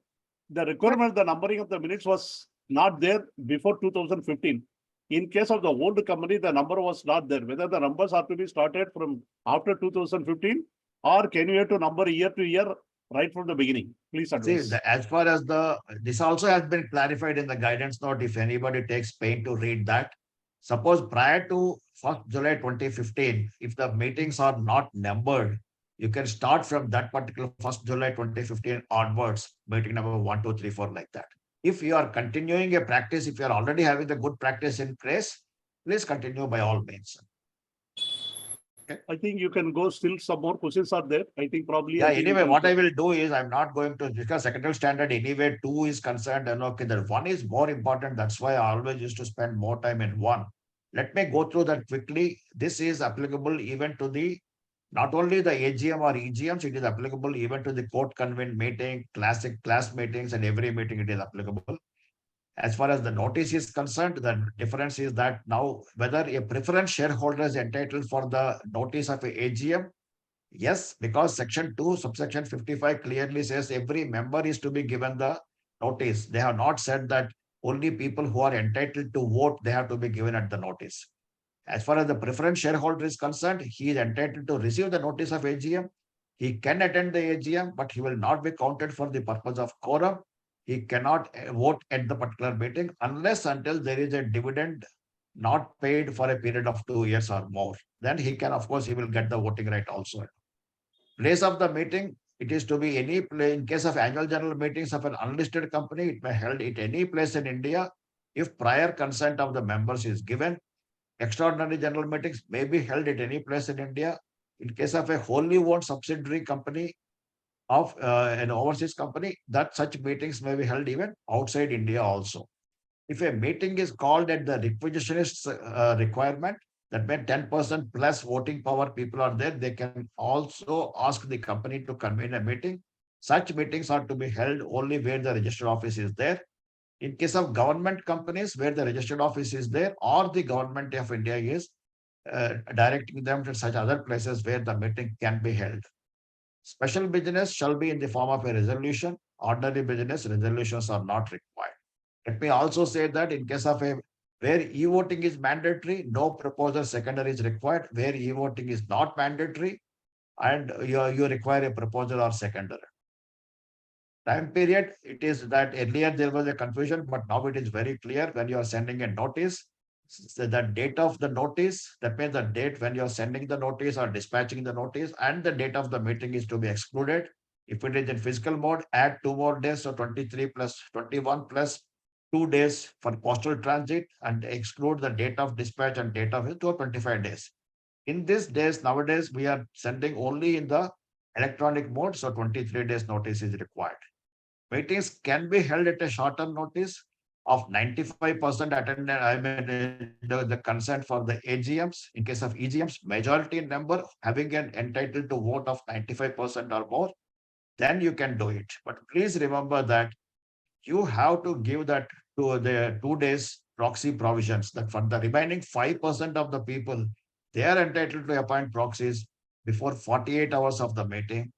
The requirement, the numbering of the minutes was not there before 2015. In case of the old company, the number was not there. Whether the numbers are to be started from after 2015 or can you have to number year to year right from the beginning? Please advise. See, as far as this also has been clarified in the guidance note. If anybody takes pain to read that, Suppose prior to 1st July 2015, if the meetings are not numbered, you can start from that particular 1st July 2015 onwards, meeting number 1, 2, 3, 4 like that. If you are continuing a practice, if you are already having the good practice in place, please continue by all means. I think you can go still, some more questions are there. I think probably. Yeah, I think anyway, what I will do is I'm not going to, because secretarial standard anyway, 2 is concerned, and okay, that 1 is more important. That's why I always used to spend more time in 1. Let me go through that quickly. This is applicable even to the, not only the AGM or EGMs, it is applicable even to the court convened meeting, class meetings, and every meeting it is applicable. As far as the notice is concerned, the difference is that now whether a preference shareholder is entitled for the notice of a AGM. Yes, because section 2, subsection 55 clearly says every member is to be given the notice. They have not said that only people who are entitled to vote, they have to be given at the notice. As far as the preference shareholder is concerned, he is entitled to receive the notice of AGM. He can attend the AGM, but he will not be counted for the purpose of quorum. He cannot vote at the particular meeting unless until there is a dividend not paid for a period of 2 years or more. Then he can, of course, he will get the voting right also. Place of the meeting, it is to be any place. In case of annual general meetings of an unlisted company, it may held at any place in India if prior consent of the members is given. Extraordinary general meetings may be held at any place in India. In case of a wholly owned subsidiary company of an overseas company, that such meetings may be held even outside India also. If a meeting is called at the requisitionist requirement, that means 10% plus voting power people are there, they can also ask the company to convene a meeting. Such meetings are to be held only where the registered office is there. In case of government companies where the registered office is there, or the government of India is directing them to such other places where the meeting can be held. Special business shall be in the form of a resolution. Ordinary business resolutions are not required. Let me also say that in case of a where e-voting is mandatory, no proposer seconder is required. Where e-voting is not mandatory, and you require a proposer or seconder. Time period, it is that earlier there was a confusion, but now it is very clear when you are sending a notice. So the date of the notice, that means the date when you are sending the notice or dispatching the notice, and the date of the meeting is to be excluded. If it is in physical mode, add 2 more days, so 23 plus 21 plus 2 days for postal transit, and exclude the date of dispatch and date of it to 25 days. In these days, nowadays, we are sending only in the electronic mode, so 23 days notice is required. Meetings can be held at a shorter notice of 95% attendance. I mean, the consent for the AGMs. In case of EGMs, majority number having an entitled to vote of 95% or more, then you can do it. But please remember that you have to give that to the 2 days proxy provisions, that for the remaining 5% of the people, they are entitled to appoint proxies before 48 hours of the meeting.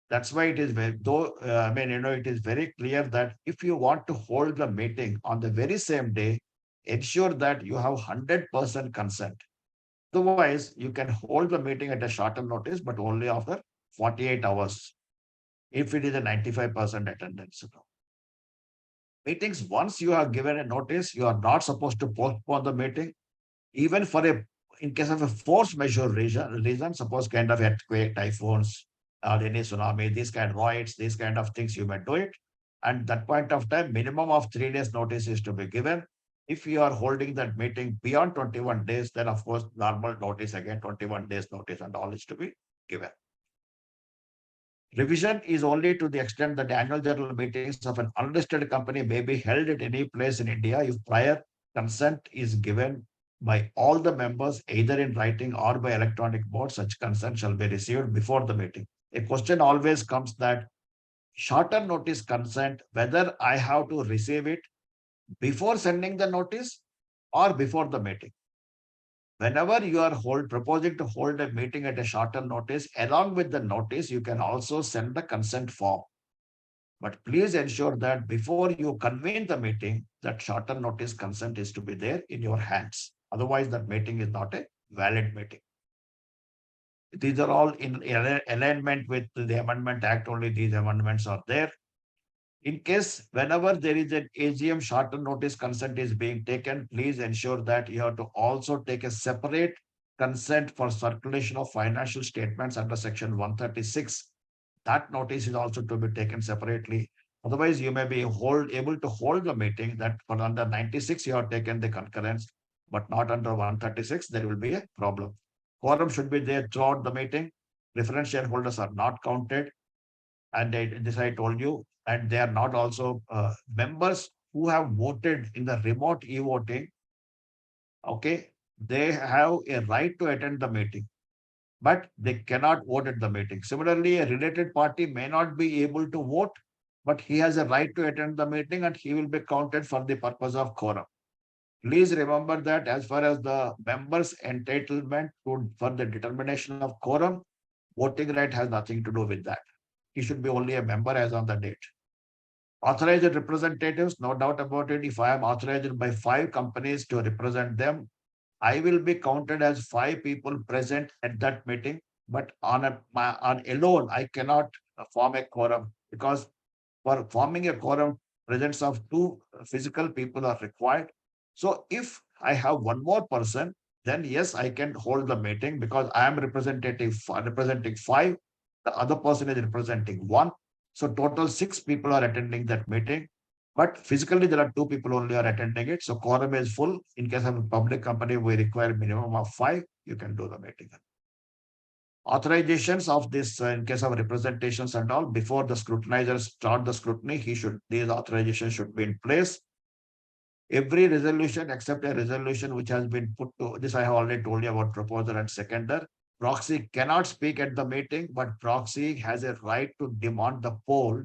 That's why it is very, though, it is very clear that if you want to hold the meeting on the very same day, ensure that you have 100% consent. Otherwise, you can hold the meeting at a shorter notice, but only after 48 hours, if it is a 95% attendance. Meetings, once you have given a notice, you are not supposed to postpone the meeting, even for in case of a force majeure reason, suppose kind of earthquake, typhoons, or any tsunami, these kind of riots, these kind of things, you may do it. And that point of time, minimum of 3 days notice is to be given. If you are holding that meeting beyond 21 days, then of course, normal notice again, 21 days notice and all is to be given. Revision is only to the extent that the annual general meetings of an unlisted company may be held at any place in India if prior consent is given by all the members, either in writing or by electronic mode. Such consent shall be received before the meeting. A question always comes that shorter notice consent, whether I have to receive it before sending the notice or before the meeting. Whenever you are proposing to hold a meeting at a shorter notice, along with the notice, you can also send the consent form. But please ensure that before you convene the meeting, that shorter notice consent is to be there in your hands. Otherwise, that meeting is not a valid meeting. These are all in alignment with the Amendment Act. Only these amendments are there. In case whenever there is an AGM shorter notice consent is being taken, please ensure that you have to also take a separate consent for circulation of financial statements under section 136. That notice is also to be taken separately. Otherwise, you may be able to hold the meeting that for under 96 you have taken the concurrence, but not under 136, there will be a problem. Quorum should be there throughout the meeting. Preference shareholders are not counted. And this I told you, and they are not also members who have voted in the remote e-voting. Okay, they have a right to attend the meeting, but they cannot vote at the meeting. Similarly, a related party may not be able to vote, but he has a right to attend the meeting and he will be counted for the purpose of quorum. Please remember that as far as the members' entitlement for the determination of quorum, voting right has nothing to do with that. He should be only a member as on the date. Authorized representatives, no doubt about it. If I am authorized by 5 companies to represent them, I will be counted as 5 people present at that meeting. But on alone, I cannot form a quorum, because for forming a quorum, presence of 2 physical people are required. So if I have one more person, then yes, I can hold the meeting because I am representing 5. The other person is representing 1. So total 6 people are attending that meeting. But physically, there are 2 people only are attending it. So quorum is full. In case of a public company, we require minimum of 5. You can do the meeting. Authorizations of this, in case of representations and all, before the scrutinizers start the scrutiny, these authorizations should be in place. Every resolution except a resolution which has been put to this, I have already told you about proposer and seconder. Proxy cannot speak at the meeting, but proxy has a right to demand the poll,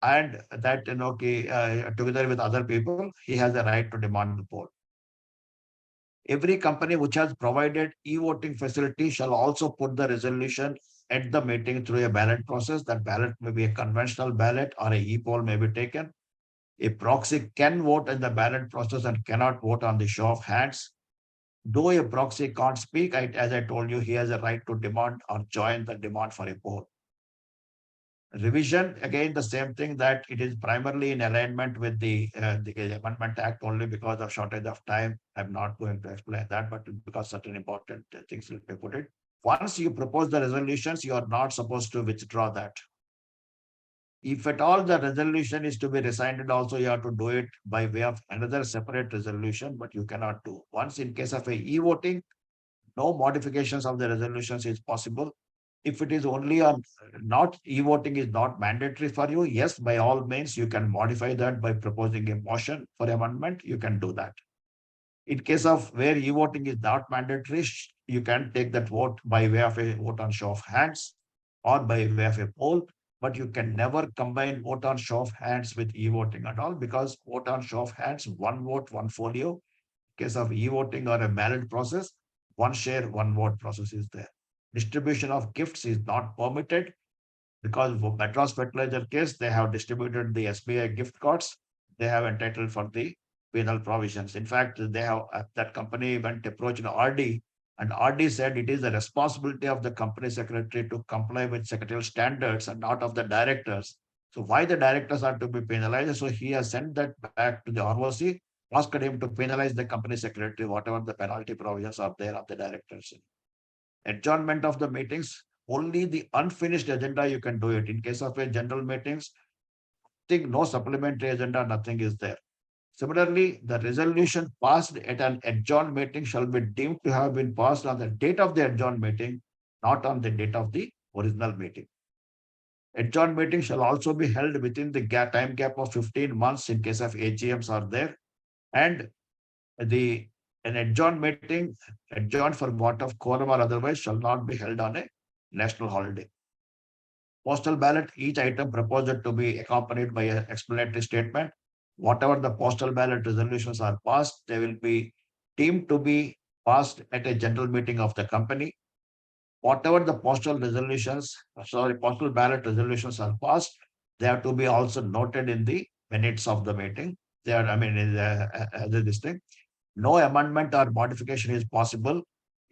and that together with other people, he has a right to demand the poll. Every company which has provided e-voting facility shall also put the resolution at the meeting through a ballot process. That ballot may be a conventional ballot or a e-poll may be taken. A proxy can vote in the ballot process and cannot vote on the show of hands. Though a proxy can't speak, as I told you, he has a right to demand or join the demand for a poll. Revision, again, the same thing, that it is primarily in alignment with the Amendment Act. Only because of shortage of time, I'm not going to explain that, but because certain important things will be put in. Once you propose the resolutions, you are not supposed to withdraw that. If at all the resolution is to be rescinded, also you have to do it by way of another separate resolution, but you cannot do. Once in case of a e-voting, no modifications of the resolutions is possible. If it is only on not e-voting is not mandatory for you, yes, by all means, you can modify that by proposing a motion for amendment, you can do that. In case of where e-voting is not mandatory, you can take that vote by way of a vote on show of hands or by way of a poll, but you can never combine vote on show of hands with e-voting at all, because vote on show of hands, 1 vote, 1 folio. In case of e-voting or a ballot process, 1 share, 1 vote process is there. Distribution of gifts is not permitted, because for Madras Fertilizer case, they have distributed the SBI gift cards. They have entitled for the penal provisions. In fact, they have that company went approached RD, and RD said it is the responsibility of the company secretary to comply with secretarial standards and not of the directors. So why the directors are to be penalized? So he has sent that back to the ROC, asked him to penalize the company secretary, whatever the penalty provisions are there of the directors. Adjournment of the meetings, only the unfinished agenda you can do it. In case of a general meetings, think no supplementary agenda, nothing is there. Similarly, the resolution passed at an adjourned meeting shall be deemed to have been passed on the date of the adjourned meeting, not on the date of the original meeting. Adjourned meeting shall also be held within the time gap of 15 months in case of AGMs are there. And an adjourned meeting, adjourned for want of quorum or otherwise, shall not be held on a national holiday. Postal ballot, each item proposed to be accompanied by an explanatory statement. Whatever the postal ballot resolutions are passed, they will be deemed to be passed at a general meeting of the company. Whatever the postal ballot resolutions are passed, they have to be also noted in the minutes of the meeting. They are, this thing. No amendment or modification is possible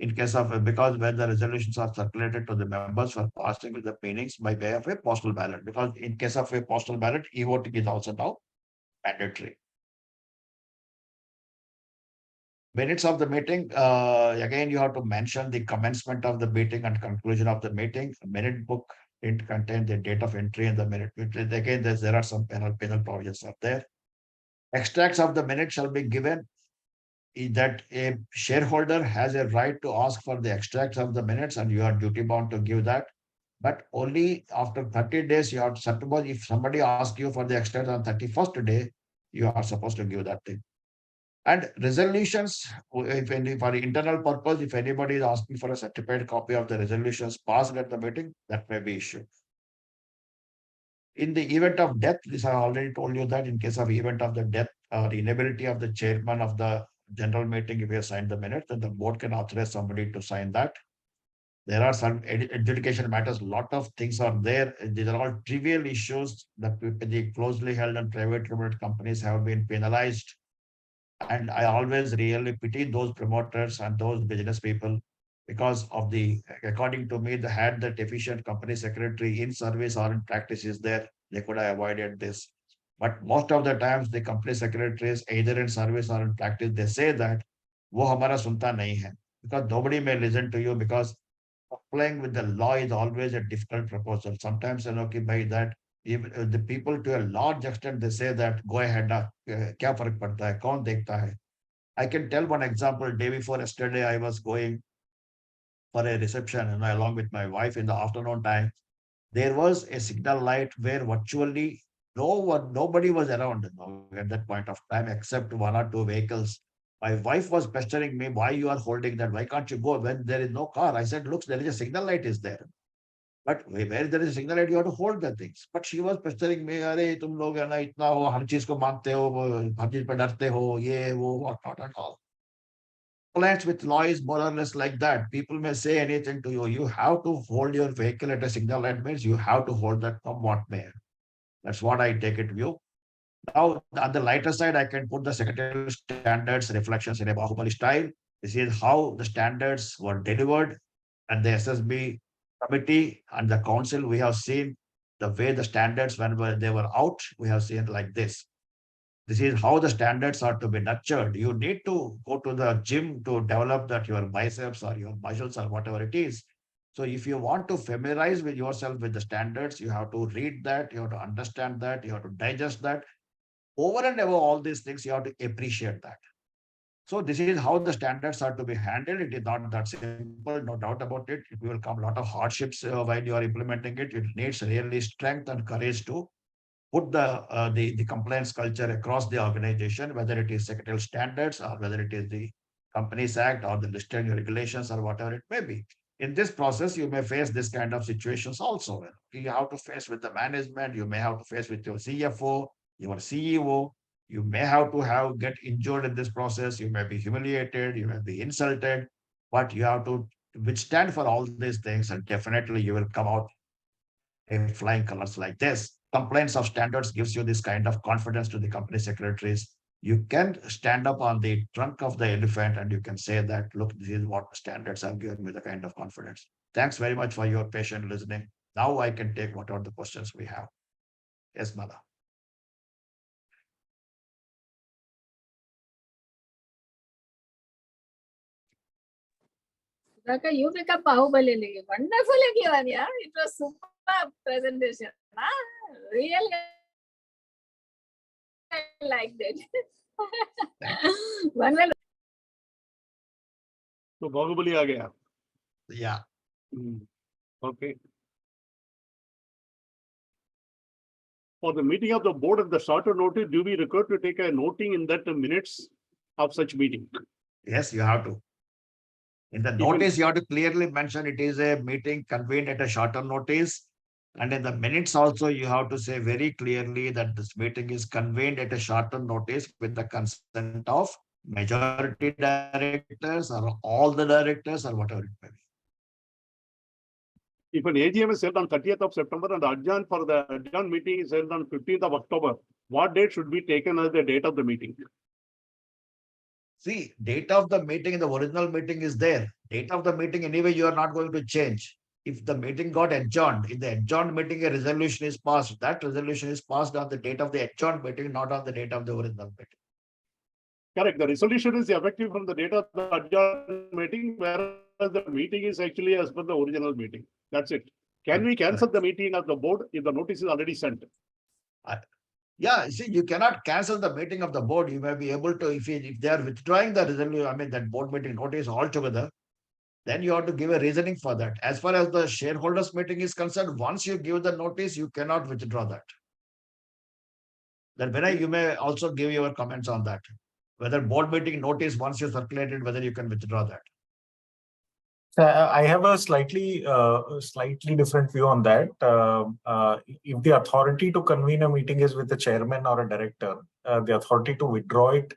in case of, because when the resolutions are circulated to the members for passing with the meetings by way of a postal ballot, because in case of a postal ballot, e-voting is also now mandatory. Minutes of the meeting, again, you have to mention the commencement of the meeting and conclusion of the meeting. Minute book didn't contain the date of entry in the minute. Again, there are some penal provisions are there. Extracts of the minutes shall be given. That a shareholder has a right to ask for the extracts of the minutes, and you are duty bound to give that. But only after 30 days, you have to, suppose if somebody asks you for the extracts on 31st day, you are supposed to give that thing. And resolutions, if any, for internal purpose, if anybody is asking for a certified copy of the resolutions passed at the meeting, that may be issued. In the event of death, this I already told you that in case of event of the death or inability of the chairman of the general meeting, if he has signed the minutes, then the board can authorize somebody to sign that. There are some adjudication matters, lot of things are there. These are all trivial issues that the closely held and private limited companies have been penalized. And I always really pity those promoters and those business people, because of the, according to me, they had that efficient company secretary in service or in practice is there, they could have avoided this. But most of the times, the company secretaries, either in service or in practice, they say that, wo hamara sunta nahi hai, because nobody may listen to you, because complying with the law is always a difficult proposal. Sometimes, by that, if the people to a large extent, they say that, go ahead, kya farak padta hai, kaun dekhta hai. I can tell one example. Day before yesterday, I was going for a reception, and along with my wife in the afternoon time, there was a signal light where virtually nobody was around at that point of time, except one or two vehicles. My wife was pestering me, why you are holding that? Why can't you go when there is no car? I said, look, there is a signal light is there. But where there is a signal light, you have to hold the things. But she was pestering me, "Arey, tum log hai na itna ho, har cheez ko mante ho, har cheez pe darte ho, ye wo, what not at all." Compliance with law is more or less like that. People may say anything to you. You have to hold your vehicle at a signal light, means you have to hold that come what may. That's what I take it view. Now, on the lighter side, I can put the secretarial standards reflections in a Bahubali style. This is how the standards were delivered, and the SSB committee and the council. We have seen the way the standards, when they were out, we have seen like this. This is how the standards are to be nurtured. You need to go to the gym to develop that your biceps or your muscles or whatever it is. So if you want to familiarize with yourself with the standards, you have to read that, you have to understand that, you have to digest that. Over and above all these things, you have to appreciate that. So this is how the standards are to be handled. It is not that simple, no doubt about it. It will come a lot of hardships while you are implementing it. It needs really strength and courage to put the compliance culture across the organization, whether it is secretarial standards or whether it is the Companies Act or the listed regulations or whatever it may be. In this process, you may face this kind of situations also. You have to face with the management, you may have to face with your CFO, your CEO, you may have to get injured in this process, you may be humiliated, you may be insulted, but you have to withstand for all these things, and definitely you will come out in flying colors like this. Compliance of standards gives you this kind of confidence to the company secretaries. You can stand up on the trunk of the elephant and you can say that, look, this is what standards have given me the kind of confidence. Thanks very much for your patient listening. Now I can take what are the questions we have. Yes, Mala. Sudhakar, you become Bahubali. Wonderful everyone, yeah. It was super presentation. Really, I liked it. One will. So Bahubali aa gaya. Yeah. Okay. For the meeting of the board at the shorter notice, do we require to take a noting in that minutes of such meeting? Yes, you have to. In the notice, you have to clearly mention it is a meeting convened at a shorter notice. And in the minutes also, you have to say very clearly that this meeting is convened at a shorter notice with the consent of majority directors or all the directors or whatever it may be. If an AGM is held on 30th of September and adjourned for the adjourned meeting is held on 15th of October, what date should be taken as the date of the meeting? See, date of the meeting in the original meeting is there. Date of the meeting anyway, you are not going to change. If the meeting got adjourned, in the adjourned meeting, a resolution is passed. That resolution is passed on the date of the adjourned meeting, not on the date of the original meeting. Correct. The resolution is effective from the date of the adjourned meeting, whereas the meeting is actually as per the original meeting. That's it. Can we cancel the meeting of the board if the notice is already sent? Yeah, see, you cannot cancel the meeting of the board. You may be able to, if they are withdrawing the resolution, I mean, that board meeting notice altogether, then you have to give a reasoning for that. As far as the shareholders meeting is concerned, once you give the notice, you cannot withdraw that. Then Vinay, you may also give your comments on that. Whether board meeting notice, once you circulated, whether you can withdraw that. I have a slightly different view on that. If the authority to convene a meeting is with the chairman or a director, the authority to withdraw it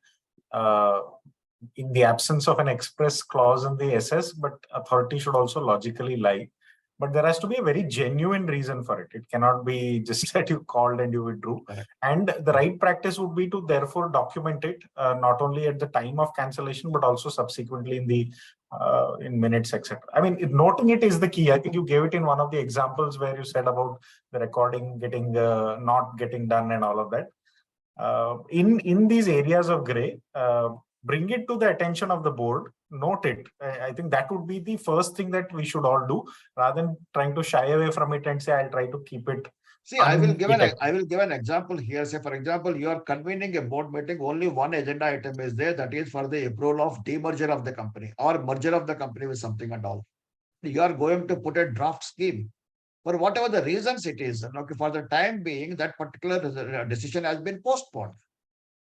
in the absence of an express clause in the SS, but authority should also logically lie. But there has to be a very genuine reason for it. It cannot be just that you called and you withdrew. Correct. And the right practice would be to therefore document it, not only at the time of cancellation, but also subsequently in the in minutes, etc. I mean, noting it is the key. I think you gave it in one of the examples where you said about the recording getting not getting done and all of that. In these areas of gray, bring it to the attention of the board, note it. I think that would be the first thing that we should all do, rather than trying to shy away from it and say, I'll try to keep it. See, I will give an example here. Say, for example, you are convening a board meeting, only one agenda item is there, that is for the approval of demerger of the company or merger of the company with something and all. You are going to put a draft scheme. For whatever the reasons it is, okay, for the time being, that particular decision has been postponed.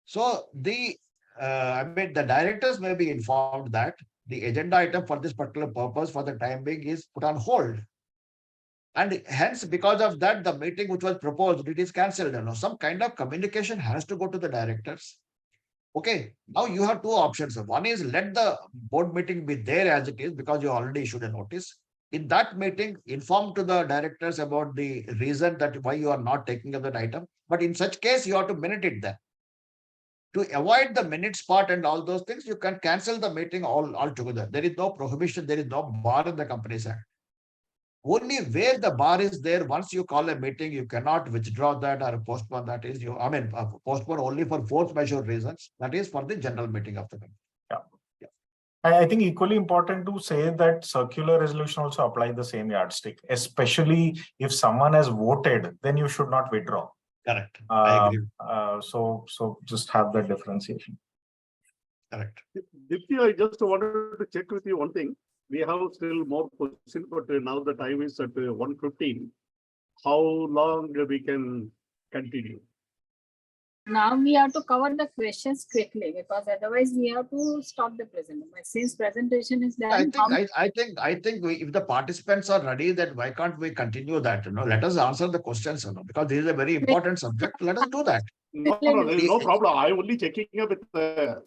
So the directors may be informed that the agenda item for this particular purpose for the time being is put on hold. And hence, because of that, the meeting which was proposed, it is cancelled. Some kind of communication has to go to the directors. Okay, now you have two options. One is let the board meeting be there as it is because you already issued a notice. In that meeting, inform to the directors about the reason that why you are not taking up that item. But in such case, you have to minute it there. To avoid the minutes part and all those things, you can cancel the meeting altogether. There is no prohibition. There is no bar in the Companies Act. Only where the bar is there, once you call a meeting, you cannot withdraw that or postpone that is postpone only for force majeure reasons. That is for the general meeting of the company. Yeah. I think equally important to say that circular resolution also apply the same yardstick, especially if someone has voted, then you should not withdraw. Correct. I agree. So just have that differentiation. Correct. Dipti, I just wanted to check with you one thing. We have still more questions, but now the time is at 1:15. How long we can continue? Now we have to cover the questions quickly because otherwise we have to stop the presentation. But since presentation is done, I think if the participants are ready, then why can't we continue that? Let us answer the questions, because this is a very important subject. Let us do that. No, there is no problem. I'm only checking up with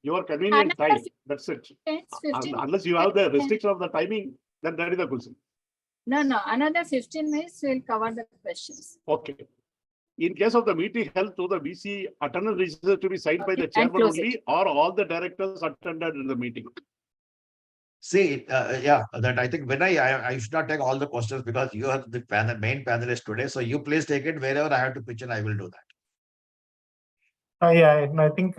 your convenient time. That's it. 15 Unless you have the restriction of the timing, then that is the question. No, another 15 minutes we'll cover the questions. Okay. In case of the meeting held through the VC, attendance register to be signed by the chairman only, or all the directors attended in the meeting? See, that I think when I should not take all the questions because you are the main panelist today. So you please take it wherever I have to pitch in, I will do that. I think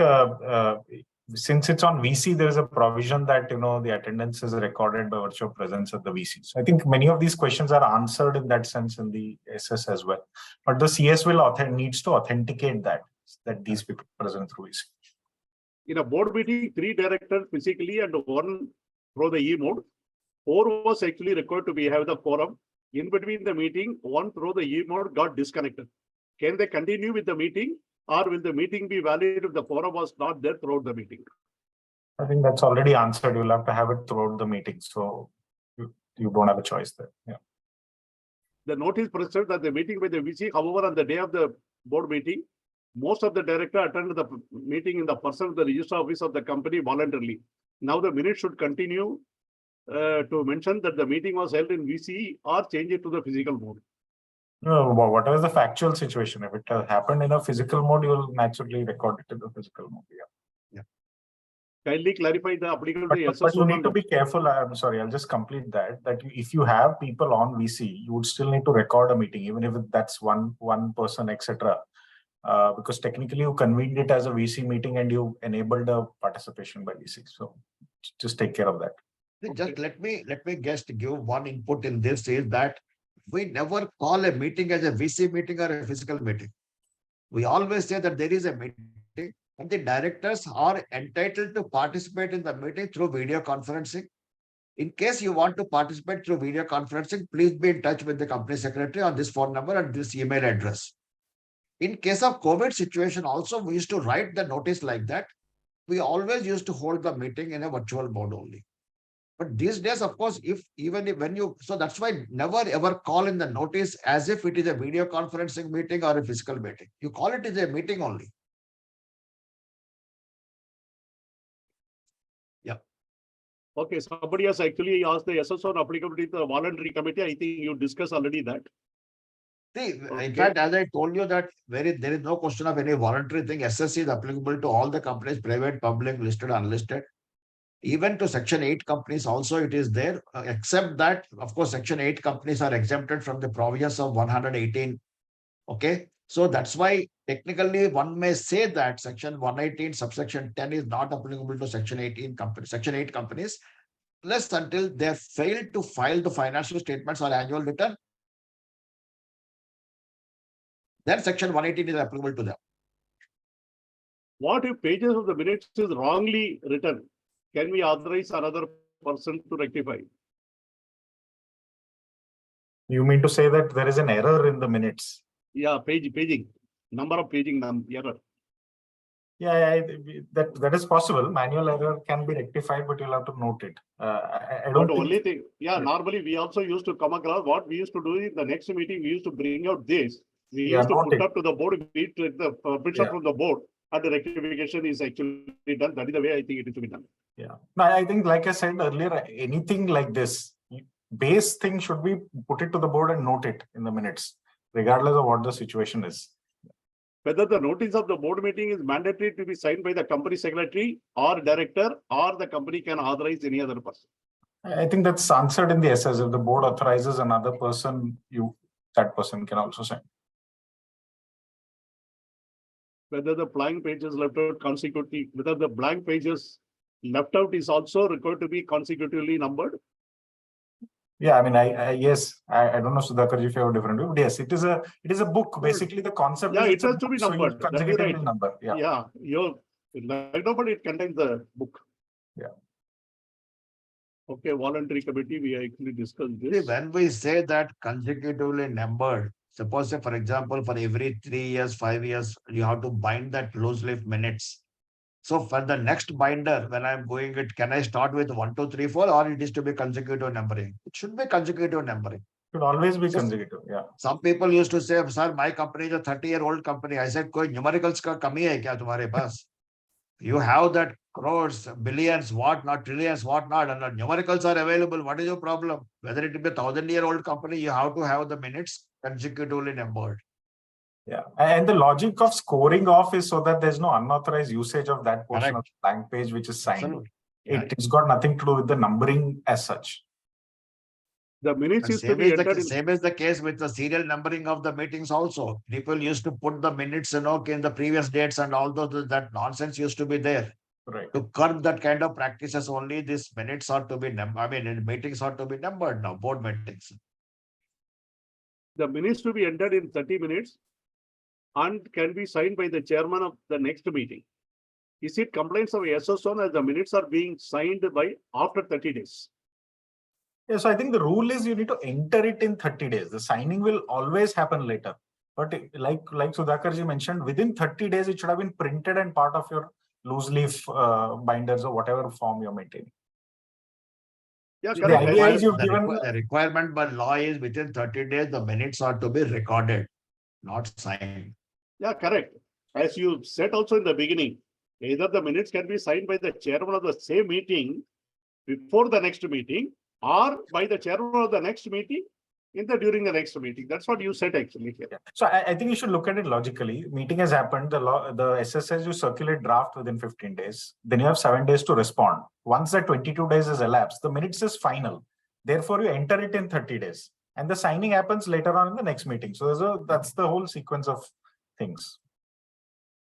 since it's on VC, there is a provision that the attendance is recorded by virtue of presence at the VC. So I think many of these questions are answered in that sense in the SS as well. But the CS needs to authenticate that these people present through VC. In a board meeting, 3 directors physically and 1 through the e-mode. 4 was actually required to have the quorum. In between the meeting, 1 through the e-mode got disconnected. Can they continue with the meeting? Or will the meeting be valid if the quorum was not there throughout the meeting? I think that's already answered. You'll have to have it throughout the meeting. So you don't have a choice there. Yeah. The notice prescribed that the meeting by the VC, however, on the day of the board meeting, most of the directors attended the meeting in the person of the register office of the company voluntarily. Now the minute should continue to mention that the meeting was held in VC or change it to the physical mode. No, whatever is the factual situation, if it happened in a physical mode, you will naturally record it in the physical mode. Yeah. Kindly clarify the applicability. But you need to be careful. I'm sorry, I'll just complete that. That if you have people on VC, you would still need to record a meeting, even if that's one person, etc. Because technically you convened it as a VC meeting and you enabled a participation by VC. So just take care of that. Just let me just give one input in this is that we never call a meeting as a VC meeting or a physical meeting. We always say that there is a meeting and the directors are entitled to participate in the meeting through video conferencing. In case you want to participate through video conferencing, please be in touch with the company secretary on this phone number and this email address. In case of COVID situation also, we used to write the notice like that. We always used to hold the meeting in a virtual mode only. But these days, of course, so that's why never ever call in the notice as if it is a video conferencing meeting or a physical meeting. You call it as a meeting only. Yeah. Okay, somebody has actually asked the SSO applicability to the voluntary committee. I think you discussed already that. See, in fact, as I told you that there is no question of any voluntary thing. SSC is applicable to all the companies, private, public, listed, unlisted. Even to Section 8 companies also it is there, except that, of course, Section 8 companies are exempted from the provisions of 118. Okay. So that's why technically one may say that Section 118 subsection 10 is not applicable to Section 18 companies, Section 8 companies, unless until they have failed to file the financial statements or annual return. Then Section 118 is applicable to them. What if pages of the minutes is wrongly written? Can we authorize another person to rectify? You mean to say that there is an error in the minutes? Yeah, paging, number of paging error. Yeah, that is possible. Manual error can be rectified, but you'll have to note it. I don't But think only thing, normally we also used to come across what we used to do in the next meeting. We used to bring out this. We used to put up to the board, we take the permission from the board, and the rectification is actually done. That is the way I think it is to be done. Yeah. No, I think, like I said earlier, anything like this, base thing should be put it to the board and note it in the minutes, regardless of what the situation is. Whether the notice of the board meeting is mandatory to be signed by the company secretary or director, or the company can authorize any other person. I think that's answered in the SS. If the board authorizes another person, that person can also sign. Whether the blank pages left out consecutively, whether the blank pages left out is also required to be consecutively numbered. Yeah, I mean, yes, I don't know, Sudhakar, if you have a different view, but yes, it is a book. Basically, the concept is it has to be numbered. So consecutively number. Yeah, you're like but it contains the book. Yeah. Okay, voluntary committee, we actually discussed this. When we say that consecutively numbered, suppose say, for example, for every 3 years, 5 years, you have to bind that loose leaf minutes. So for the next binder, when I'm going it, can I start with 1, 2, 3, 4, or it is to be consecutive numbering? It should be consecutive numbering. It should always be consecutive. Yeah. Some people used to say, sir, my company is a 30-year-old company. I said, koi numericals ka kami hai kya tumhare paas? You have that crores, billions, what not, trillions, what not, and the numericals are available. What is your problem? Whether it be a 1,000-year-old company, you have to have the minutes consecutively numbered. Yeah, and the logic of scoring off is so that there's no unauthorized usage of that portion of the blank page which is signed. Absolutely. It's got nothing to do with the numbering as such. The minutes is to be entered in. Same is the case with the serial numbering of the meetings also. People used to put the minutes, in the previous dates and all those, that nonsense used to be there. Right. To curb that kind of practices only, these minutes are to be numbered. Meetings are to be numbered now, board meetings. The minutes to be entered in 30 minutes and can be signed by the chairman of the next meeting. Is it complaints of SSO as the minutes are being signed by after 30 days? Yes, I think the rule is you need to enter it in 30 days. The signing will always happen later. But like Sudhakar ji mentioned, within 30 days, it should have been printed and part of your loose leaf binders or whatever form you're maintaining. Yeah, the idea is you've given the requirement by law is within 30 days, the minutes are to be recorded, not signed. Yeah, correct. As you said also in the beginning, either the minutes can be signed by the chairman of the same meeting before the next meeting, or by the chairman of the next meeting during the next meeting. That's what you said actually here. Yeah. So I think you should look at it logically. Meeting has happened. The SSS, you circulate draft within 15 days. Then you have 7 days to respond. Once the 22 days is elapsed, the minutes is final. Therefore, you enter it in 30 days. And the signing happens later on in the next meeting. So that's the whole sequence of things.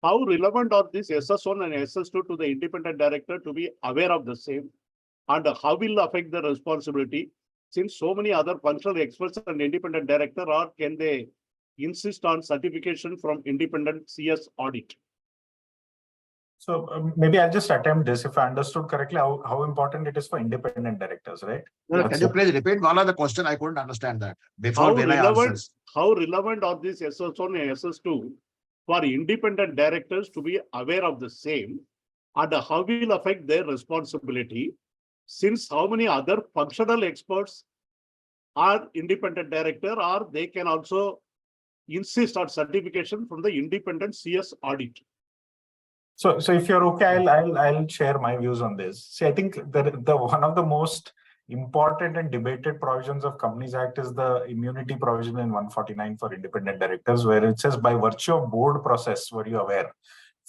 How relevant are these SS1 and SS2 to the independent director to be aware of the same? And how will affect the responsibility, since so many other functional experts and independent director, or can they insist on certification from independent CS audit? So maybe I'll just attempt this if I understood correctly, how important it is for independent directors, right? No, can you please repeat one of the question? I couldn't understand that before How when I relevant, answers. how relevant are these SS1 and SS2 for independent directors to be aware of the same, and how will affect their responsibility, since how many other functional experts are independent director, or they can also insist on certification from the independent CS audit? So if you're okay, I'll share my views on this. See, I think the one of the most important and debated provisions of Companies Act is the immunity provision in 149 for independent directors, where it says by virtue of board process, were you aware?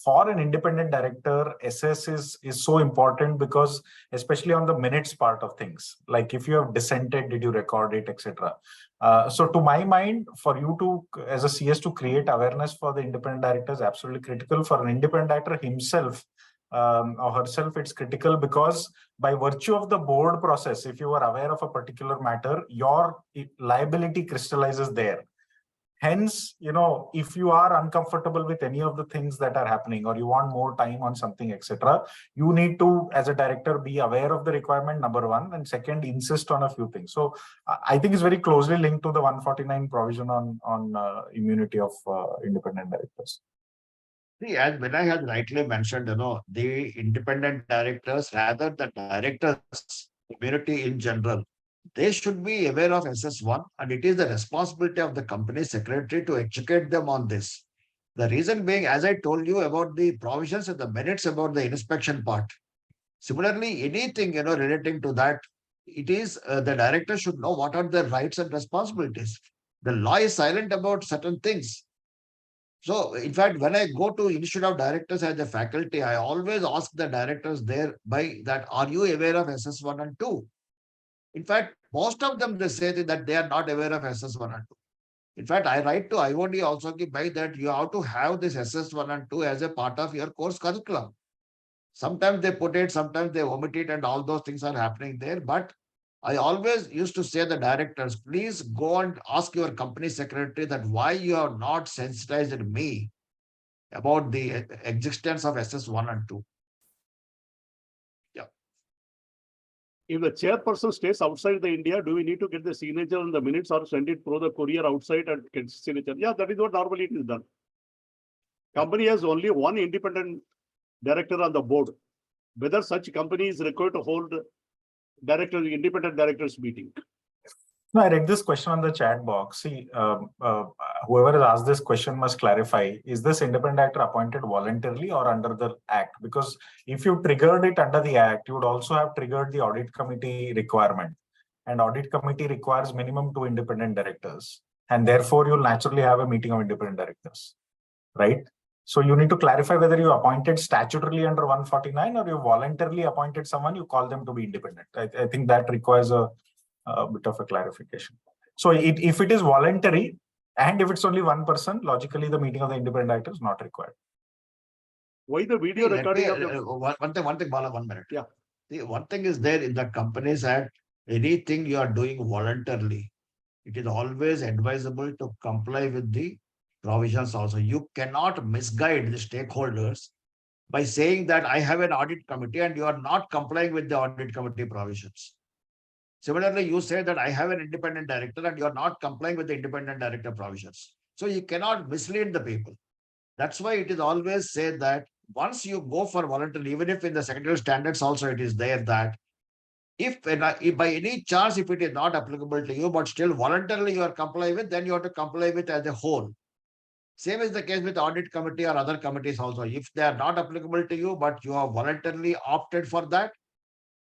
For an independent director, SS is so important because especially on the minutes part of things, like if you have dissented, did you record it, etc. So to my mind, for you to, as a CS, to create awareness for the independent directors, absolutely critical. For an independent director himself or herself, it's critical because by virtue of the board process, if you are aware of a particular matter, your liability crystallizes there. Hence, if you are uncomfortable with any of the things that are happening, or you want more time on something, etc., you need to, as a director, be aware of the requirement, number one, and second, insist on a few things. So I think it's very closely linked to the 149 provision on immunity of independent directors. See, as Vinay has rightly mentioned, the independent directors, rather the directors, community in general, they should be aware of SS1, and it is the responsibility of the company secretary to educate them on this. The reason being, as I told you about the provisions and the minutes about the inspection part. Similarly, anything relating to that, it is the director should know what are the rights and responsibilities. The law is silent about certain things. So, in fact, when I go to Institute of Directors as a faculty, I always ask the directors there are you aware of SS1 and 2? In fact, most of them, they say that they are not aware of SS1 and 2. In fact, I write to IOD also by that you have to have this SS1 and 2 as a part of your course curriculum. Sometimes they put it, sometimes they omit it, and all those things are happening there. But I always used to say the directors, please go and ask your company secretary that why you have not sensitized me about the existence of SS1 and 2. If the chairperson stays outside the India, do we need to get the signature in the minutes or send it through the courier outside and get signature? Yeah, that is what normally it is done. Company has only one independent director on the board. Whether such company is required to hold independent directors meeting. No, I read this question on the chat box. See, whoever has asked this question must clarify, is this independent director appointed voluntarily or under the Act? Because if you triggered it under the Act, you would also have triggered the audit committee requirement. And audit committee requires minimum 2 independent directors. And therefore, you'll naturally have a meeting of independent directors, right? So you need to clarify whether you appointed statutorily under 149 or you voluntarily appointed someone, you call them to be independent. I think that requires a bit of a clarification. So if it is voluntary and if it's only one person, logically the meeting of the independent director is not required. Why the video recording of the... One thing, Bala, 1 minute. Yeah. See, one thing is there in the Companies Act, anything you are doing voluntarily, it is always advisable to comply with the provisions also. You cannot misguide the stakeholders by saying that I have an audit committee and you are not complying with the audit committee provisions. Similarly, you say that I have an independent director and you are not complying with the independent director provisions. So you cannot mislead the people. That's why it is always said that once you go for voluntary, even if in the secretarial standards also it is there that if by any chance, if it is not applicable to you, but still voluntarily you are complying with, then you have to comply with as a whole. Same is the case with audit committee or other committees also. If they are not applicable to you, but you have voluntarily opted for that,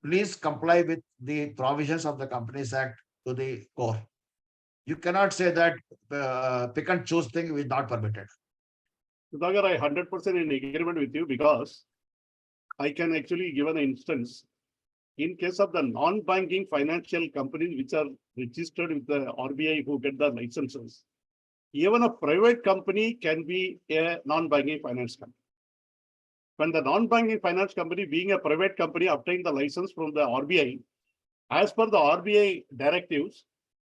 please comply with the provisions of the Companies Act to the core. You cannot say that pick and choose thing is not permitted. Sudhakar, I 100% in agreement with you because I can actually give an instance. In case of the non-banking financial companies which are registered with the RBI who get the licenses, even a private company can be a non-banking finance company. When the non-banking finance company, being a private company, obtained the license from the RBI, as per the RBI directives,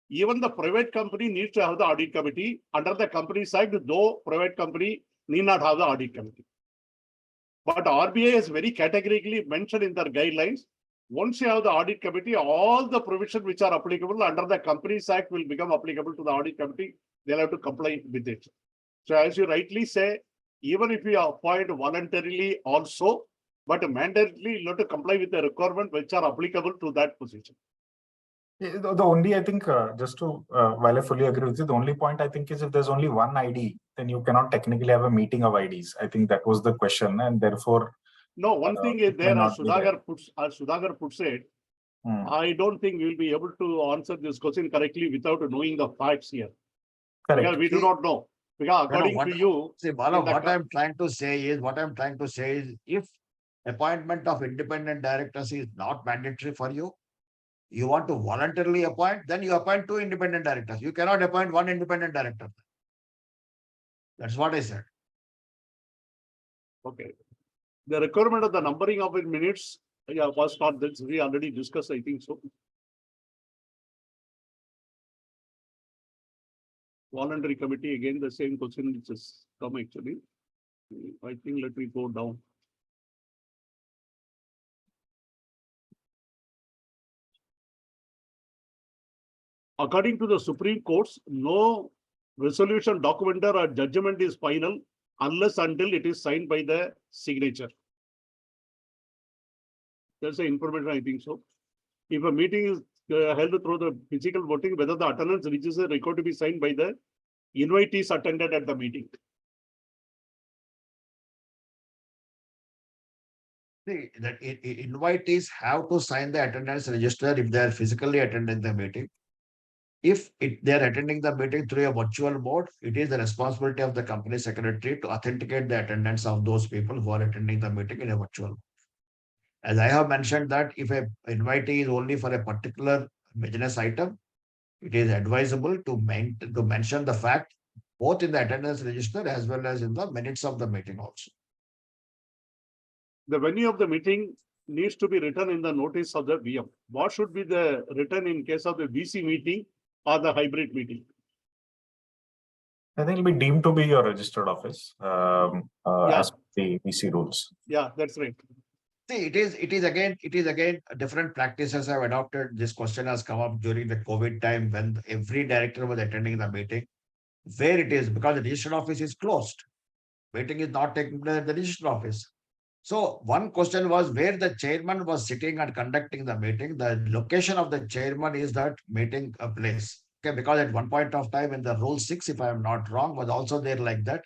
even the private company needs to have the audit committee. Under the Companies Act, though private company need not have the audit committee. But RBI has very categorically mentioned in their guidelines, once you have the audit committee, all the provisions which are applicable under the Companies Act will become applicable to the audit committee. They'll have to comply with it. So as you rightly say, even if you appoint voluntarily also, but mandatorily you have to comply with the requirement which are applicable to that position. The only, I think, just to, while I fully agree with you, the only point I think is if there's only one ID, then you cannot technically have a meeting of IDs. I think that was the question, and therefore. No, one thing is there, as Sudhakar puts it, I don't think we'll be able to answer this question correctly without knowing the facts here. Correct. Because we do not know. Because according to you. See, Bala, what I'm trying to say is, if appointment of independent directors is not mandatory for you, you want to voluntarily appoint, then you appoint 2 independent directors. You cannot appoint 1 independent director. That's what I said. Okay. The requirement of the numbering of minutes, was not that we already discussed, I think so. Voluntary committee, again, the same question which has come actually. I think let me go down. According to the Supreme Courts, no resolution document or judgment is final unless until it is signed by the signature. That's the information, I think so. If a meeting is held through the physical voting, whether the attendance reaches a record to be signed by the invitees attended at the meeting. See, that invitees have to sign the attendance register if they are physically attending the meeting. If they are attending the meeting through a virtual mode, it is the responsibility of the company secretary to authenticate the attendance of those people who are attending the meeting in a virtual mode. As I have mentioned that if a invitee is only for a particular business item, it is advisable to mention the fact both in the attendance register as well as in the minutes of the meeting also. The venue of the meeting needs to be written in the notice of the VM. What should be the written in case of the VC meeting or the hybrid meeting? I think it'll be deemed to be your registered office as the VC rules. Yeah, that's right. See, it is again different practices have adopted. This question has come up during the COVID time when every director was attending the meeting. Where it is, because the registered office is closed. Meeting is not taking place at the registered office. So one question was where the chairman was sitting and conducting the meeting. The location of the chairman is that meeting place. Okay, because at one point of time in the rule 6, if I am not wrong, was also there like that.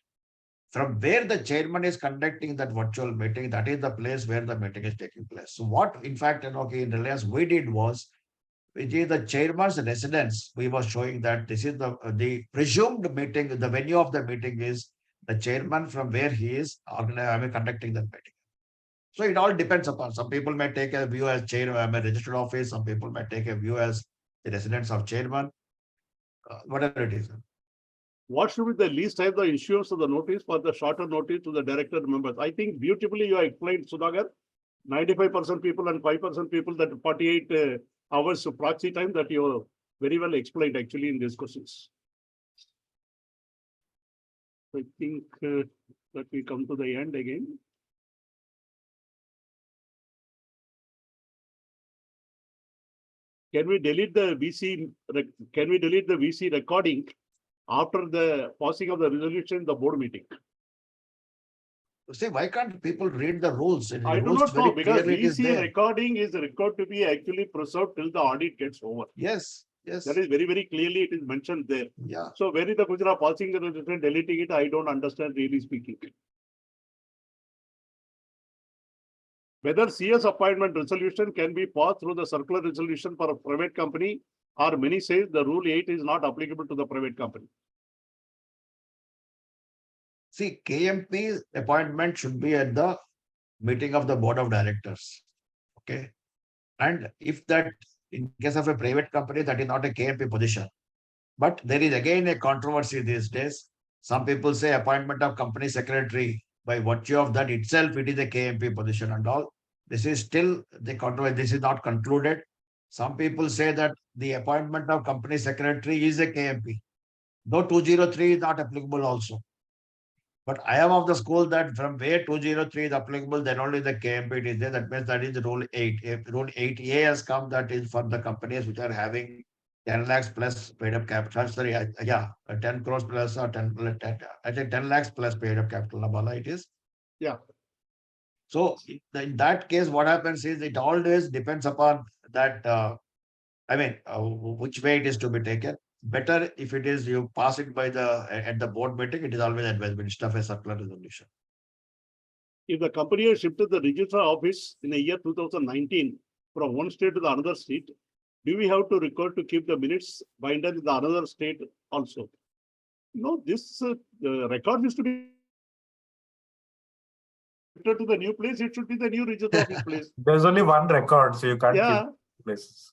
From where the chairman is conducting that virtual meeting, that is the place where the meeting is taking place. So what, in fact, in Reliance we did was, which is the chairman's residence. We were showing that this is the presumed meeting. The venue of the meeting is the chairman from where he is conducting the meeting. So it all depends upon. Some people may take a view as chairman, registered office. Some people may take a view as the residence of chairman. Whatever it is. What should be the least time the issuance of the notice for the shorter notice to the director members? I think beautifully you explained, Sudhakar, 95% people and 5% people, that 48 hours of proxy time that you very well explained actually in these questions. I think let me come to the end again. Can we delete the VC recording after the passing of the resolution in the board meeting? See, why can't people read the rules? I do not know, because VC recording is required to be actually preserved till the audit gets over. Yes. That is very, very clearly it is mentioned there. Yeah. So where is the question of passing the resolution, deleting it? I don't understand, really speaking. Whether CS appointment resolution can be passed through the circular resolution for a private company or many say the rule 8 is not applicable to the private company? See, KMP appointment should be at the meeting of the board of directors. Okay. And if that, in case of a private company, that is not a KMP position. But there is again a controversy these days. Some people say appointment of company secretary, by virtue of that itself, it is a KMP position and all. This is still the controversy. This is not concluded. Some people say that the appointment of company secretary is a KMP, though 203 is not applicable also. But I am of the school that from where 203 is applicable, then only the KMP is there. That means that is rule 8. If rule 8A has come, that is for the companies which are having 10 lakhs plus paid up capital. Sorry, 10 crores plus or 10, I think 10 lakhs plus paid up capital. Nabala, it is. Yeah. So in that case, what happens is it always depends upon that, which way it is to be taken. Better if it is you pass it by at the board meeting, it is always advisable instead of a circular resolution. If the company has shifted the registrar office in the year 2019 from one state to the another state, do we have to record to keep the minutes binded in the another state also? No, this record is to be to the new place. It should be the new registrar office place. There's only one record, so you can't Yeah. keep places.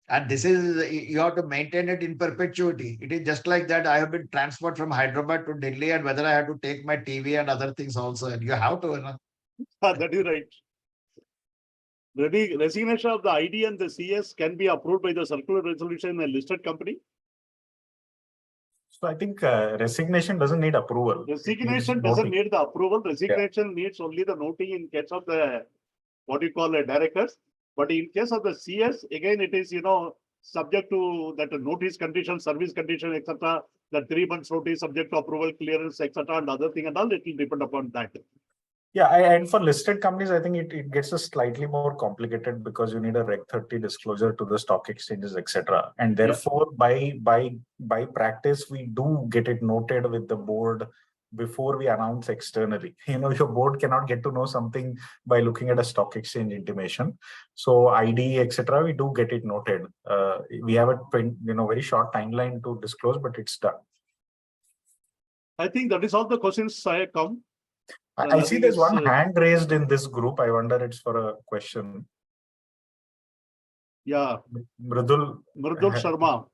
And this is, you have to maintain it in perpetuity. It is just like that. I have been transferred from Hyderabad to Delhi, and whether I have to take my TV and other things also, and you have to, you know. That is right. The resignation of the ID and the CS can be approved by the circular resolution in a listed company. So I think resignation doesn't need approval. Resignation doesn't need the approval. Resignation needs only the noting in case of the, what you call a directors. But in case of the CS, again, it is, subject to that notice condition, service condition, etc. The 3 months notice subject to approval, clearance, etc. and other thing and all, it will depend upon that. Yeah, and for listed companies, I think it gets a slightly more complicated because you need a Reg 30 disclosure to the stock exchanges, etc. And therefore, by practice, we do get it noted with the board before we announce externally. Your board cannot get to know something by looking at a stock exchange intimation. So ID, etc., we do get it noted. We have a very short timeline to disclose, but it's done. I think that is all the questions I have come. I see there's one hand raised in this group. I wonder it's for a question. Yeah. Mridul Sharma.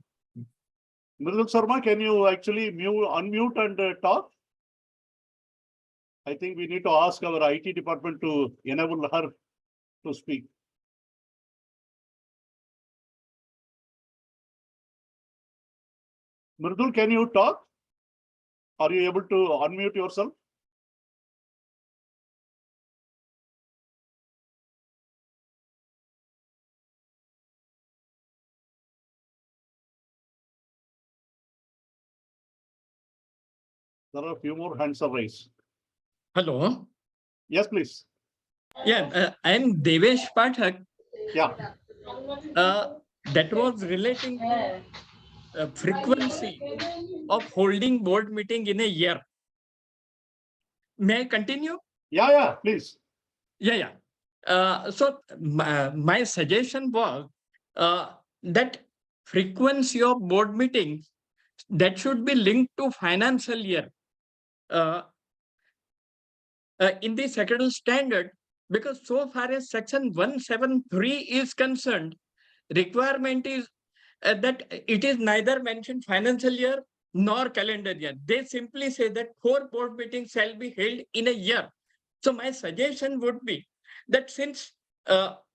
Mridul Sharma, can you actually unmute and talk? I think we need to ask our IT department to enable her to speak. Mridul, can you talk? Are you able to unmute yourself? There are a few more hands are raised. Hello. Yes, please. Yeah, I'm Devesh Pathak. Yeah. That was relating to frequency of holding board meeting in a year. May I continue? Yeah, please. Yeah. So my suggestion was that frequency of board meetings that should be linked to financial year in the Secretarial standard, because so far as section 173 is concerned, requirement is that it is neither mentioned financial year nor calendar year. They simply say that 4 board meetings shall be held in a year. So my suggestion would be that since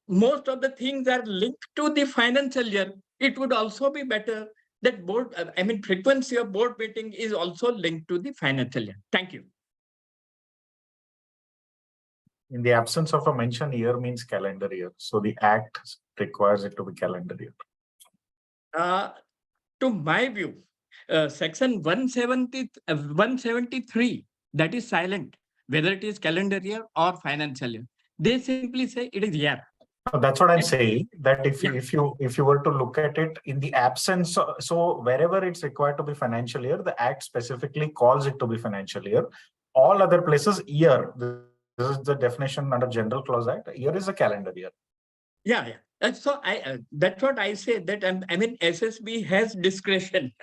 most of the things are linked to the financial year, it would also be better that frequency of board meeting is also linked to the financial year. Thank you. In the absence of a mention, year means calendar year. So the act requires it to be calendar year. To my view, section 173, that is silent, whether it is calendar year or financial year. They simply say it is year. That's what I'm saying, that if you were to look at it in the absence, so wherever it's required to be financial year, the act specifically calls it to be financial year. All other places, year. This is the definition under General Clause Act. Year is a calendar year. Yeah. So that's what I say, that I mean, SSB has discretion.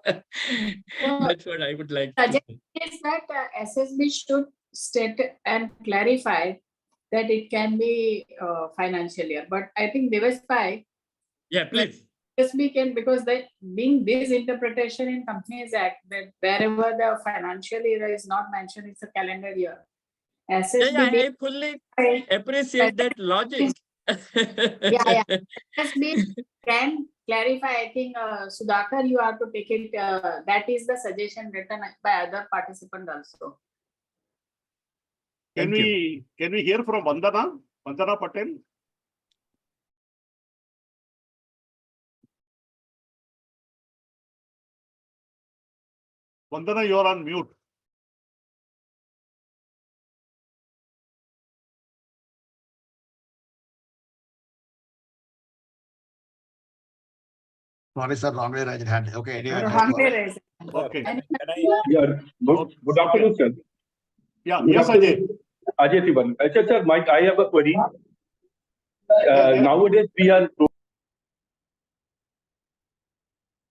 That's what I would like to say. Is that SSB should state and clarify that it can be financial year. But I think Devaspai, Yeah, please. SSB can, because that being this interpretation in Companies Act, that wherever the financial year is not mentioned, it's a calendar year. SSB I fully appreciate that logic. yeah. SSB can clarify. I think Sudhakar, you have to take it. That is the suggestion written by other participants also. Can we hear from Vandana Patel? Vandana, you are on mute. Sorry, sir, wrong way raised hand. Okay, anyway. Okay. Yeah, good afternoon, sir. Yeah, Good yes, afternoon. Ajay. Ajay Tiwari. Sir, Mike, I have a query. Yeah. Nowadays, we are.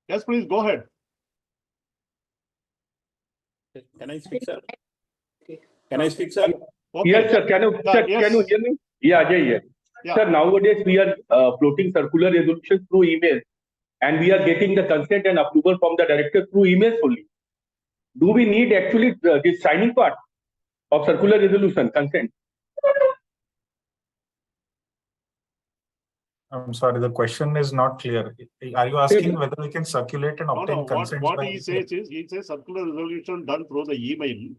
Yes, please go ahead. Can I speak, sir? Can I speak, sir? Okay. Yes, sir. Can you hear me? Yeah, Ajay, yeah. Yeah. Sir, nowadays we are floating circular resolutions through email, and we are getting the consent and approval from the director through emails only. Do we need actually this signing part of circular resolution consent? I'm sorry, the question is not clear. Are you asking whether we can circulate and obtain consent? What he says is, it's a circular resolution done through the email.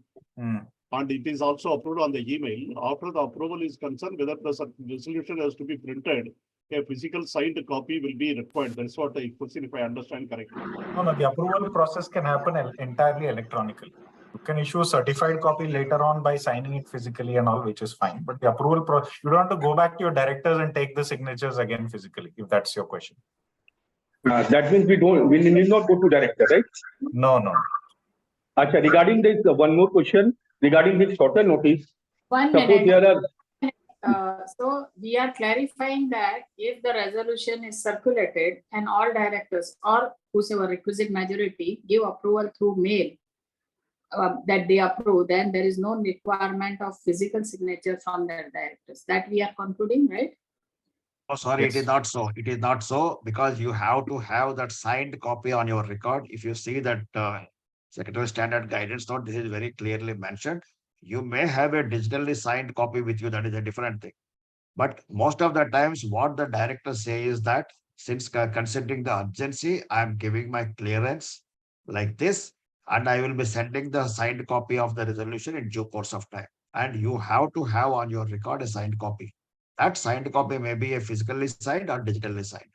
And it is also approved on the email. After the approval is concerned, whether the resolution has to be printed, a physical signed copy will be required. That's what I question, if I understand correctly. No, the approval process can happen entirely electronically. You can issue a certified copy later on by signing it physically and all, which is fine. But the approval process, you don't have to go back to your directors and take the signatures again physically, if that's your question. That means we need not go to director, right? No. Achha, regarding this, one more question regarding this shorter notice. 1 Suppose minute. there are. So we are clarifying that if the resolution is circulated and all directors or whosoever requisite majority give approval through mail that they approve, then there is no requirement of physical signature from their directors. That we are concluding, right? Oh, sorry, Yes. It is not so. It is not so, because you have to have that signed copy on your record. If you see that Secretarial Standard Guidance Note, this is very clearly mentioned. You may have a digitally signed copy with you. That is a different thing. But most of the times, what the director says is that since considering the urgency, I am giving my clearance like this, and I will be sending the signed copy of the resolution in due course of time. And you have to have on your record a signed copy. That signed copy may be a physically signed or digitally signed.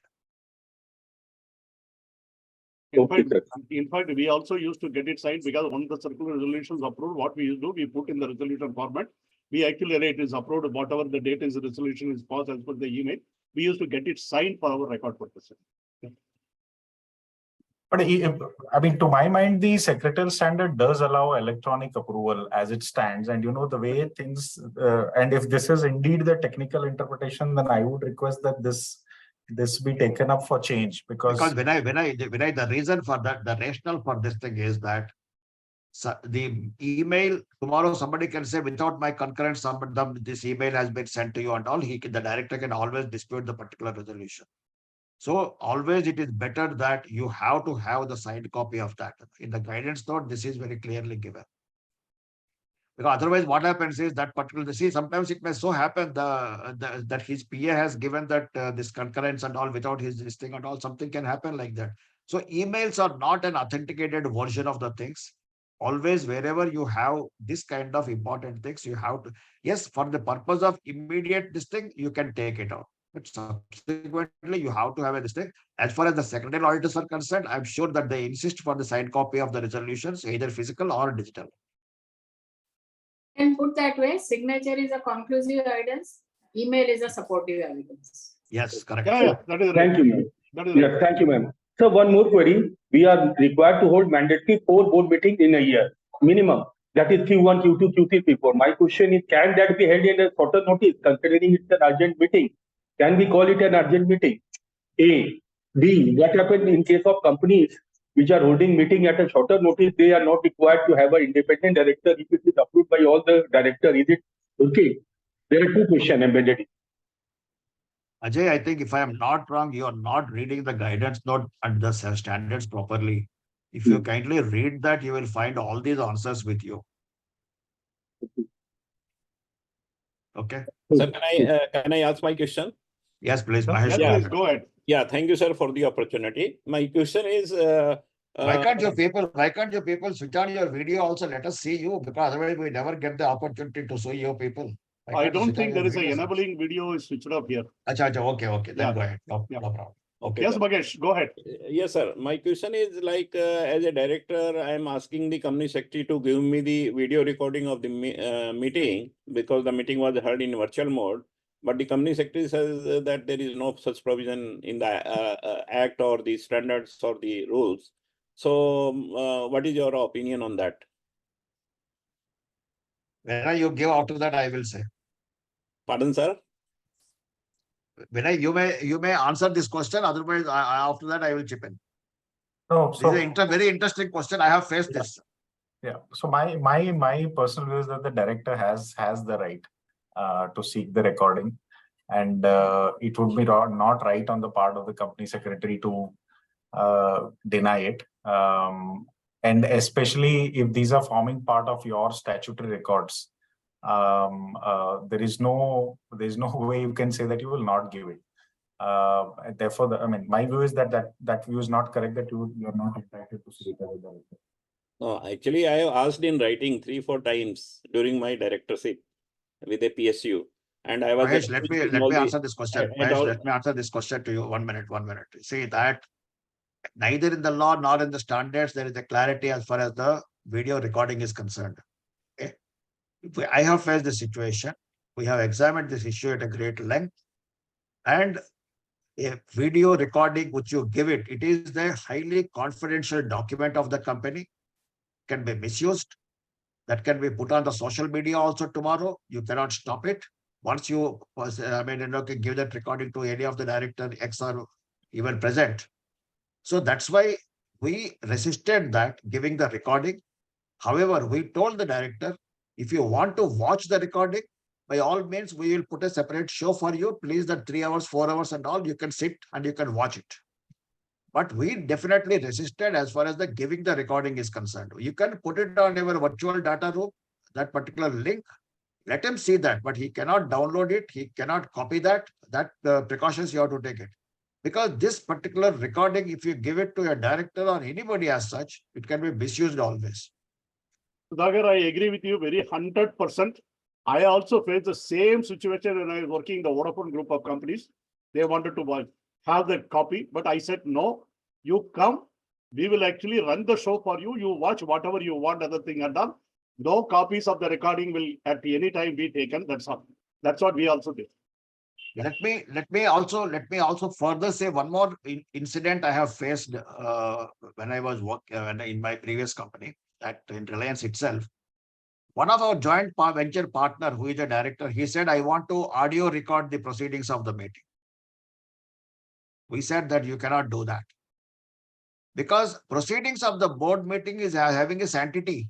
In fact, we also used to get it signed, because once the circular resolution is approved, what we used to do, we put in the resolution format. We actually write it is approved, whatever the date is, the resolution is passed as per the email. We used to get it signed for our record purposes. But I mean, to my mind, the Secretarial Standard does allow electronic approval as it stands. And the way things, and if this is indeed the technical interpretation, then I would request that this be taken up for change, because The reason for that, the rationale for this thing is that the email, tomorrow somebody can say, without my concurrence, this email has been sent to you and all, the director can always dispute the particular resolution. So always it is better that you have to have the signed copy of that. In the guidance note, this is very clearly given. Because otherwise what happens is that sometimes it may so happen that his PA has given that this concurrence and all without his listing and all, something can happen like that. So emails are not an authenticated version of the things. Always, wherever you have this kind of important things, you have to, yes, for the purpose of immediate this thing, you can take it out. But subsequently, you have to have this thing. As far as the secretarial auditors are concerned, I'm sure that they insist for the signed copy of the resolutions, either physical or digital. And put that way, signature is a conclusive evidence, email is a supportive evidence. Yes, correct. Yeah, that is right. Thank you, ma'am. That is Yes, right. thank you, ma'am. So one more query. We are required to hold mandatory 4 board meetings in a year, minimum. That is Q1, Q2, Q3, Q4. My question is, can that be held in a shorter notice, considering it's an urgent meeting? Can we call it an urgent meeting? A. B. What happened in case of companies which are holding meeting at a shorter notice? They are not required to have an independent director. If it is approved by all the director, is it okay? There are two questions embedded in. Ajay, I think if I am not wrong, you are not reading the guidance note and the standards properly. If you kindly read that, you will find all these answers with you. Okay. Sir, can I ask my question? Yes, please, Mahesh. Yes, go please ahead. go ahead. Yeah, thank you, sir, for the opportunity. My question is, Why can't you people switch on your video also? Let us see you, because otherwise we never get the opportunity to see you people. I don't think there is a enabling video is switched off here. Okay. Then Yeah. go ahead. No problem. okay, Yes, sir. Bhagesh, go ahead. Yes, sir. My question is like, as a director, I am asking the company secretary to give me the video recording of the meeting, because the meeting was held in virtual mode. But the company secretary says that there is no such provision in the act or the standards or the rules. So, what is your opinion on that? When you give after that, I will say. Pardon, sir? When you may answer this question. Otherwise, after that, I will chip in. No, This so is a very interesting question. I have faced this. yeah. So my personal view is that the director has the right to seek the recording, and it would be not right on the part of the company secretary to deny it. And especially if these are forming part of your statutory records, there is no way you can say that you will not give it. Therefore, my view is that view is not correct, that you're not entitled to see it as a director. No, actually, I have asked in writing 3-4 times during my directorship with a PSU, and I was. Mahesh, let me answer this question. Mahesh, let me answer this question to you. 1 minute. See that neither in the law nor in the standards there is a clarity as far as the video recording is concerned. Okay, I have faced this situation. We have examined this issue at a great length, and a video recording which you give it is the highly confidential document of the company, can be misused. That can be put on the social media also tomorrow. You cannot stop it. Once you give that recording to any of the director X or even present. So that's why we resisted that giving the recording. However, we told the director, if you want to watch the recording, by all means, we will put a separate show for you. Please, that 3 hours, 4 hours and all, you can sit and you can watch it. But we definitely resisted as far as the giving the recording is concerned. You can put it on your virtual data room, that particular link, let him see that, but he cannot download it. He cannot copy that. That precautions you have to take it. Because this particular recording, if you give it to a director or anybody as such, it can be misused always. Sudhakar, I agree with you very 100%. I also faced the same situation when I was working in the Vodafone group of companies. They wanted to have that copy, but I said, no, you come, we will actually run the show for you. You watch whatever you want, other thing and done. No copies of the recording will at any time be taken. That's all. That's what we also did. Let me also further say one more incident I have faced when I was working in my previous company, that in Reliance itself. One of our joint venture partner, who is a director, he said, I want to audio record the proceedings of the meeting. We said that you cannot do that, because proceedings of the board meeting is having a sanctity.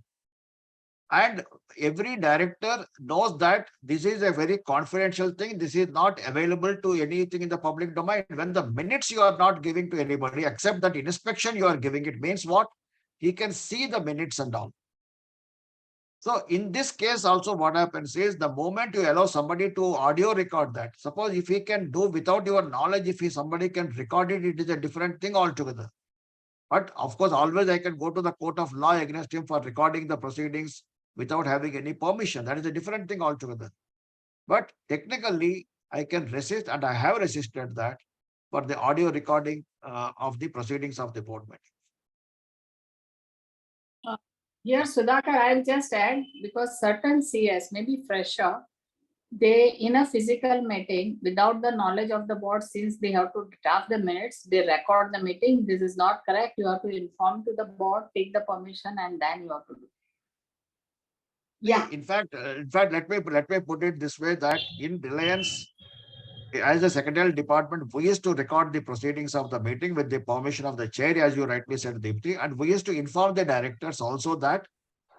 And every director knows that this is a very confidential thing. This is not available to anything in the public domain. When the minutes you are not giving to anybody, except that inspection you are giving, it means what? He can see the minutes and all. So in this case also, what happens is, the moment you allow somebody to audio record that, suppose if he can do without your knowledge, if somebody can record it, it is a different thing altogether. But of course, always I can go to the court of law against him for recording the proceedings without having any permission. That is a different thing altogether. But technically, I can resist, and I have resisted that for the audio recording of the proceedings of the board meeting. Here, Sudhakar, I'll just add, because certain CS, maybe fresher, they in a physical meeting without the knowledge of the board, since they have to draft the minutes, they record the meeting. This is not correct. You have to inform to the board, take the permission, and then you have to do. Yeah. In fact, let me put it this way, that in Reliance, as a secretarial department, we used to record the proceedings of the meeting with the permission of the chair, as you rightly said, Dipti, and we used to inform the directors also that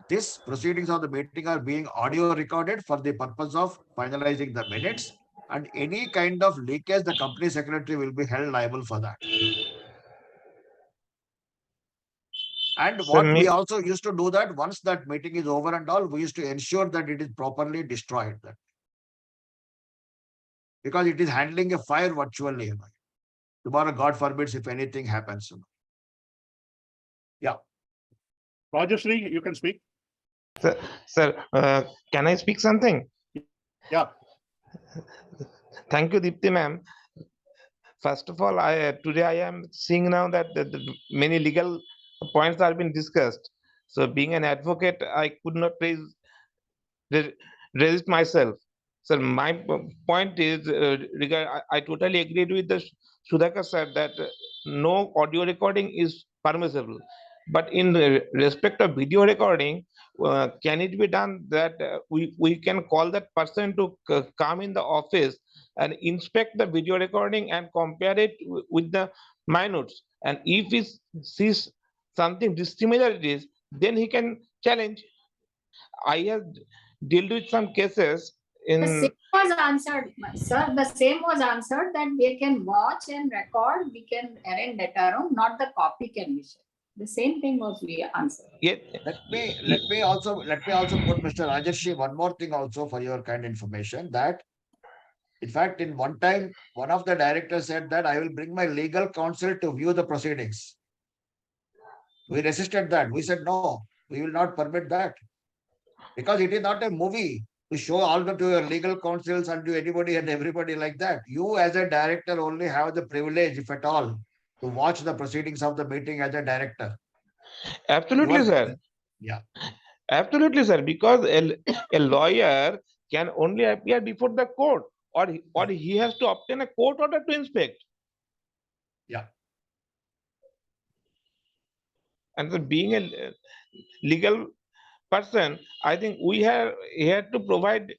these proceedings of the meeting are being audio recorded for the purpose of finalizing the minutes, and any kind of leakage, the company secretary will be held liable for that. And So what we also used to do that once that meeting is over and all, we used to ensure that it is properly destroyed. That because it is handling a fire virtually. Tomorrow, God forbids, if anything happens. Yeah. Rajashri, you can speak. Sir, can I speak something? Yeah. Thank you, Dipti ma'am. First of all, today I am seeing now that many legal points are being discussed. So being an advocate, I could not resist myself. So my point is, I totally agreed with the Sudhakar sir that no audio recording is permissible. But in respect of video recording, can it be done that we can call that person to come in the office and inspect the video recording and compare it with the minutes? And if he sees something dissimilarities, then he can challenge. I have dealt with some cases The in. same was answered, sir. The same was answered that we can watch and record. We can arrange later on. Not the copy can be shared. The same thing was we answered. Yeah. Let me also put Mr. Rajarshi one more thing also for your kind information that in fact in one time one of the directors said that I will bring my legal counsel to view the proceedings. We resisted that. We said no, we will not permit that because it is not a movie to show all the to your legal counsels and to anybody and everybody like that. You as a director only have the privilege, if at all, to watch the proceedings of the meeting as a director. Absolutely, sir. Yeah. Absolutely, sir. Because a lawyer can only appear before the court, or he has to obtain a court order to inspect. Yeah. And so being a legal person, I think we have here to provide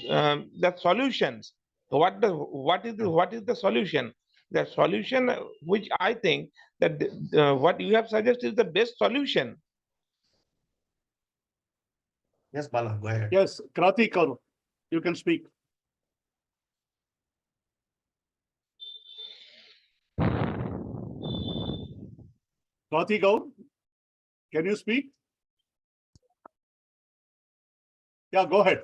the solutions. What is the solution? The solution which I think that what you have suggested is the best solution. Yes, Bala, go ahead. Yes, Krati Kaur, you can speak. Krati Kaur, can you speak? Yeah, go ahead.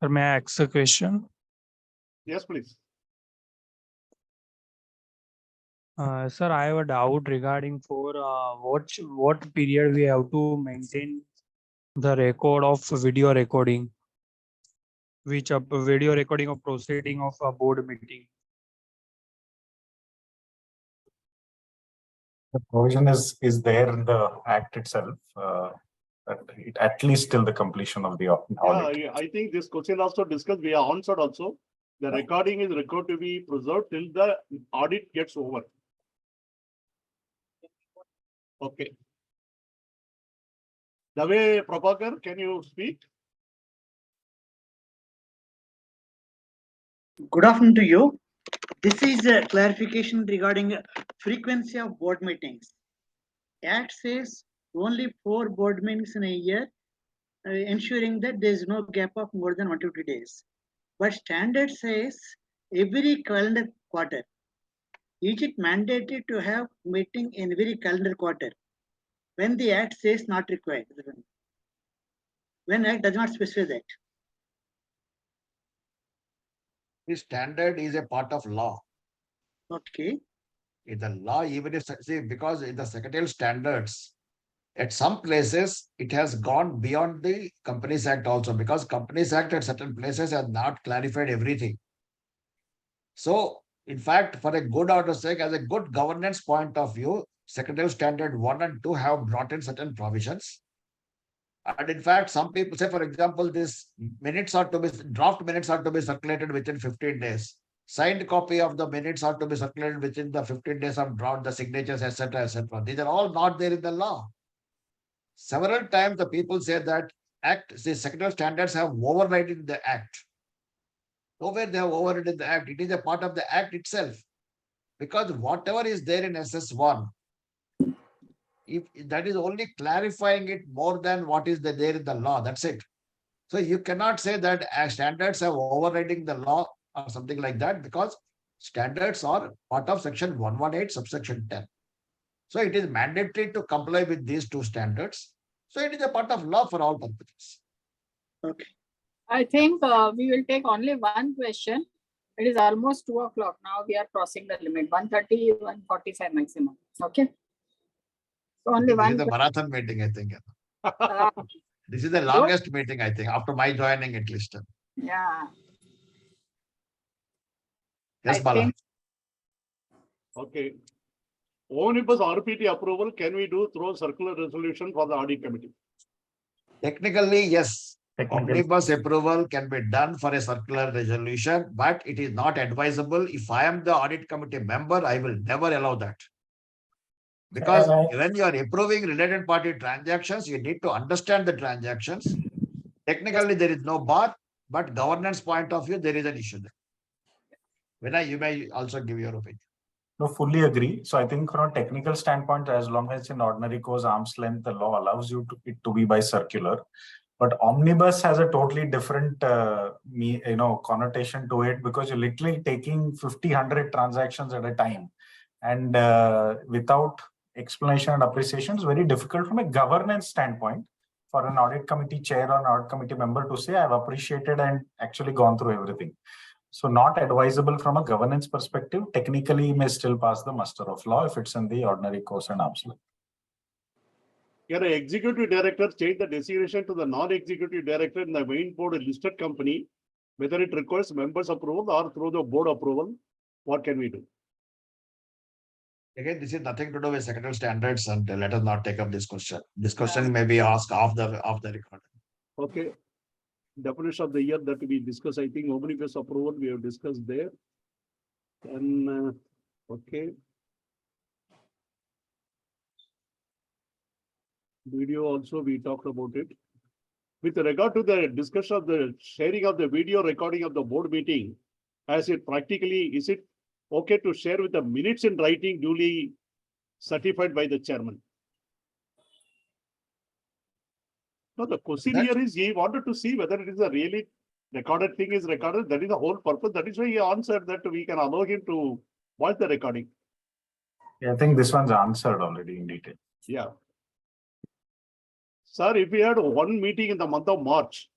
Sir, may I ask a question? Yes, please. Sir, I have a doubt regarding for what period we have to maintain the record of video recording, which video recording of proceeding of a board meeting. The provision is there in the act itself, at least till the completion of the audit. Yeah, I think this question also discussed, we are answered also. The recording is required to be preserved till the audit gets over. Okay. Dave Prabhakar, can you speak? Good afternoon to you. This is a clarification regarding frequency of board meetings. Act says only 4 board meetings in a year, ensuring that there is no gap of more than 120 days. But standard says every calendar quarter. Is it mandated to have meeting in every calendar quarter when the act says not required? When act does not specify that. The standard is a part of law. Okay. In the law, even if, see, because in the secretarial standards, at some places, it has gone beyond the Companies Act also, because Companies Act at certain places has not clarified everything. So, in fact, for a good order's sake, as a good governance point of view, Secretarial Standard 1 and 2 have brought in certain provisions. And in fact, some people say, for example, this draft minutes are to be circulated within 15 days. Signed copy of the minutes are to be circulated within the 15 days of draft, the signatures, etc., etc. These are all not there in the law. Several times the people say that act, the secretarial standards have overridden the act. Nowhere they have overridden the act. It is a part of the act itself. Because whatever is there in SS1, if that is only clarifying it more than what is there in the law, that's it. So you cannot say that standards have overriding the law or something like that, because standards are part of section 118 subsection 10. So it is mandatory to comply with these two standards. So it is a part of law for all purposes. Okay. I think we will take only one question. It is almost 2 o'clock. Now we are crossing the limit, 1:30, 1:45 maximum. Okay. So only This one. is the marathon meeting, I think. Uh, This is the longest meeting, I think, after my joining at least. yeah. Yes, I Bala. think Okay. Omnibus RPT approval, can we do through circular resolution for the audit committee? Technically, yes. Technically. Omnibus approval can be done for a circular resolution, but it is not advisable. If I am the audit committee member, I will never allow that. Because when you are approving related party transactions, you need to understand the transactions. Technically, there is no bar, but governance point of view, there is an issue there. Vinay, you may also give your opinion. No, fully agree. So I think from a technical standpoint, as long as in ordinary course arm's length, the law allows you it to be by circular. But omnibus has a totally different connotation to it, because you're literally taking 50, 100 transactions at a time. And without explanation and appreciation, it's very difficult from a governance standpoint for an audit committee chair or an audit committee member to say, I've appreciated and actually gone through everything. So not advisable from a governance perspective. Technically, may still pass the muster of law if it's in the ordinary course and arm's length. Here, an executive director change the designation to the non-executive director in the main board listed company, whether it requires members' approval or through the board approval. What can we do? Again, this is nothing to do with secretarial standards, and let us not take up this question. This question may be asked off the record. Okay. Definition of the year that we discussed, I think omnibus approval we have discussed there. And okay. Video also we talked about it. With regard to the discussion of the sharing of the video recording of the board meeting, as it practically, is it okay to share with the minutes in writing duly certified by the chairman? No, the question here is he wanted to see whether it is a really recorded thing is recorded. That is the whole purpose. That is why he answered that we can allow him to watch the recording. Yeah, I think this one's answered already in detail. Yeah. Sir, if we had one meeting in the month of March,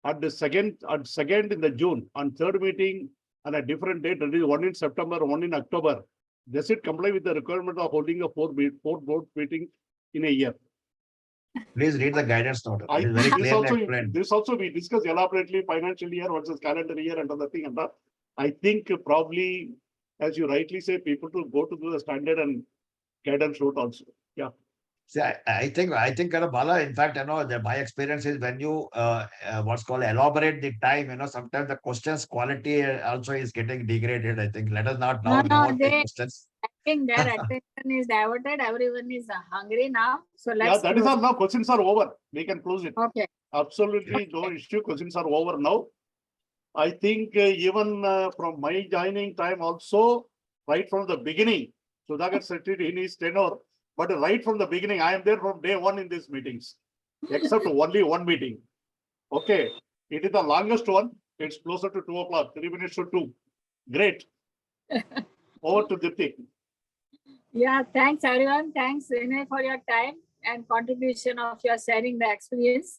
at the second in the June, on third meeting on a different date, that is one in September, one in October, does it comply with the requirement of holding a four board meeting in a year? Please read the guidance note. It is very clearly explained. This also we discussed elaborately financial year versus calendar year and other thing and that. I think probably, as you rightly say, people to go to the standard and guidance note also. Yeah. See, I think, Bala, in fact, my experience is when you what's called elaborate the time, sometimes the questions quality also is getting degraded. I think let us not now take questions. I think their attention is diverted. Everyone is hungry now. So let's. Yeah, that is all. Now questions are over. We can close it. Okay. Absolutely no issue. Questions are over now. I think even from my joining time also, right from the beginning, Sudhakar said it in his tenure. But right from the beginning, I am there from day one in these meetings, except only one meeting. Okay. It is the longest one. It's closer to 2 o'clock, 3 minutes to 2. Great. Over to Dipti. Yeah, thanks everyone. Thanks, Vinay, for your time and contribution of your sharing the experience.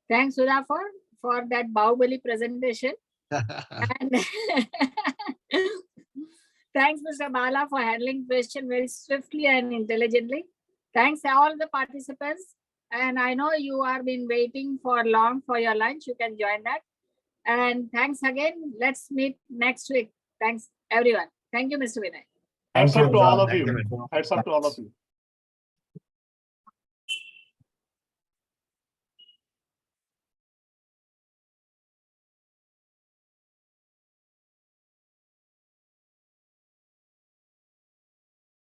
Thanks, Sudhakar, for that Bahubali presentation. And thanks, Mr. Bala, for handling question very swiftly and intelligently. Thanks all the participants. And I know you have been waiting for long for your lunch. You can join that. And thanks again. Let's meet next week. Thanks, everyone. Thank you, Mr. Vinay. Hats Thank up you, to all of Thank you. Hats up to all of you.